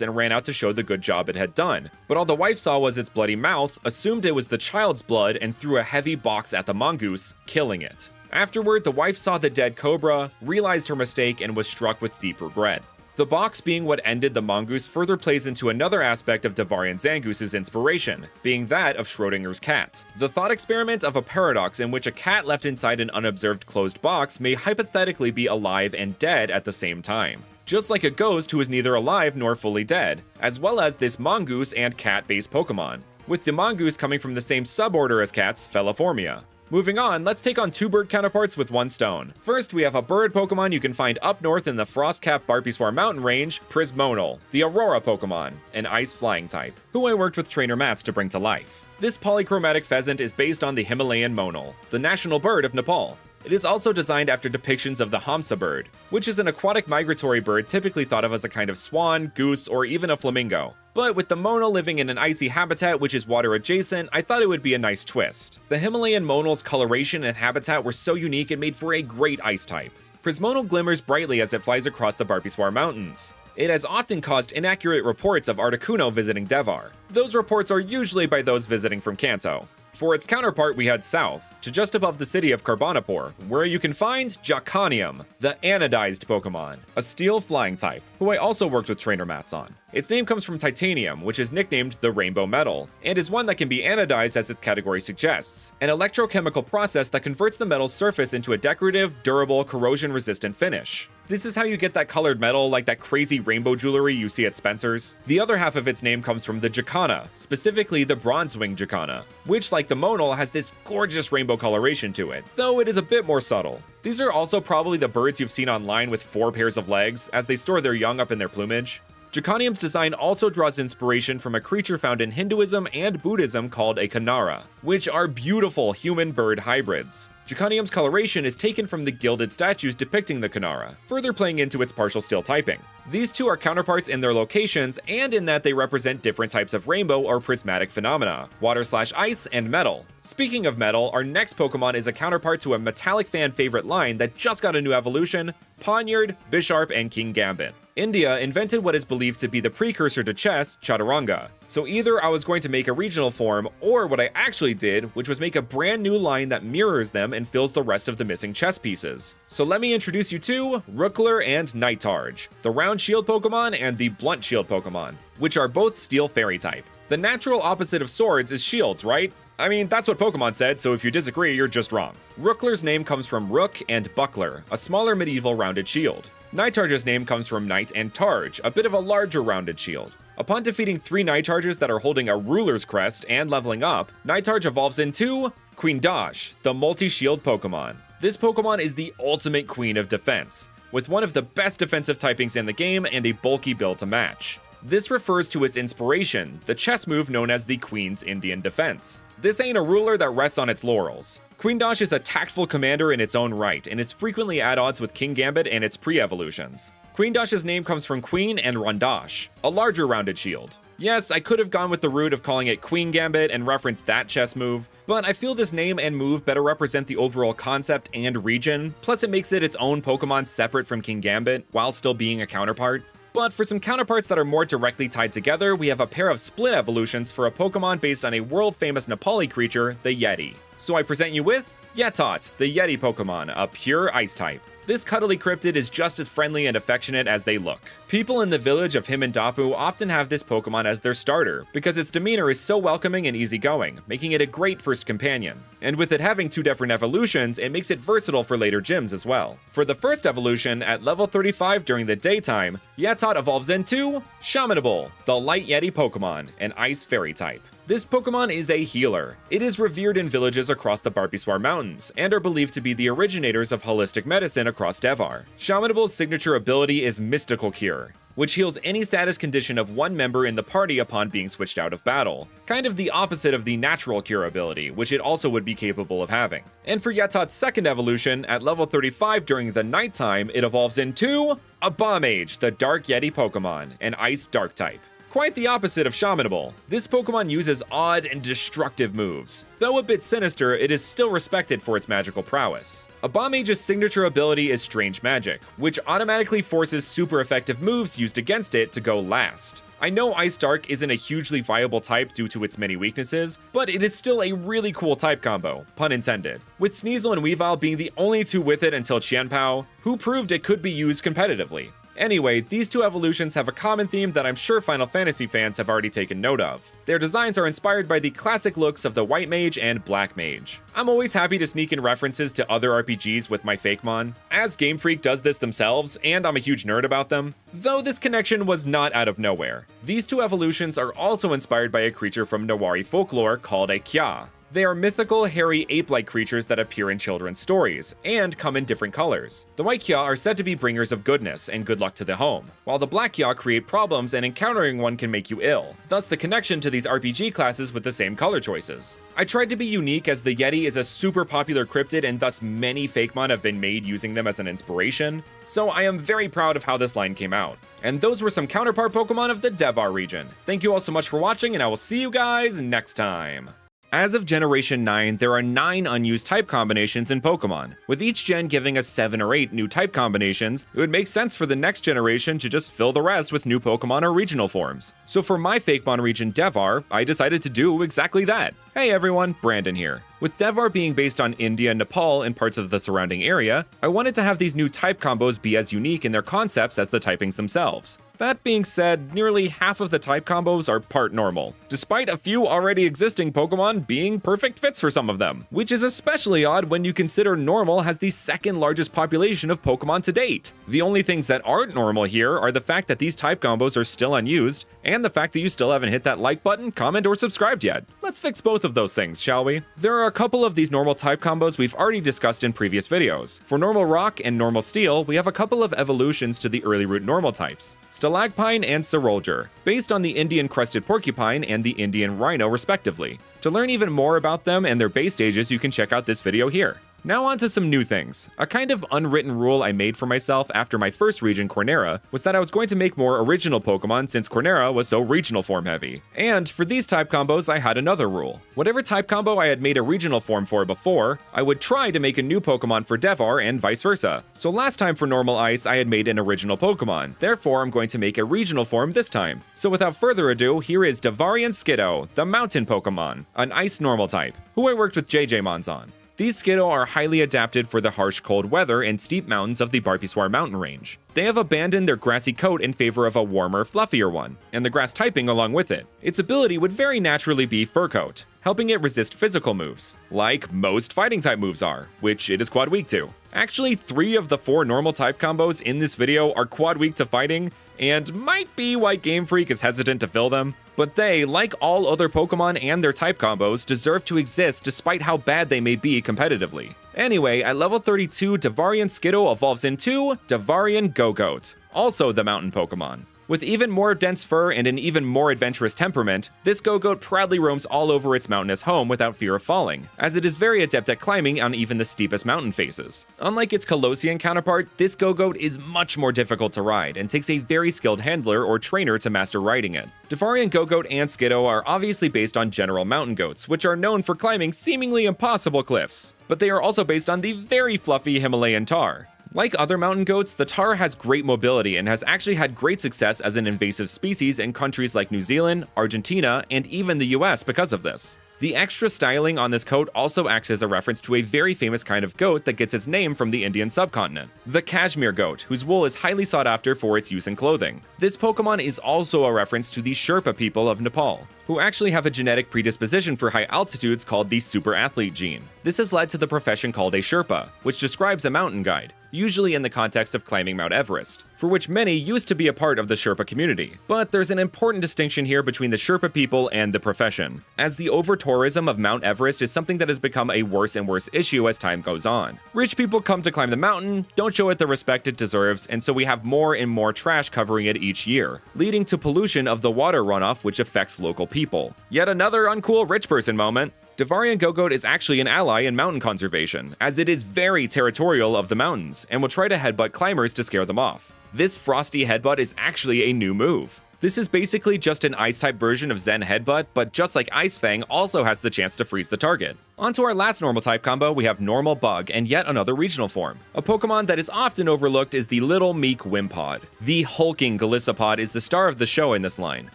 and ran out to show the good job it had done, but all the wife saw was its bloody mouth, assumed it was the child's blood, and threw a heavy box at the mongoose, killing it. Afterward, the wife saw the dead cobra, realized her mistake, and was struck with deep regret. The box being what ended the mongoose further plays into another aspect of Devharian Zangoose's inspiration, being that of Schrodinger's cat. The thought experiment of a paradox in which a cat left inside an unobserved closed box may hypothetically be alive and dead at the same time. Just like a ghost who is neither alive nor fully dead, as well as this mongoose and cat-based Pokemon, with the mongoose coming from the same suborder as cats, Feliformia. Moving on, let's take on two bird counterparts with one stone. First, we have a bird Pokemon you can find up north in the Frost-capped Barpyswar mountain range, Prismonal, the Aurora Pokemon, an ice flying type, who I worked with trainer Mats to bring to life. This polychromatic pheasant is based on the Himalayan monal, the national bird of Nepal. It is also designed after depictions of the Hamsa bird, which is an aquatic migratory bird typically thought of as a kind of swan, goose, or even a flamingo. But with the monal living in an icy habitat which is water adjacent, I thought it would be a nice twist. The Himalayan monal's coloration and habitat were so unique it made for a great ice type. Prismonal glimmers brightly as it flies across the Barpyswar Mountains. It has often caused inaccurate reports of Articuno visiting Devhar. Those reports are usually by those visiting from Kanto. For its counterpart, we head south, to just above the city of Carbonapur, where you can find Jaconium, the anodized Pokemon, a steel flying type, who I also worked with trainer Mats on. Its name comes from titanium, which is nicknamed the rainbow metal, and is one that can be anodized as its category suggests, an electrochemical process that converts the metal's surface into a decorative, durable, corrosion-resistant finish. This is how you get that colored metal like that crazy rainbow jewelry you see at Spencer's. The other half of its name comes from the Jacana, specifically the Bronzewing Jacana, which, like the monal, has this gorgeous rainbow coloration to it, though it is a bit more subtle. These are also probably the birds you've seen online with 4 pairs of legs, as they store their young up in their plumage. Jaconium's design also draws inspiration from a creature found in Hinduism and Buddhism called a Kanara, which are beautiful human-bird hybrids. Jaconium's coloration is taken from the gilded statues depicting the Kanara, further playing into its partial steel typing. These two are counterparts in their locations and in that they represent different types of rainbow or prismatic phenomena, water/ice and metal. Speaking of metal, our next Pokemon is a counterpart to a metallic fan favorite line that just got a new evolution, Poniard, Bisharp, and King Gambit. India invented what is believed to be the precursor to chess, Chaturanga. So either I was going to make a regional form, or what I actually did, which was make a brand new line that mirrors them and fills the rest of the missing chess pieces. So let me introduce you to Rookler and Nightarge, the round shield Pokemon and the blunt shield Pokemon, which are both steel fairy type. The natural opposite of swords is shields, right? I mean, that's what Pokemon said, so if you disagree, you're just wrong. Rookler's name comes from Rook and Buckler, a smaller medieval rounded shield. Nightarge's name comes from Knight and Targe, a bit of a larger rounded shield. Upon defeating 3 Nightarges that are holding a ruler's crest and leveling up, Nightarge evolves into Queen Dash, the multi-shield Pokemon. This Pokemon is the ultimate queen of defense, with one of the best defensive typings in the game and a bulky build to match. This refers to its inspiration, the chess move known as the Queen's Indian Defense. This ain't a ruler that rests on its laurels. Queen Dash is a tactful commander in its own right, and is frequently at odds with King Gambit and its pre-evolutions. Queen Dash's name comes from Queen and Rondash, a larger rounded shield. Yes, I could have gone with the route of calling it Queen Gambit and referenced that chess move, but I feel this name and move better represent the overall concept and region, plus it makes it its own Pokemon separate from King Gambit, while still being a counterpart. But for some counterparts that are more directly tied together, we have a pair of split evolutions for a Pokemon based on a world-famous Nepali creature, the Yeti. So I present you with Yetot, the Yeti Pokemon, a pure ice type. This cuddly cryptid is just as friendly and affectionate as they look. People in the village of Himendapu often have this Pokemon as their starter, because its demeanor is so welcoming and easygoing, making it a great first companion. And with it having 2 different evolutions, it makes it versatile for later gyms as well. For the first evolution, at level 35 during the daytime, Yetot evolves into Shamanable, the Light Yeti Pokemon, an ice fairy type. This Pokemon is a healer. It is revered in villages across the Barpyswar Mountains, and are believed to be the originators of holistic medicine across Devhar. Shamanable's signature ability is Mystical Cure. which heals any status condition of one member in the party upon being switched out of battle. Kind of the opposite of the natural cure ability, which it also would be capable of having. And for Yetat's second evolution, at level 35 during the nighttime, it evolves into a Bombage, the Dark Yeti Pokemon, an Ice Dark type. Quite the opposite of Shamanable. This Pokemon uses odd and destructive moves. Though a bit sinister, it is still respected for its magical prowess. Abomage's signature ability is Strange Magic, which automatically forces super effective moves used against it to go last. I know Ice Dark isn't a hugely viable type due to its many weaknesses, but it is still a really cool type combo, pun intended. With Sneasel and Weavile being the only two with it until Qianpao, who proved it could be used competitively. Anyway, these two evolutions have a common theme that I'm sure Final Fantasy fans have already taken note of. Their designs are inspired by the classic looks of the White Mage and Black Mage. I'm always happy to sneak in references to other RPGs with my Fakemon, as Game Freak does this themselves, and I'm a huge nerd about them. Though this connection was not out of nowhere. These two evolutions are also inspired by a creature from Newari folklore called a Kya. They are mythical, hairy, ape-like creatures that appear in children's stories, and come in different colors. The white Kya are said to be bringers of goodness and good luck to the home, while the black Kya create problems and encountering one can make you ill. Thus the connection to these RPG classes with the same color choices. I tried to be unique as the Yeti is a super popular cryptid and thus many Fakemon have been made using them as an inspiration, so I am very proud of how this line came out. And those were some counterpart Pokemon of the Devhar region. Thank you all so much for watching, and I will see you guys next time. As of Generation 9, there are 9 unused type combinations in Pokemon. With each gen giving us 7 or 8 new type combinations, it would make sense for the next generation to just fill the rest with new Pokemon or regional forms. So for my Fakemon region Devhar, I decided to do exactly that. Hey everyone, Brandon here. With Devhar being based on India, Nepal, and parts of the surrounding area, I wanted to have these new type combos be as unique in their concepts as the typings themselves. That being said, nearly half of the type combos are part normal, despite a few already existing Pokemon being perfect fits for some of them, which is especially odd when you consider normal has the second largest population of Pokemon to date. The only things that aren't normal here are the fact that these type combos are still unused, and the fact that you still haven't hit that like button, comment, or subscribed yet. Let's fix both of those things, shall we? There are a couple of these normal type combos we've already discussed in previous videos. For normal rock and normal steel, we have a couple of evolutions to the early root normal types, Stalagpine and Sorolger, based on the Indian crested porcupine and the Indian rhino respectively. To learn even more about them and their base stages, you can check out this video here. Now on to some new things. A kind of unwritten rule I made for myself after my first region, Cornera, was that I was going to make more original Pokemon since Cornera was so regional form heavy. And for these type combos, I had another rule. Whatever type combo I had made a regional form for before, I would try to make a new Pokemon for Devhar and vice versa. So last time for normal ice, I had made an original Pokemon. Therefore, I'm going to make a regional form this time. So without further ado, here is Devarian Skiddo, the mountain Pokemon, an ice normal type, who I worked with JJmons on. These Skiddo are highly adapted for the harsh cold weather and steep mountains of the Barpiswar mountain range. They have abandoned their grassy coat in favor of a warmer, fluffier one, and the grass typing along with it. Its ability would very naturally be Fur Coat, helping it resist physical moves, like most fighting type moves are, which it is quad weak to. Actually, 3 of the 4 normal type combos in this video are quad weak to fighting, and might be why Game Freak is hesitant to fill them. But they, like all other Pokemon and their type combos, deserve to exist despite how bad they may be competitively. Anyway, at level 32, Devarian Skiddo evolves into Devarian Gogoat, also the mountain Pokemon. With even more dense fur and an even more adventurous temperament, this Gogoat proudly roams all over its mountainous home without fear of falling, as it is very adept at climbing on even the steepest mountain faces. Unlike its Colossian counterpart, this Gogoat is much more difficult to ride and takes a very skilled handler or trainer to master riding it. Devarian Gogoat and Skiddo are obviously based on general mountain goats, which are known for climbing seemingly impossible cliffs, but they are also based on the very fluffy Himalayan tar. Like other mountain goats, the tar has great mobility and has actually had great success as an invasive species in countries like New Zealand, Argentina, and even the US because of this. The extra styling on this coat also acts as a reference to a very famous kind of goat that gets its name from the Indian subcontinent, the Kashmir goat, whose wool is highly sought after for its use in clothing. This Pokemon is also a reference to the Sherpa people of Nepal, who actually have a genetic predisposition for high altitudes called the super athlete gene. This has led to the profession called a Sherpa, which describes a mountain guide. usually in the context of climbing Mount Everest, for which many used to be a part of the Sherpa community. But there's an important distinction here between the Sherpa people and the profession, as the over-tourism of Mount Everest is something that has become a worse and worse issue as time goes on. Rich people come to climb the mountain, don't show it the respect it deserves, and so we have more and more trash covering it each year, leading to pollution of the water runoff, which affects local people. Yet another uncool rich person moment. Devharian Gogoat is actually an ally in mountain conservation, as it is very territorial of the mountains, and will try to headbutt climbers to scare them off. This Frosty Headbutt is actually a new move. This is basically just an Ice-type version of Zen Headbutt, but just like Ice Fang, also has the chance to freeze the target. On to our last normal type combo, we have Normal Bug, and yet another regional form. A Pokemon that is often overlooked is the Little Meek Wimpod. The hulking Golisopod is the star of the show in this line.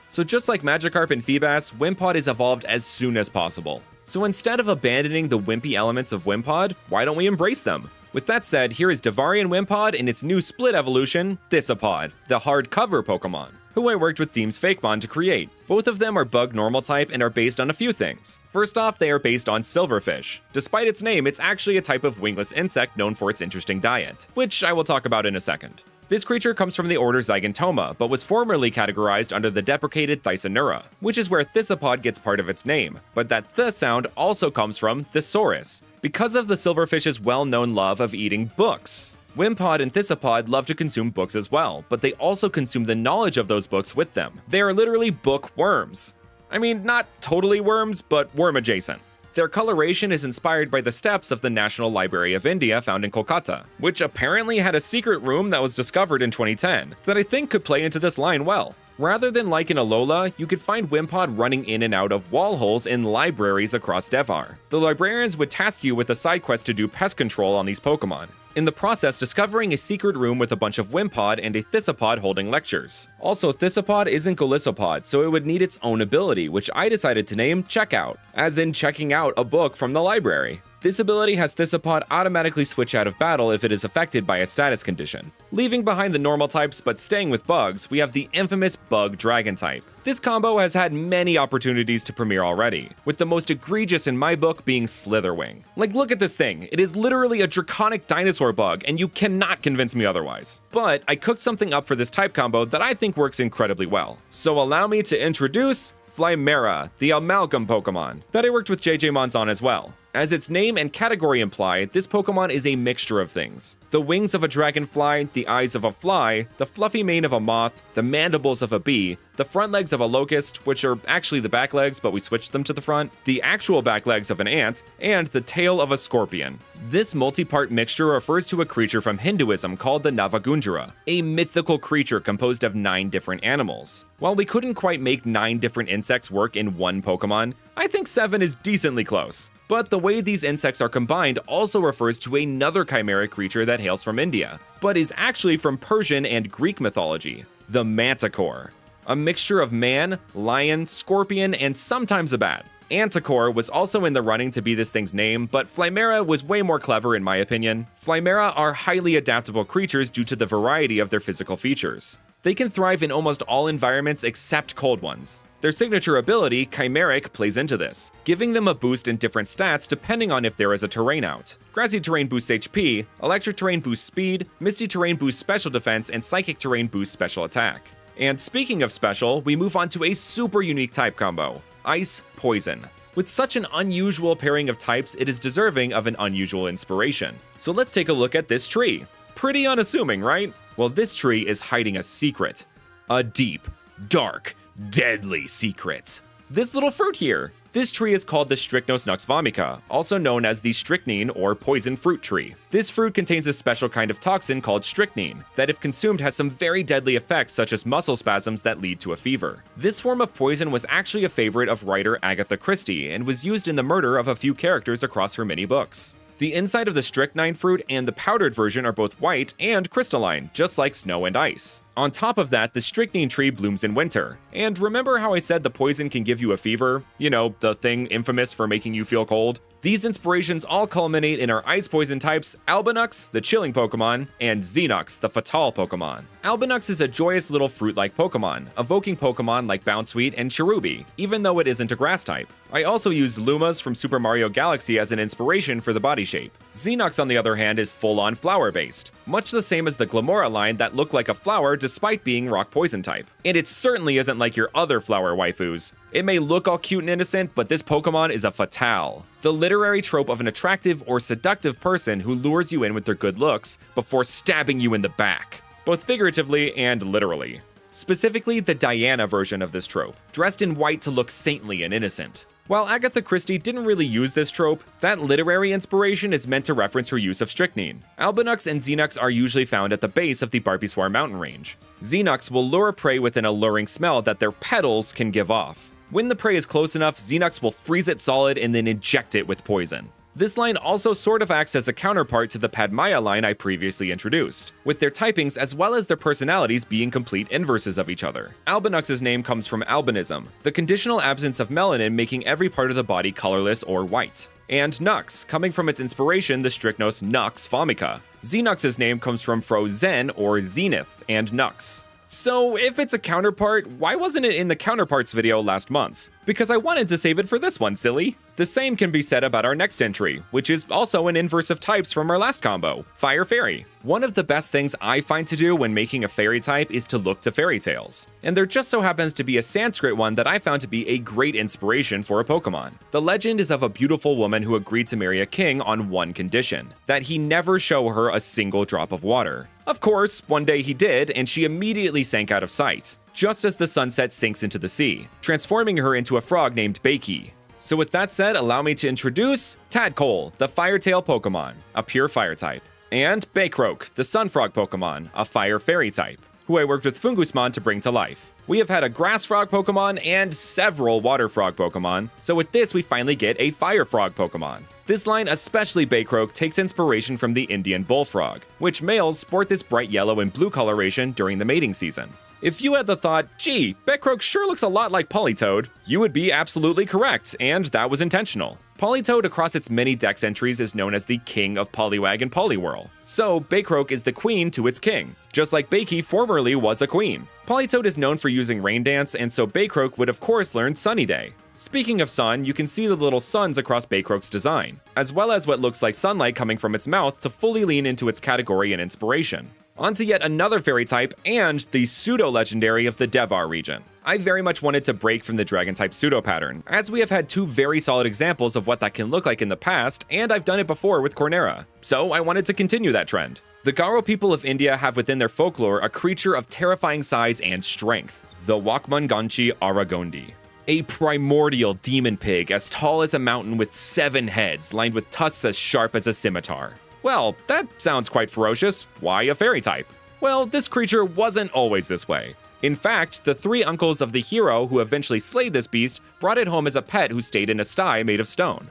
So just like Magikarp and Feebas, Wimpod is evolved as soon as possible. So instead of abandoning the wimpy elements of Wimpod, why don't we embrace them? With that said, here is Devharian Wimpod in its new split evolution, Thissapod, the hardcover Pokemon, who I worked with Teams Fakemon to create. Both of them are bug normal type and are based on a few things. First off, they are based on silverfish. Despite its name, it's actually a type of wingless insect known for its interesting diet, which I will talk about in a second. This creature comes from the order Zygentoma, but was formerly categorized under the deprecated Thysanura, which is where Thissapod gets part of its name, but that th sound also comes from thesaurus, because of the silverfish's well-known love of eating books. Wimpod and Thissapod love to consume books as well, but they also consume the knowledge of those books with them. They are literally bookworms. I mean, not totally worms, but worm adjacent. Their coloration is inspired by the steps of the National Library of India found in Kolkata, which apparently had a secret room that was discovered in 2010 that I think could play into this line well. Rather than like in Alola, you could find Wimpod running in and out of wall holes in libraries across Devhar. The librarians would task you with a side quest to do pest control on these Pokemon, in the process discovering a secret room with a bunch of Wimpod and a Thissapod holding lectures. Also, Thissapod isn't Golisopod, so it would need its own ability, which I decided to name Checkout, as in checking out a book from the library. This ability has Thissapod automatically switch out of battle if it is affected by a status condition. Leaving behind the normal types but staying with bugs, we have the infamous Bug Dragon type. This combo has had many opportunities to premiere already, with the most egregious in my book being Slitherwing. Like, look at this thing, it is literally a draconic dinosaur bug, and you cannot convince me otherwise. But I cooked something up for this type combo that I think works incredibly well. So allow me to introduce Flymera, the amalgam Pokemon, that I worked with JJ Mons on as well. As its name and category imply, this Pokemon is a mixture of things. The wings of a dragonfly, the eyes of a fly, the fluffy mane of a moth, the mandibles of a bee, the front legs of a locust, which are actually the back legs, but we switched them to the front, the actual back legs of an ant, and the tail of a scorpion. This multi-part mixture refers to a creature from Hinduism called the Navagundra, a mythical creature composed of 9 different animals. While we couldn't quite make 9 different insects work in one Pokemon, I think 7 is decently close. But the way these insects are combined also refers to another chimeric creature that hails from India, but is actually from Persian and Greek mythology, the Manticore, a mixture of man, lion, scorpion, and sometimes a bat. Anticore was also in the running to be this thing's name, but Flymera was way more clever in my opinion. Flymera are highly adaptable creatures due to the variety of their physical features. They can thrive in almost all environments except cold ones. Their signature ability, Chimeric, plays into this, giving them a boost in different stats depending on if there is a terrain out. Grassy terrain boosts HP, electric terrain boosts speed, misty terrain boosts special defense, and psychic terrain boosts special attack. And speaking of special, we move on to a super unique type combo, Ice Poison. With such an unusual pairing of types, it is deserving of an unusual inspiration. So let's take a look at this tree. Pretty unassuming, right? Well, this tree is hiding a secret. A deep, dark, deadly secret. This little fruit here. This tree is called the Strychnos nux vomica, also known as the strychnine or poison fruit tree. This fruit contains a special kind of toxin called strychnine that if consumed has some very deadly effects such as muscle spasms that lead to a fever. This form of poison was actually a favorite of writer Agatha Christie and was used in the murder of a few characters across her many books. The inside of the strychnine fruit and the powdered version are both white and crystalline, just like snow and ice. On top of that, the strychnine tree blooms in winter. And remember how I said the poison can give you a fever? You know, the thing infamous for making you feel cold? These inspirations all culminate in our ice poison types, Albinux, the chilling Pokemon, and Xenux, the fatal Pokemon. Albinux is a joyous little fruit-like Pokemon, evoking Pokemon like Bounsweet and Cherubi, even though it isn't a grass type. I also used Lumas from Super Mario Galaxy as an inspiration for the body shape. Xenox, on the other hand, is full-on flower-based, much the same as the Glamora line that look like a flower despite being rock poison type. And it certainly isn't like your other flower waifus. It may look all cute and innocent, but this Pokemon is a fatale. The literary trope of an attractive or seductive person who lures you in with their good looks before stabbing you in the back, both figuratively and literally. Specifically, the Diana version of this trope, dressed in white to look saintly and innocent. While Agatha Christie didn't really use this trope, that literary inspiration is meant to reference her use of strychnine. Albinox and Xenox are usually found at the base of the Barpiswar mountain range. Xenox will lure prey with an alluring smell that their petals can give off. When the prey is close enough, Xenox will freeze it solid and then inject it with poison. This line also sort of acts as a counterpart to the Padmaya line I previously introduced, with their typings as well as their personalities being complete inverses of each other. Albinox's name comes from albinism, the conditional absence of melanin making every part of the body colorless or white. And Nux, coming from its inspiration, the Strychnos Nux Vomica. Xenox's name comes from Frozen or Zenith and Nux. So if it's a counterpart, why wasn't it in the counterparts video last month? Because I wanted to save it for this one, silly. The same can be said about our next entry, which is also an inverse of types from our last combo, Fire Fairy. One of the best things I find to do when making a fairy type is to look to fairy tales. And there just so happens to be a Sanskrit one that I found to be a great inspiration for a Pokemon. The legend is of a beautiful woman who agreed to marry a king on one condition, that he never show her a single drop of water. Of course, one day he did, and she immediately sank out of sight, just as the sunset sinks into the sea, transforming her into a frog named Beiki. So with that said, allow me to introduce Tadpole, the Firetail Pokemon, a pure fire type, and Bakroak, the Sunfrog Pokemon, a fire fairy type, who I worked with Fungusmon to bring to life. We have had a Grass Frog Pokemon and several Water Frog Pokemon, so with this we finally get a Fire Frog Pokemon. This line, especially Bakroak, takes inspiration from the Indian Bullfrog, which males sport this bright yellow and blue coloration during the mating season. If you had the thought, gee, Bakroak sure looks a lot like Politoed, you would be absolutely correct, and that was intentional. Politoed across its many dex entries is known as the king of Poliwag and Poliwhirl. So, Bakroak is the queen to its king, just like Beiki formerly was a queen. Politoed is known for using Rain Dance, and so Bakroak would of course learn Sunny Day. Speaking of sun, you can see the little suns across Bakroak's design, as well as what looks like sunlight coming from its mouth to fully lean into its category and inspiration. On to yet another fairy type and the pseudo-legendary of the Devhar region. I very much wanted to break from the dragon type pseudo pattern, as we have had two very solid examples of what that can look like in the past, and I've done it before with Cornera, so I wanted to continue that trend. The Garo people of India have within their folklore a creature of terrifying size and strength, the Wakmanganchi Aragondi. A primordial demon pig as tall as a mountain with 7 heads, lined with tusks as sharp as a scimitar. Well, that sounds quite ferocious. Why a fairy type? Well, this creature wasn't always this way. In fact, the 3 uncles of the hero who eventually slayed this beast brought it home as a pet who stayed in a sty made of stone.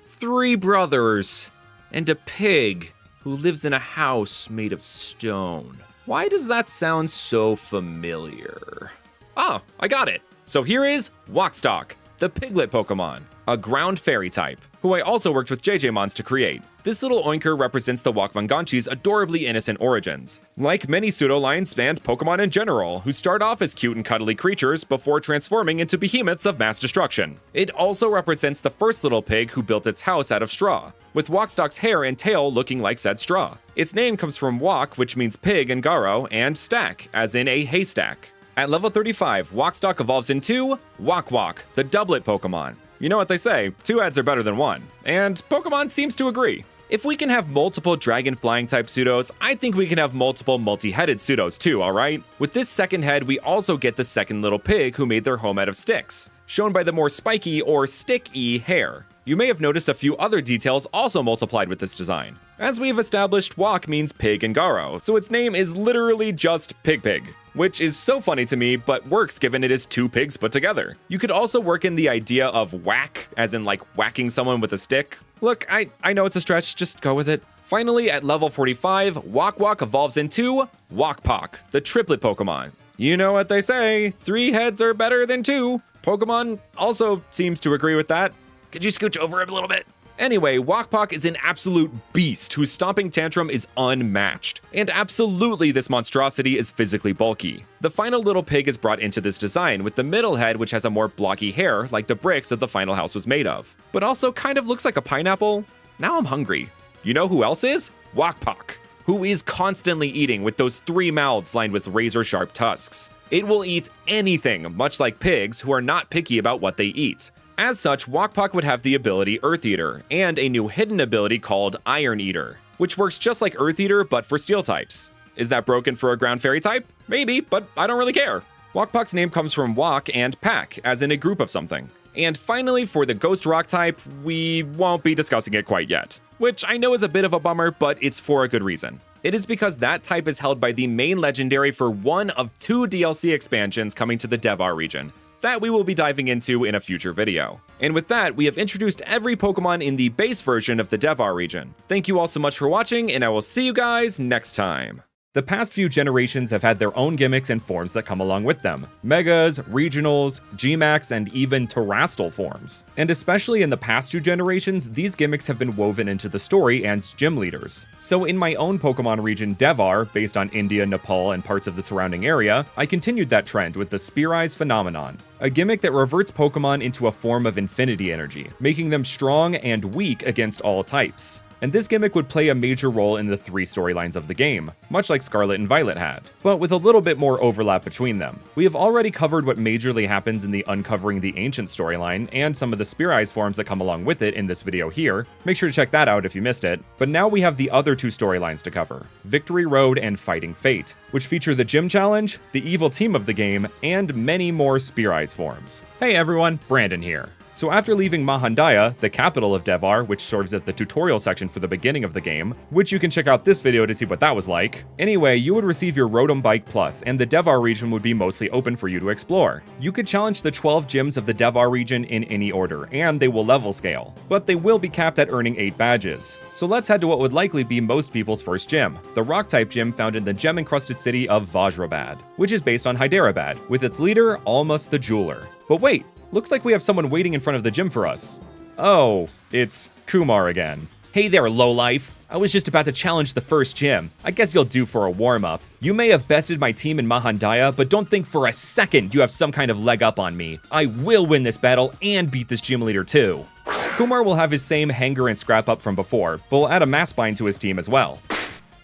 3 brothers and a pig who lives in a house made of stone. Why does that sound so familiar? Oh, I got it. So here is Walkstock, the Piglet Pokemon, a ground fairy type, who I also worked with JJmons to create. This little oinker represents the Wakmanganchi's adorably innocent origins. Like many pseudo-lines and Pokemon in general, who start off as cute and cuddly creatures before transforming into behemoths of mass destruction. It also represents the first little pig who built its house out of straw, with Walkstock's hair and tail looking like said straw. Its name comes from Wak, which means pig in Garo, and stack, as in a haystack. At level 35, Walkstock evolves into Wak, the doublet Pokemon. You know what they say, 2 heads are better than 1, and Pokemon seems to agree. If we can have multiple dragon flying type pseudos, I think we can have multiple multi-headed pseudos too, alright? With this second head, we also get the second little pig who made their home out of sticks, shown by the more spiky or stick-y hair. You may have noticed a few other details also multiplied with this design. As we've established, Wak means pig in Garo, so its name is literally just Pig, which is so funny to me, but works given it is 2 pigs put together. You could also work in the idea of whack, as in like whacking someone with a stick. Look, I know it's a stretch, just go with it. Finally, at level 45, Wak evolves into Wakpok, the triplet Pokemon. You know what they say, 3 heads are better than 2. Pokemon also seems to agree with that. Could you scooch over him a little bit? Anyway, Wakpak is an absolute beast whose stomping tantrum is unmatched. And absolutely this monstrosity is physically bulky. The final little pig is brought into this design with the middle head which has a more blocky hair like the bricks that the final house was made of. But also kind of looks like a pineapple. Now I'm hungry. You know who else is? Wakpak, who is constantly eating with those 3 mouths lined with razor-sharp tusks. It will eat anything, much like pigs who are not picky about what they eat. As such, Wakpak would have the ability Earth Eater, and a new hidden ability called Iron Eater, which works just like Earth Eater but for steel types. Is that broken for a ground fairy type? Maybe, but I don't really care. Wakpak's name comes from Wak and Pak, as in a group of something. And finally, for the Ghost Rock type, we won't be discussing it quite yet, which I know is a bit of a bummer, but it's for a good reason. It is because that type is held by the main legendary for one of 2 DLC expansions coming to the Devhar region, that we will be diving into in a future video. And with that, we have introduced every Pokemon in the base version of the Devhar region. Thank you all so much for watching, and I will see you guys next time. The past few generations have had their own gimmicks and forms that come along with them. Megas, regionals, Gmax, and even terrestrial forms. And especially in the past 2 generations, these gimmicks have been woven into the story and gym leaders. So in my own Pokemon region Devhar, based on India, Nepal, and parts of the surrounding area, I continued that trend with the Spear Eyes phenomenon, a gimmick that reverts Pokemon into a form of infinity energy, making them strong and weak against all types. And this gimmick would play a major role in the 3 storylines of the game, much like Scarlet and Violet had, but with a little bit more overlap between them. We have already covered what majorly happens in the Uncovering the Ancient storyline, and some of the Spear Eyes forms that come along with it in this video here. Make sure to check that out if you missed it. But now we have the other 2 storylines to cover, Victory Road and Fighting Fate, which feature the Gym Challenge, the evil team of the game, and many more Spear Eyes forms. Hey everyone, Brandon here. So after leaving Mahandaya, the capital of Devhar, which serves as the tutorial section for the beginning of the game, which you can check out this video to see what that was like. Anyway, you would receive your Rotom Bike Plus, and the Devhar region would be mostly open for you to explore. You could challenge the 12 gyms of the Devhar region in any order, and they will level scale, but they will be capped at earning 8 badges. So let's head to what would likely be most people's first gym, the Rock-type gym found in the gem-encrusted city of Vajrabad, which is based on Hyderabad, with its leader, Almas the Jeweler. But wait! Looks like we have someone waiting in front of the gym for us. Oh, it's Kumar again. Hey there, lowlife. I was just about to challenge the first gym. I guess you'll do for a warm-up. You may have bested my team in Mahandaya, but don't think for a second you have some kind of leg up on me. I will win this battle and beat this gym leader too. Kumar will have his same hanger and scrap up from before, but will add a mass bind to his team as well.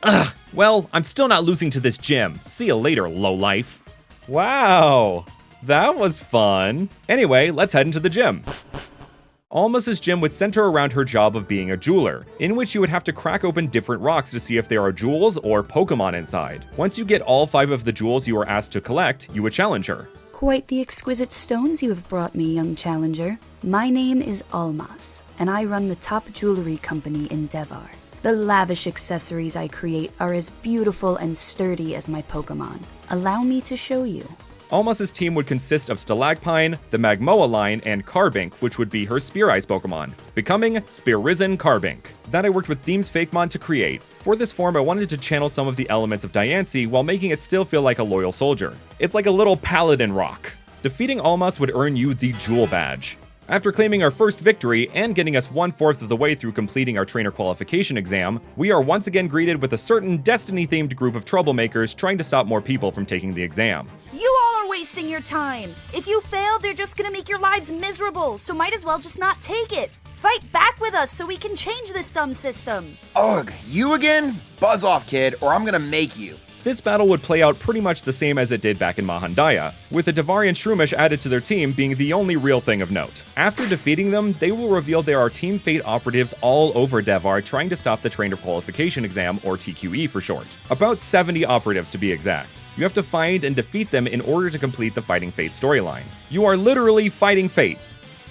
Ugh, well, I'm still not losing to this gym. See you later, lowlife. Wow. That was fun. Anyway, let's head into the gym. Almas's gym would center around her job of being a jeweler, in which you would have to crack open different rocks to see if there are jewels or Pokemon inside. Once you get all 5 of the jewels you are asked to collect, you would challenge her. Quite the exquisite stones you have brought me, young challenger. My name is Almas, and I run the top jewelry company in Devhar. The lavish accessories I create are as beautiful and sturdy as my Pokemon. Allow me to show you. Almas's team would consist of Stalagpine, the Magmoa line, and Carbink, which would be her Spear Eyes Pokemon, becoming Spear Risen Carbink. That I worked with Deem's Fakemon to create. For this form, I wanted to channel some of the elements of Diancie while making it still feel like a loyal soldier. It's like a little paladin rock. Defeating Almas would earn you the Jewel Badge. After claiming our first victory and getting us 1/4 of the way through completing our trainer qualification exam, we are once again greeted with a certain Destiny-themed group of troublemakers trying to stop more people from taking the exam. You all are wasting your time. If you fail, they're just gonna make your lives miserable, so might as well just not take it. Fight back with us so we can change this dumb system. Ugh, you again? Buzz off, kid, or I'm gonna make you. This battle would play out pretty much the same as it did back in Mahandaya, with the Devarian Shroomish added to their team being the only real thing of note. After defeating them, they will reveal there are Team Fate operatives all over Devhar trying to stop the Trainer Qualification Exam, or TQE for short. About 70 operatives to be exact. You have to find and defeat them in order to complete the Fighting Fate storyline. You are literally fighting fate.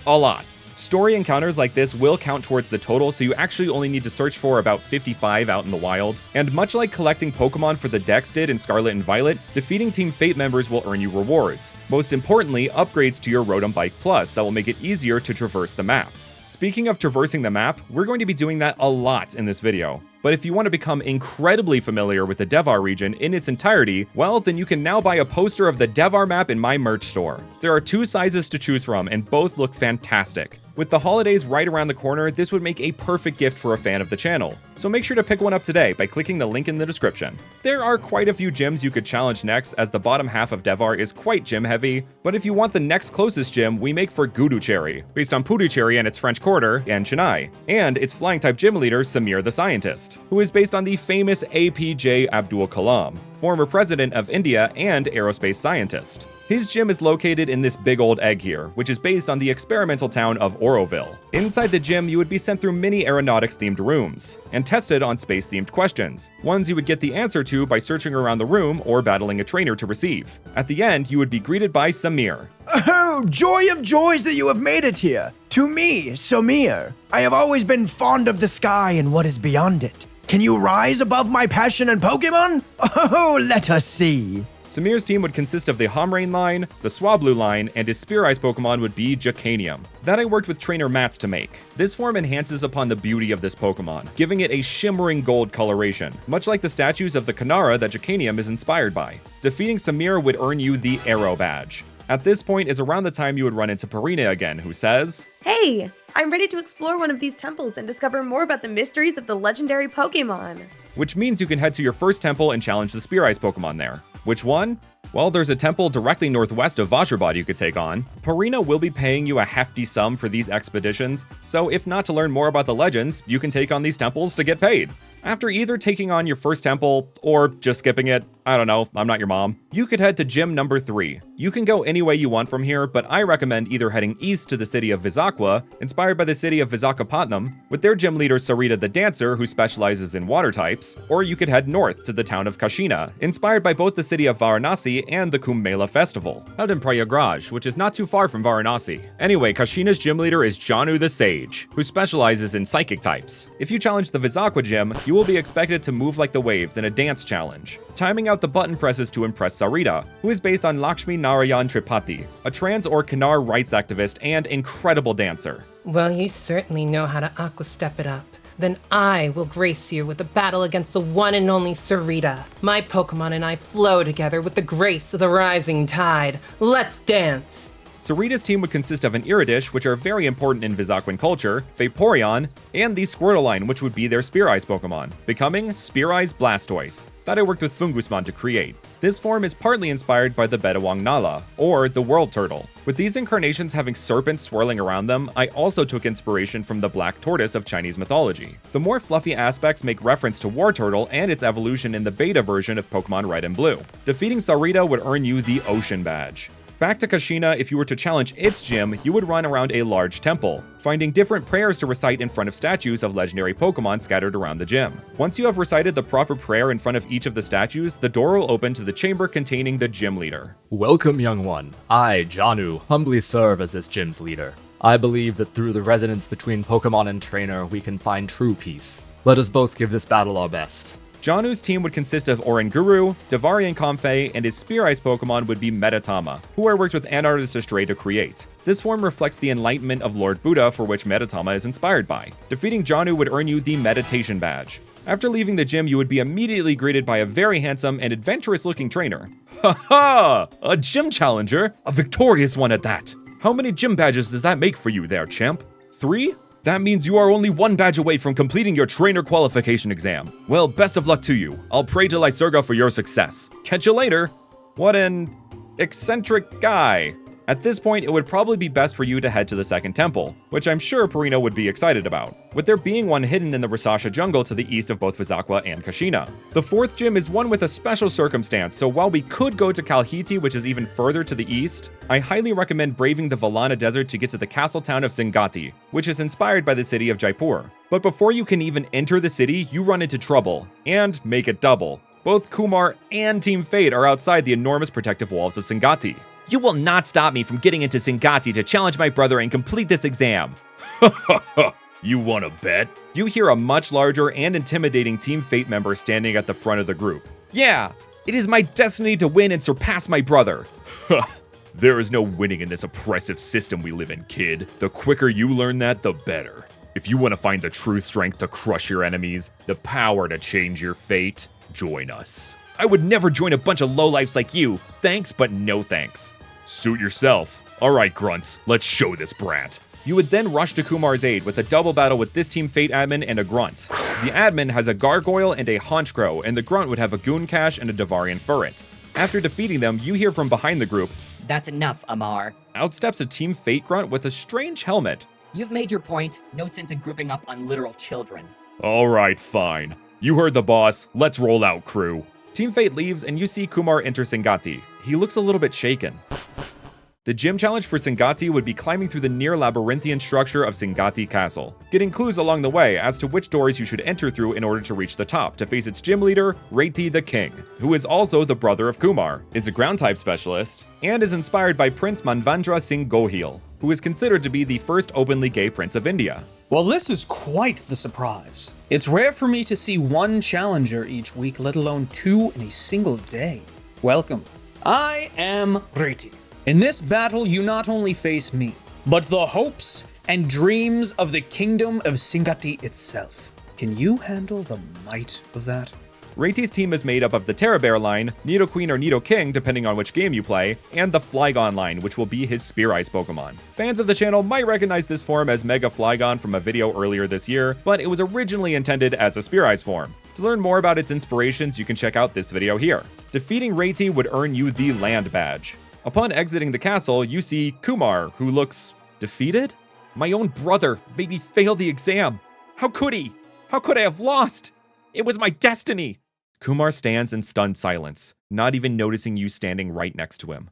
A lot. Story encounters like this will count towards the total, so you actually only need to search for about 55 out in the wild. And much like collecting Pokemon for the Dex did in Scarlet and Violet, defeating Team Fate members will earn you rewards. Most importantly, upgrades to your Rotom Bike Plus that will make it easier to traverse the map. Speaking of traversing the map, we're going to be doing that a lot in this video. But if you want to become incredibly familiar with the Devhar region in its entirety, well, then you can now buy a poster of the Devhar map in my merch store. There are 2 sizes to choose from, and both look fantastic. With the holidays right around the corner, this would make a perfect gift for a fan of the channel. So make sure to pick one up today by clicking the link in the description. There are quite a few gyms you could challenge next, as the bottom half of Devhar is quite gym heavy, but if you want the next closest gym, we make for Guducherry, based on Puducherry and its French Quarter, and Chennai, and its flying type gym leader, Samir the Scientist, who is based on the famous APJ Abdul Kalam, former president of India and aerospace scientist. His gym is located in this big old egg here, which is based on the experimental town of Oroville. Inside the gym, you would be sent through many aeronautics-themed rooms, and tested on space-themed questions, ones you would get the answer to by searching around the room or battling a trainer to receive. At the end, you would be greeted by Samir. Oh, joy of joys that you have made it here! To me, Samir, I have always been fond of the sky and what is beyond it. Can you rise above my passion and Pokemon? Oh, let us see. Samir's team would consist of the Homrain line, the Swablu line, and his Spear Ice Pokemon would be Jacanium. That I worked with trainer Mats to make. This form enhances upon the beauty of this Pokemon, giving it a shimmering gold coloration, much like the statues of the Kanara that Jacanium is inspired by. Defeating Samir would earn you the Arrow Badge. At this point is around the time you would run into Purina again, who says, Hey, I'm ready to explore one of these temples and discover more about the mysteries of the legendary Pokemon. Which means you can head to your first temple and challenge the Spear Ice Pokemon there. Which one? Well, there's a temple directly northwest of Vajrabad you could take on. Purina will be paying you a hefty sum for these expeditions, so if not to learn more about the legends, you can take on these temples to get paid. After either taking on your first temple, or just skipping it, I don't know, I'm not your mom, you could head to gym number 3. You can go any way you want from here, but I recommend either heading east to the city of Vizakwa, inspired by the city of Visakhapatnam, with their gym leader Sarita the Dancer, who specializes in water types, or you could head north to the town of Kashina, inspired by both the city of Varanasi and the Kumbh Mela festival, held in Prayagraj, which is not too far from Varanasi. Anyway, Kashina's gym leader is Janu the Sage, who specializes in psychic types. If you challenge the Vizakwa gym, you will be expected to move like the waves in a dance challenge, timing out the button presses to impress Sarita, who is based on Lakshmi Narayan Tripathi, a trans or Kannar rights activist and incredible dancer. Well, you certainly know how to aqua step it up. Then I will grace you with a battle against the one and only Sarita. My Pokemon and I flow together with the grace of the rising tide. Let's dance! Sarita's team would consist of an Iridish, which are very important in Vizakwan culture, Vaporeon, and the Squirtle line, which would be their Spear Ice Pokemon, becoming Spear Ice Blastoise, that I worked with Fungusmon to create. This form is partly inspired by the Bedawang Nala, or the World Turtle. With these incarnations having serpents swirling around them, I also took inspiration from the Black Tortoise of Chinese mythology. The more fluffy aspects make reference to War Turtle and its evolution in the beta version of Pokemon Red and Blue. Defeating Sarita would earn you the Ocean Badge. Back to Kashina, if you were to challenge its gym, you would run around a large temple, finding different prayers to recite in front of statues of legendary Pokemon scattered around the gym. Once you have recited the proper prayer in front of each of the statues, the door will open to the chamber containing the gym leader. Welcome, young one. I, Janu, humbly serve as this gym's leader. I believe that through the resonance between Pokemon and trainer, we can find true peace. Let us both give this battle our best. Janu's team would consist of Oranguru, Devarian Comfey, and his Spear Ice Pokemon would be Metatama, who I worked with Anartis Astray to create. This form reflects the enlightenment of Lord Buddha, for which Metatama is inspired by. Defeating Janu would earn you the Meditation Badge. After leaving the gym, you would be immediately greeted by a very handsome and adventurous-looking trainer. Ha! A gym challenger? A victorious one at that! How many gym badges does that make for you there, champ? 3? That means you are only 1 badge away from completing your trainer qualification exam. Well, best of luck to you. I'll pray to Lysurga for your success. Catch you later. What an eccentric guy. At this point, it would probably be best for you to head to the second temple, which I'm sure Purina would be excited about, with there being one hidden in the Rasasha jungle to the east of both Vizakwa and Kashina. The 4th gym is one with a special circumstance, so while we could go to Kalhiti, which is even further to the east, I highly recommend braving the Valana Desert to get to the castle town of Singati, which is inspired by the city of Jaipur. But before you can even enter the city, you run into trouble, and make it double. Both Kumar and Team Fate are outside the enormous protective walls of Singati. You will not stop me from getting into Singati to challenge my brother and complete this exam. You wanna bet? You hear a much larger and intimidating Team Fate member standing at the front of the group. Yeah, it is my destiny to win and surpass my brother. There is no winning in this oppressive system we live in, kid. The quicker you learn that, the better. If you want to find the true strength to crush your enemies, the power to change your fate, join us. I would never join a bunch of lowlifes like you. Thanks, but no thanks. Suit yourself. All right, grunts, let's show this brat. You would then rush to Kumar's aid with a double battle with this Team Fate admin and a Grunt. The admin has a Gargoyle and a Haunchcrow, and the Grunt would have a Gooncash and a Devarian Furret. After defeating them, you hear from behind the group, "That's enough, Amar. Out steps a Team Fate Grunt with a strange helmet. You've made your point. No sense in grouping up on literal children." Alright, fine. You heard the boss. Let's roll out, crew. Team Fate leaves and you see Kumar enter Singati. He looks a little bit shaken. The gym challenge for Singati would be climbing through the near labyrinthian structure of Singati Castle, getting clues along the way as to which doors you should enter through in order to reach the top to face its gym leader, Reiti the King, who is also the brother of Kumar, is a ground type specialist, and is inspired by Prince Manvendra Singh Gohil, who is considered to be the first openly gay prince of India. Well, this is quite the surprise. It's rare for me to see one challenger each week, let alone two in a single day. Welcome. I am Reiti. In this battle, you not only face me, but the hopes and dreams of the kingdom of Singati itself. Can you handle the might of that? Reiti's team is made up of the Terra Bear line, Nidoqueen or Nidoking depending on which game you play, and the Flygon line, which will be his Spear Ice Pokemon. Fans of the channel might recognize this form as Mega Flygon from a video earlier this year, but it was originally intended as a Spear Ice form. To learn more about its inspirations, you can check out this video here. Defeating Reiti would earn you the Land Badge. Upon exiting the castle, you see Kumar, who looks defeated? My own brother made me fail the exam. How could he? How could I have lost? It was my destiny. Kumar stands in stunned silence, not even noticing you standing right next to him.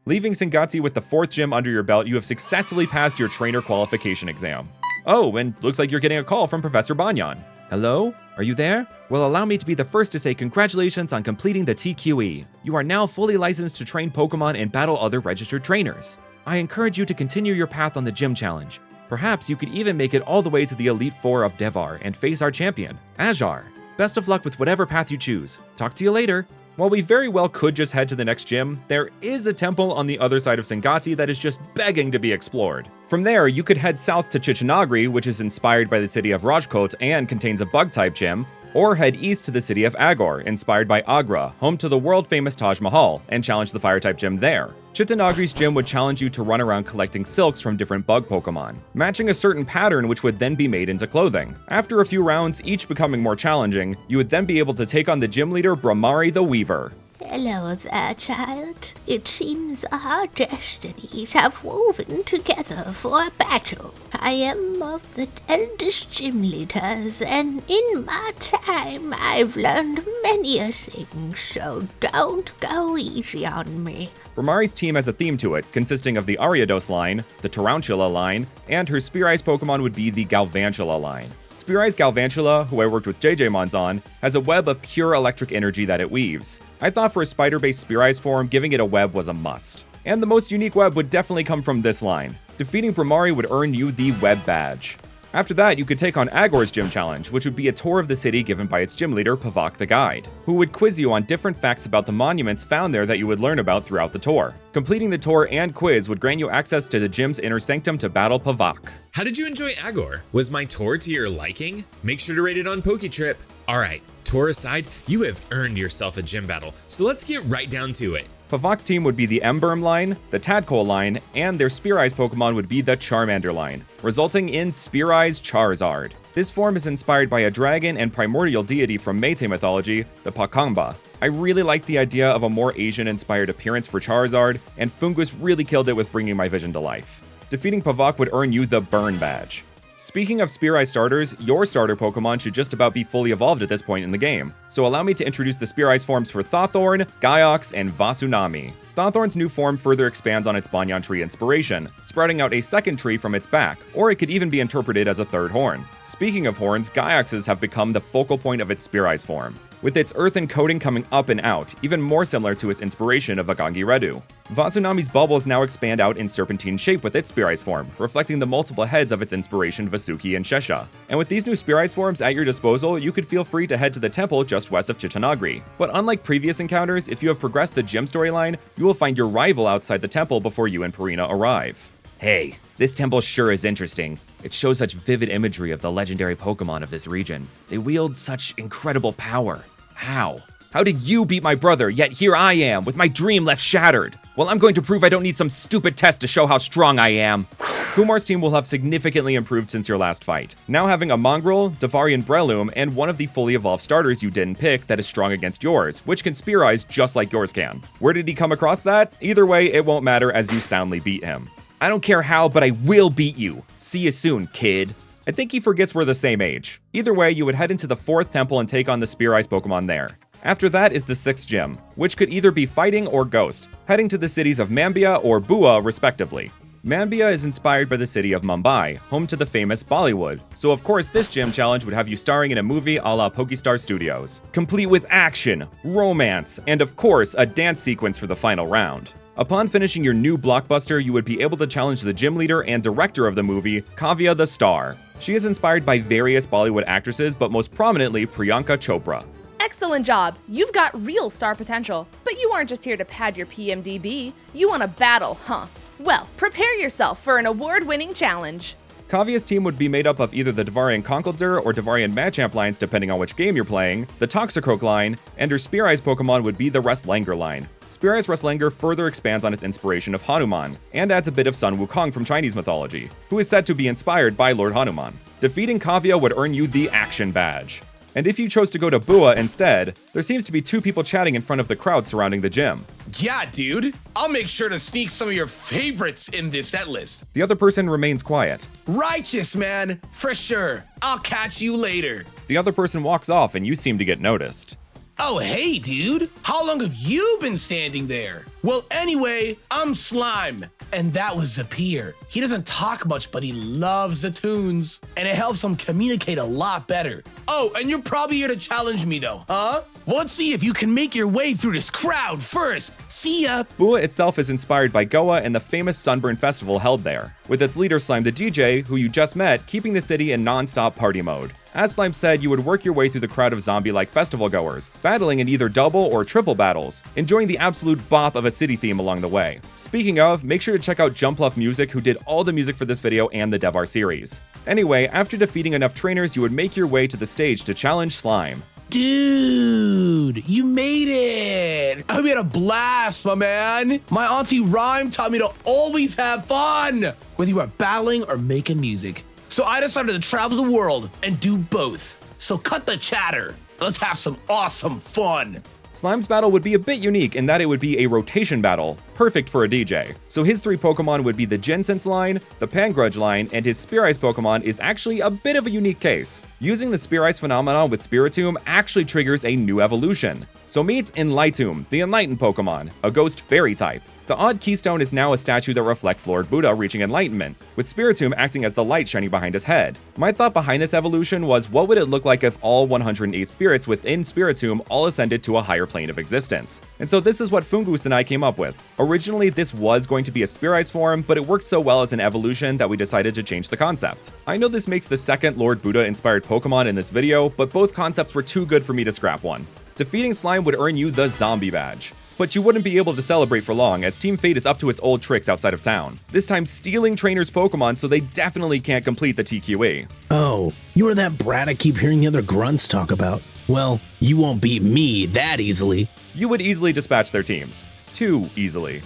Leaving Singati with the 4th gym under your belt, you have successfully passed your trainer qualification exam. Oh, and looks like you're getting a call from Professor Banyan. Hello? Are you there? Well, allow me to be the first to say congratulations on completing the TQE. You are now fully licensed to train Pokemon and battle other registered trainers. I encourage you to continue your path on the gym challenge. Perhaps you could even make it all the way to the Elite Four of Devhar and face our champion, Azhar. Best of luck with whatever path you choose. Talk to you later. While we very well could just head to the next gym, there is a temple on the other side of Singati that is just begging to be explored. From there, you could head south to Chichanagri, which is inspired by the city of Rajkot and contains a bug-type gym, or head east to the city of Agor, inspired by Agra, home to the world-famous Taj Mahal, and challenge the fire-type gym there. Chitanagri's gym would challenge you to run around collecting silks from different bug Pokemon, matching a certain pattern which would then be made into clothing. After a few rounds, each becoming more challenging, you would then be able to take on the gym leader Bramari the Weaver. Hello there, child. It seems our destinies have woven together for a battle. I am of the eldest gym leaders, and in my time I've learned many a thing, so don't go easy on me. Bramari's team has a theme to it, consisting of the Ariados line, the Tarantula line, and her Spear Ice Pokemon would be the Galvantula line. Spear Ice Galvantula, who I worked with JJmons on, has a web of pure electric energy that it weaves. I thought for a spider-based Spear Ice form, giving it a web was a must. And the most unique web would definitely come from this line. Defeating Bramari would earn you the Web Badge. After that, you could take on Agor's gym challenge, which would be a tour of the city given by its gym leader, Pavak the Guide, who would quiz you on different facts about the monuments found there that you would learn about throughout the tour. Completing the tour and quiz would grant you access to the gym's inner sanctum to battle Pavak. How did you enjoy Agor? Was my tour to your liking? Make sure to rate it on PokeTrip. Alright, tour aside, you have earned yourself a gym battle, so let's get right down to it. Pavak's team would be the Emberm line, the Tadpole line, and their Spear Eyes Pokemon would be the Charmander line, resulting in Spear Eyes Charizard. This form is inspired by a dragon and primordial deity from Meitei mythology, the Pakamba. I really liked the idea of a more Asian-inspired appearance for Charizard, and Fungus really killed it with bringing my vision to life. Defeating Pavak would earn you the Burn Badge. Speaking of Spear Ice starters, your starter Pokemon should just about be fully evolved at this point in the game, so allow me to introduce the Spear Ice forms for Thawthorn, Gyox, and Vasunami. Thawthorn's new form further expands on its Banyan tree inspiration, sprouting out a second tree from its back, or it could even be interpreted as a third horn. Speaking of horns, Gyox's have become the focal point of its Spear Ice form, with its earthen coating coming up and out, even more similar to its inspiration of Agangi Redu. Vasunami's bubbles now expand out in serpentine shape with its Spear Ice form, reflecting the multiple heads of its inspiration Vasuki and Shesha. And with these new Spear Ice forms at your disposal, you could feel free to head to the temple just west of Chichanagri. But unlike previous encounters, if you have progressed the gym storyline, you will find your rival outside the temple before you and Purina arrive. Hey, this temple sure is interesting. It shows such vivid imagery of the legendary Pokemon of this region. They wield such incredible power. How? How did you beat my brother, yet here I am, with my dream left shattered? Well, I'm going to prove I don't need some stupid test to show how strong I am. Kumar's team will have significantly improved since your last fight, now having a Mongrel, Devharian Breloom, and one of the fully evolved starters you didn't pick that is strong against yours, which can Spear Eyes just like yours can. Where did he come across that? Either way, it won't matter as you soundly beat him. I don't care how, but I will beat you. See you soon, kid. I think he forgets we're the same age. Either way, you would head into the 4th temple and take on the Spear Eyes Pokemon there. After that is the 6th gym, which could either be Fighting or Ghost, heading to the cities of Mambia or Bua respectively. Mambia is inspired by the city of Mumbai, home to the famous Bollywood, so of course this gym challenge would have you starring in a movie a la Pokestar Studios, complete with action, romance, and of course a dance sequence for the final round. Upon finishing your new blockbuster, you would be able to challenge the gym leader and director of the movie, Kavia the Star. She is inspired by various Bollywood actresses, but most prominently Priyanka Chopra. Excellent job! You've got real star potential, but you aren't just here to pad your PMDB. You want to battle, huh? Well, prepare yourself for an award-winning challenge. Kavia's team would be made up of either the Devharian Conkeldurr or Devharian Machamp lines depending on which game you're playing, the Toxicroak line, and her Spear Eyes Pokemon would be the Wrestlanger line. Spear Eyes Wrestlanger further expands on its inspiration of Hanuman, and adds a bit of Sun Wukong from Chinese mythology, who is said to be inspired by Lord Hanuman. Defeating Kavia would earn you the Action Badge. And if you chose to go to Bua instead, there seems to be 2 people chatting in front of the crowd surrounding the gym. Yeah, dude. I'll make sure to sneak some of your favorites in this set list. The other person remains quiet. Righteous, man. For sure. I'll catch you later. The other person walks off and you seem to get noticed. Oh, hey, dude. How long have you been standing there? Well, anyway, I'm Slyme, and that was Zapier. He doesn't talk much, but he loves the tunes, and it helps him communicate a lot better. Oh, and you're probably here to challenge me, though, huh? Well, let's see if you can make your way through this crowd first. See ya. Bua itself is inspired by Goa and the famous Sunburn Festival held there, with its leader Slyme the DJ, who you just met, keeping the city in non-stop party mode. As Slyme said, you would work your way through the crowd of zombie-like festival goers, battling in either double or triple battles, enjoying the absolute bop of a city theme along the way. Speaking of, make sure to check out Jumpluff Music, who did all the music for this video and the Devhar series. Anyway, after defeating enough trainers, you would make your way to the stage to challenge Slyme. Dude, you made it! I had a blast, my man! My auntie Rhyme taught me to always have fun, whether you are battling or making music. So I decided to travel the world and do both. So cut the chatter. Let's have some awesome fun. Slyme's battle would be a bit unique in that it would be a rotation battle, perfect for a DJ. So his 3 Pokemon would be the Gensense line, the Pangrudge line, and his Spear Eyes Pokemon is actually a bit of a unique case. Using the Spear Eyes phenomenon with Spiritomb actually triggers a new evolution. So meet Enlightomb, the Enlightened Pokemon, a ghost fairy type. The odd keystone is now a statue that reflects Lord Buddha reaching enlightenment, with Spiritomb acting as the light shining behind his head. My thought behind this evolution was, what would it look like if all 108 spirits within Spiritomb all ascended to a higher plane of existence? And so this is what Fungus and I came up with. Originally, this was going to be a Spear Eyes form, but it worked so well as an evolution that we decided to change the concept. I know this makes the second Lord Buddha inspired Pokemon in this video, but both concepts were too good for me to scrap one. Defeating Slyme would earn you the Zombie Badge. But you wouldn't be able to celebrate for long, as Team Fate is up to its old tricks outside of town. This time stealing trainers' Pokemon so they definitely can't complete the TQE. Oh, you are that brat I keep hearing the other grunts talk about. Well, you won't beat me that easily. You would easily dispatch their teams. Too easily.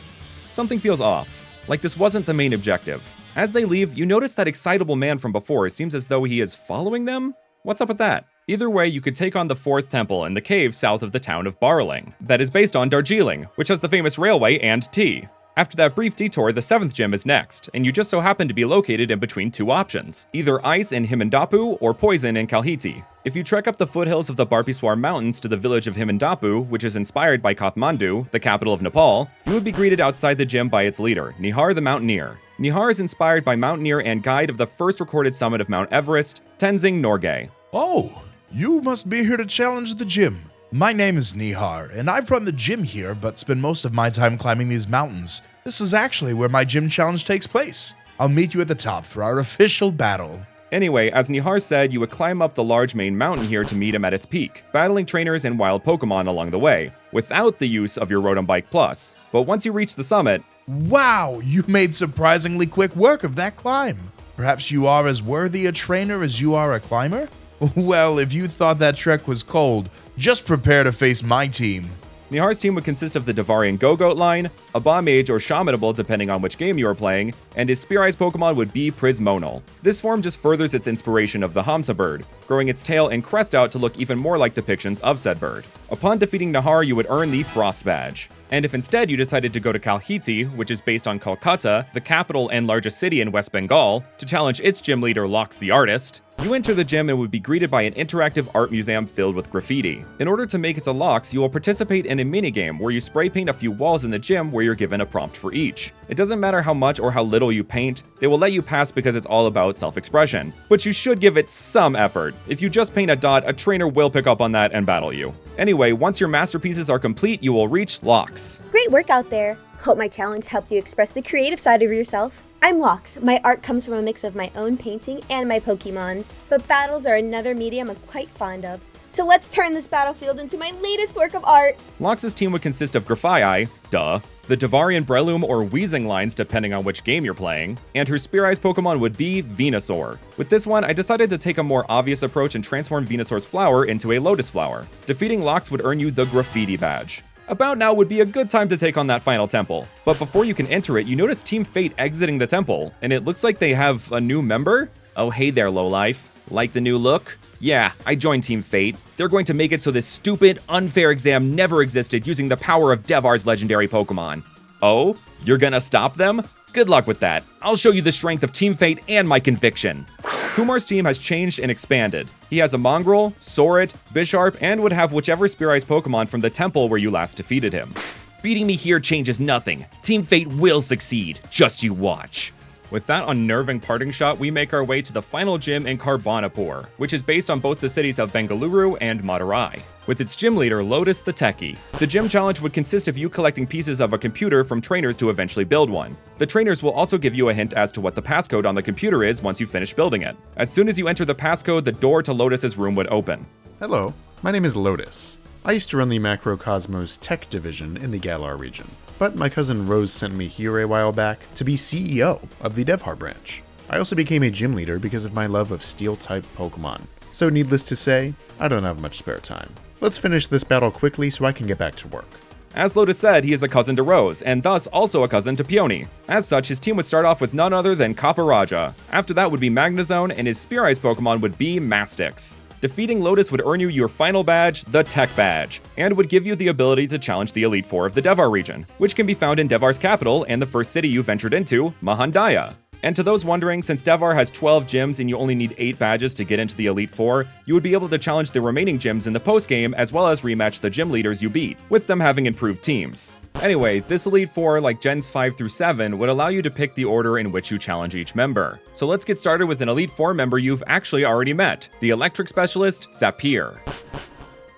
Something feels off, like this wasn't the main objective. As they leave, you notice that excitable man from before seems as though he is following them? What's up with that? Either way, you could take on the 4th temple in the cave south of the town of Barling, that is based on Darjeeling, which has the famous railway and tea. After that brief detour, the 7th gym is next, and you just so happen to be located in between 2 options, either ice in Himendapu or poison in Kalhiti. If you trek up the foothills of the Barpiswar Mountains to the village of Himendapu, which is inspired by Kathmandu, the capital of Nepal, you would be greeted outside the gym by its leader, Nihar the Mountaineer. Nihar is inspired by mountaineer and guide of the first recorded summit of Mount Everest, Tenzing Norgay. Oh, you must be here to challenge the gym. My name is Nihar, and I run the gym here, but spend most of my time climbing these mountains. This is actually where my gym challenge takes place. I'll meet you at the top for our official battle. Anyway, as Nihar said, you would climb up the large main mountain here to meet him at its peak, battling trainers and wild Pokemon along the way, without the use of your Rotom Bike Plus. But once you reach the summit... Wow, you made surprisingly quick work of that climb. Perhaps you are as worthy a trainer as you are a climber? Well, if you thought that trek was cold, just prepare to face my team. Nihar's team would consist of the Devharian Go-Goat line, a Bomb Mage or Shamanable depending on which game you are playing, and his Spear Eyes Pokemon would be Prismonal. This form just furthers its inspiration of the Hamsa bird, growing its tail and crest out to look even more like depictions of said bird. Upon defeating Nihar, you would earn the Frost Badge. And if instead you decided to go to Kalhiti, which is based on Kolkata, the capital and largest city in West Bengal, to challenge its gym leader Lox the Artist, you enter the gym and would be greeted by an interactive art museum filled with graffiti. In order to make it to Lox, you will participate in a minigame where you spray paint a few walls in the gym where you're given a prompt for each. It doesn't matter how much or how little you paint, they will let you pass because it's all about self-expression. But you should give it some effort. If you just paint a dot, a trainer will pick up on that and battle you. Anyway, once your masterpieces are complete, you will reach Lox. Great work out there. Hope my challenge helped you express the creative side of yourself. I'm Lox. My art comes from a mix of my own painting and my Pokemons, but battles are another medium I'm quite fond of. So let's turn this battlefield into my latest work of art. Lox's team would consist of Grafaiai, duh, the Devharian Breloom or Weezing lines depending on which game you're playing, and her Spear Eyes Pokemon would be Venusaur. With this one, I decided to take a more obvious approach and transform Venusaur's flower into a Lotus flower. Defeating Lox would earn you the Graffiti Badge. About now would be a good time to take on that final temple. But before you can enter it, you notice Team Fate exiting the temple, and it looks like they have a new member? Oh hey there, lowlife. Like the new look? Yeah, I joined Team Fate. They're going to make it so this stupid, unfair exam never existed using the power of Devhar's legendary Pokemon. Oh? You're gonna stop them? Good luck with that. I'll show you the strength of Team Fate and my conviction. Kumar's team has changed and expanded. He has a Mongrel, Sorit, Bisharp, and would have whichever Spear Eyes Pokemon from the temple where you last defeated him. Beating me here changes nothing. Team Fate will succeed. Just you watch. With that unnerving parting shot, we make our way to the final gym in Karbonapur, which is based on both the cities of Bengaluru and Madurai, with its gym leader Lotus the Techie. The gym challenge would consist of you collecting pieces of a computer from trainers to eventually build one. The trainers will also give you a hint as to what the passcode on the computer is once you finish building it. As soon as you enter the passcode, the door to Lotus's room would open. Hello, my name is Lotus. I used to run the Macrocosmos Tech Division in the Galar region, but my cousin Rose sent me here a while back to be CEO of the Devhar branch. I also became a gym leader because of my love of Steel-type Pokemon. So needless to say, I don't have much spare time. Let's finish this battle quickly so I can get back to work. As Lotus said, he is a cousin to Rose, and thus also a cousin to Peony. As such, his team would start off with none other than Kaparaja. After that would be Magnezone, and his Spear Eyes Pokemon would be Mastix. Defeating Lotus would earn you your final badge, the Tech Badge, and would give you the ability to challenge the Elite Four of the Devhar region, which can be found in Devhar's capital and the first city you ventured into, Mahandaya. And to those wondering, since Devhar has 12 gyms and you only need 8 badges to get into the Elite Four, you would be able to challenge the remaining gyms in the postgame as well as rematch the gym leaders you beat, with them having improved teams. Anyway, this Elite Four, like Gens 5 through 7, would allow you to pick the order in which you challenge each member. So let's get started with an Elite Four member you've actually already met, the Electric Specialist, Zapir.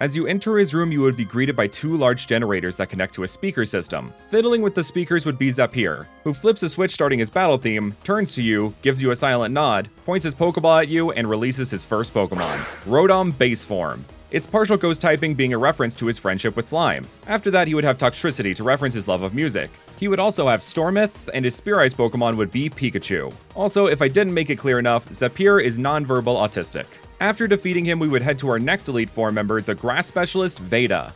As you enter his room, you would be greeted by 2 large generators that connect to a speaker system. Fiddling with the speakers would be Zapir, who flips a switch starting his battle theme, turns to you, gives you a silent nod, points his Pokeball at you, and releases his first Pokemon, Rotom Base Form. Its partial ghost typing being a reference to his friendship with Slyme. After that, he would have Toxtricity to reference his love of music. He would also have Stormith, and his Spear Eyes Pokemon would be Pikachu. Also, if I didn't make it clear enough, Zapir is nonverbal autistic. After defeating him, we would head to our next Elite Four member, the Grass Specialist, Veda.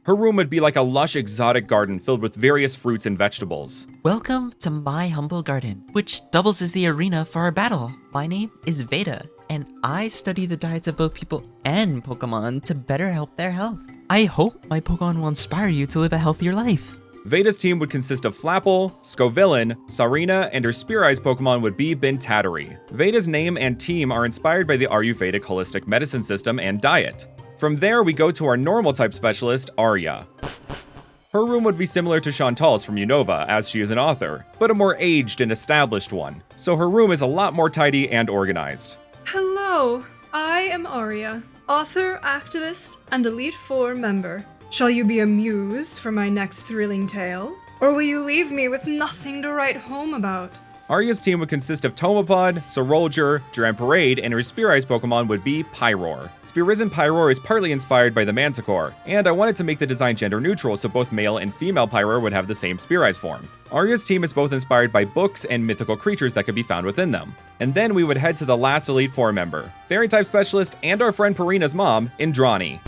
Her room would be like a lush exotic garden filled with various fruits and vegetables. Welcome to my humble garden, which doubles as the arena for our battle. My name is Veda, and I study the diets of both people and Pokemon to better help their health. I hope my Pokemon will inspire you to live a healthier life. Veda's team would consist of Flapple, Scovillain, Sarina, and her Spear Eyes Pokemon would be Bintatari. Veda's name and team are inspired by the Ayurvedic holistic medicine system and diet. From there, we go to our normal type specialist, Arya. Her room would be similar to Chantal's from Unova, as she is an author, but a more aged and established one, so her room is a lot more tidy and organized. Hello, I am Arya, author, activist, and Elite Four member. Shall you be a muse for my next thrilling tale? Or will you leave me with nothing to write home about? Arya's team would consist of Tomapod, Sorolger, Duran Parade, and her Spear Eyes Pokemon would be Pyroar. Spear Risen Pyroar is partly inspired by the Manticore, and I wanted to make the design gender neutral so both male and female Pyroar would have the same Spear Eyes form. Arya's team is both inspired by books and mythical creatures that could be found within them. And then we would head to the last Elite Four member, Fairy-type Specialist and our friend Purina's mom, Indrani.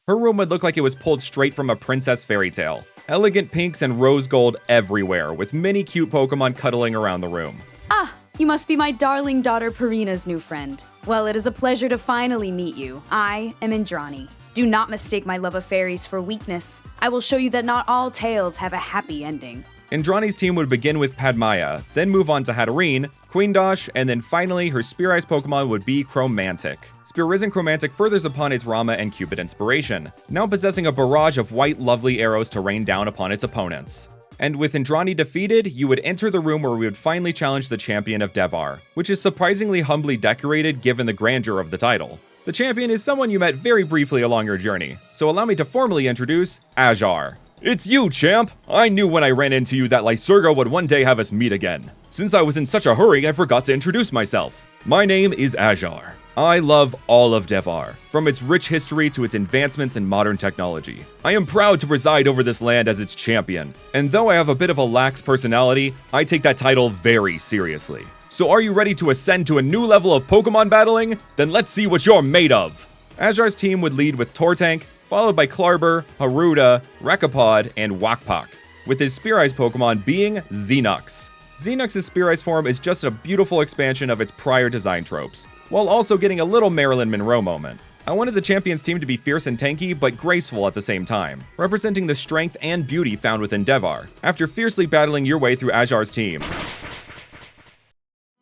Her room would look like it was pulled straight from a princess fairy tale. Elegant pinks and rose gold everywhere, with many cute Pokemon cuddling around the room. Ah, you must be my darling daughter Purina's new friend. Well, it is a pleasure to finally meet you. I am Indrani. Do not mistake my love of fairies for weakness. I will show you that not all tales have a happy ending. Indrani's team would begin with Padmaya, then move on to Hatterene, Queendosh, and then finally her Spear Eyes Pokemon would be Chromantic. Spear Risen Chromantic furthers upon its Rama and Cupid inspiration, now possessing a barrage of white lovely arrows to rain down upon its opponents. And with Indrani defeated, you would enter the room where we would finally challenge the champion of Devhar, which is surprisingly humbly decorated given the grandeur of the title. The champion is someone you met very briefly along your journey, so allow me to formally introduce Azhar. It's you, champ! I knew when I ran into you that Lycurgo would one day have us meet again. Since I was in such a hurry, I forgot to introduce myself. My name is Azhar. I love all of Devhar, from its rich history to its advancements in modern technology. I am proud to preside over this land as its champion, and though I have a bit of a lax personality, I take that title very seriously. So are you ready to ascend to a new level of Pokemon battling? Then let's see what you're made of! Azhar's team would lead with Tortank, followed by Klarber, Haruda, Rekapod, and Wakpak, with his Spear Eyes Pokemon being Xenux. Xenux's Spear Eyes form is just a beautiful expansion of its prior design tropes, while also getting a little Marilyn Monroe moment. I wanted the champion's team to be fierce and tanky, but graceful at the same time, representing the strength and beauty found within Devhar, after fiercely battling your way through Azhar's team.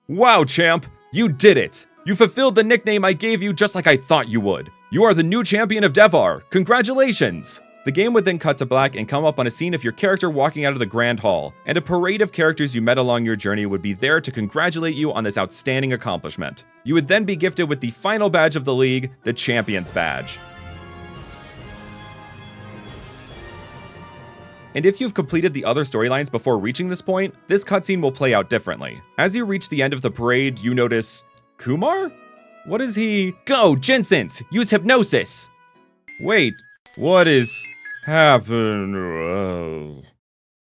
Wow, champ! You did it! You fulfilled the nickname I gave you just like I thought you would. You are the new champion of Devhar. Congratulations! The game would then cut to black and come up on a scene of your character walking out of the Grand Hall, and a parade of characters you met along your journey would be there to congratulate you on this outstanding accomplishment. You would then be gifted with the final badge of the league, the Champion's Badge. And if you've completed the other storylines before reaching this point, this cutscene will play out differently. As you reach the end of the parade, you notice Kumar? What is he? Go, Jensen's! Use hypnosis! Wait, what is happening?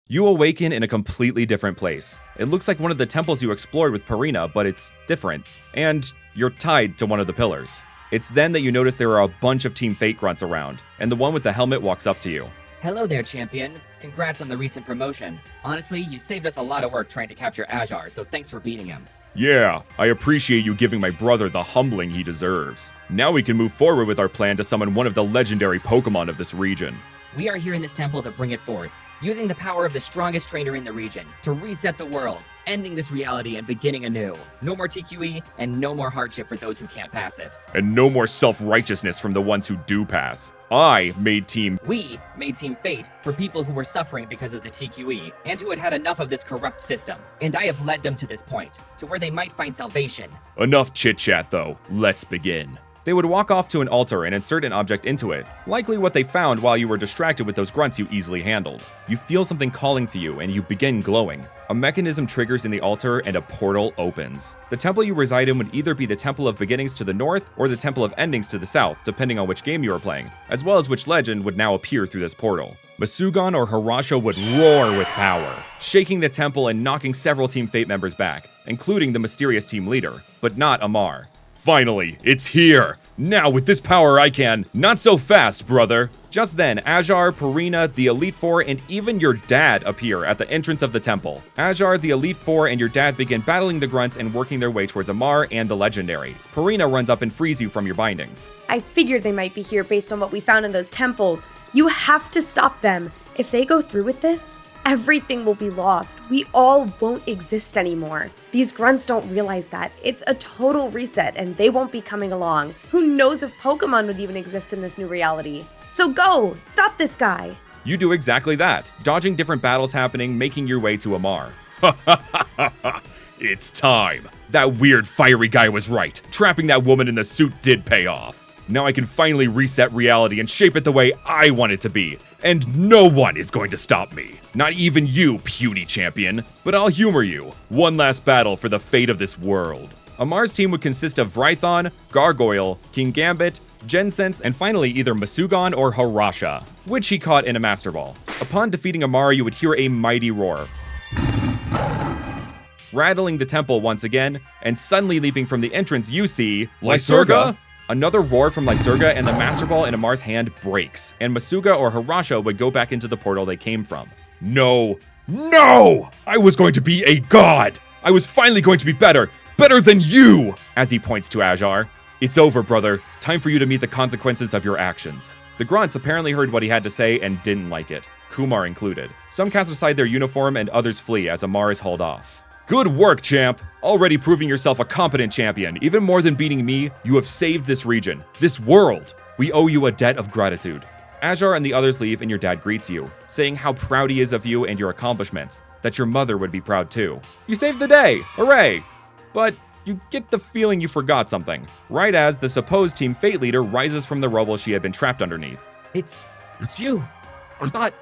You awaken in a completely different place. It looks like one of the temples you explored with Purina, but it's different. And you're tied to one of the pillars. It's then that you notice there are a bunch of Team Fate grunts around, and the one with the helmet walks up to you. Hello there, champion. Congrats on the recent promotion. Honestly, you saved us a lot of work trying to capture Azhar, so thanks for beating him. Yeah, I appreciate you giving my brother the humbling he deserves. Now we can move forward with our plan to summon one of the legendary Pokemon of this region. We are here in this temple to bring it forth, using the power of the strongest trainer in the region to reset the world, ending this reality and beginning anew. No more TQE and no more hardship for those who can't pass it. And no more self-righteousness from the ones who do pass. We made Team Fate for people who were suffering because of the TQE and who had had enough of this corrupt system. And I have led them to this point, to where they might find salvation. Enough chit-chat though, let's begin. They would walk off to an altar and insert an object into it, likely what they found while you were distracted with those grunts you easily handled. You feel something calling to you and you begin glowing. A mechanism triggers in the altar and a portal opens. The temple you reside in would either be the Temple of Beginnings to the north or the Temple of Endings to the south, depending on which game you are playing, as well as which legend would now appear through this portal. Masugon or Harasha would roar with power, shaking the temple and knocking several Team Fate members back, including the mysterious team leader, but not Amar. Finally, it's here! Now with this power I can... Not so fast, brother! Just then, Azhar, Purina, the Elite Four, and even your dad appear at the entrance of the temple. Azhar, the Elite Four, and your dad begin battling the grunts and working their way towards Amar and the legendary. Purina runs up and frees you from your bindings. I figured they might be here based on what we found in those temples. You have to stop them. If they go through with this, everything will be lost. We all won't exist anymore. These grunts don't realize that. It's a total reset and they won't be coming along. Who knows if Pokemon would even exist in this new reality? So go! Stop this guy! You do exactly that, dodging different battles happening, making your way to Amar. It's time! That weird fiery guy was right. Trapping that woman in the suit did pay off. Now I can finally reset reality and shape it the way I want it to be. And no one is going to stop me. Not even you, puny champion. But I'll humor you. One last battle for the fate of this world. Amar's team would consist of Vrython, Gargoyle, King Gambit, Jensense, and finally either Masugon or Harasha, which he caught in a Master Ball. Upon defeating Amar, you would hear a mighty roar, rattling the temple once again, and suddenly leaping from the entrance you see Lysurga. Another roar from Lysurga, and the Master Ball in Amar's hand breaks, and Masuga or Harasha would go back into the portal they came from. No! No! I was going to be a god! I was finally going to be better than you! As he points to Azhar. It's over, brother. Time for you to meet the consequences of your actions. The Grunts apparently heard what he had to say and didn't like it, Kumar included. Some cast aside their uniform and others flee as Amar is hauled off. Good work, champ! Already proving yourself a competent champion. Even more than beating me, you have saved this region, this world. We owe you a debt of gratitude. Azhar and the others leave and your dad greets you, saying how proud he is of you and your accomplishments, that your mother would be proud too. You saved the day! Hooray! But you get the feeling you forgot something, right as the supposed Team Fate leader rises from the rubble she had been trapped underneath. It's you. I thought...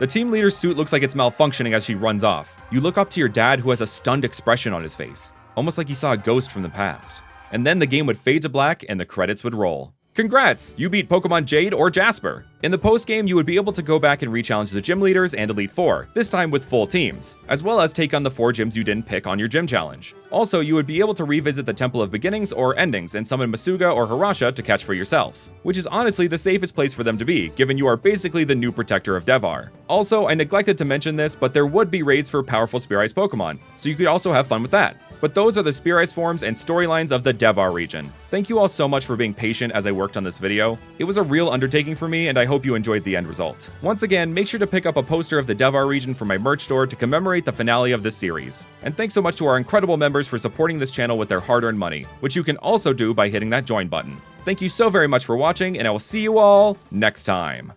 The team leader's suit looks like it's malfunctioning as she runs off. You look up to your dad, who has a stunned expression on his face, almost like he saw a ghost from the past. And then the game would fade to black and the credits would roll. Congrats! You beat Pokemon Jade or Jasper. In the post-game, you would be able to go back and re-challenge the gym leaders and Elite Four, this time with full teams, as well as take on the 4 gyms you didn't pick on your gym challenge. Also, you would be able to revisit the Temple of Beginnings or Endings and summon Masuga or Harasha to catch for yourself, which is honestly the safest place for them to be, given you are basically the new protector of Devhar. Also, I neglected to mention this, but there would be raids for powerful Spear Ice Pokemon, so you could also have fun with that. But those are the Spear Ice forms and storylines of the Devhar region. Thank you all so much for being patient as I worked on this video. It was a real undertaking for me, and I hope you enjoyed the end result. Once again, make sure to pick up a poster of the Devhar region from my merch store to commemorate the finale of this series. And thanks so much to our incredible members for supporting this channel with their hard-earned money, which you can also do by hitting that join button. Thank you so very much for watching, and I will see you all next time.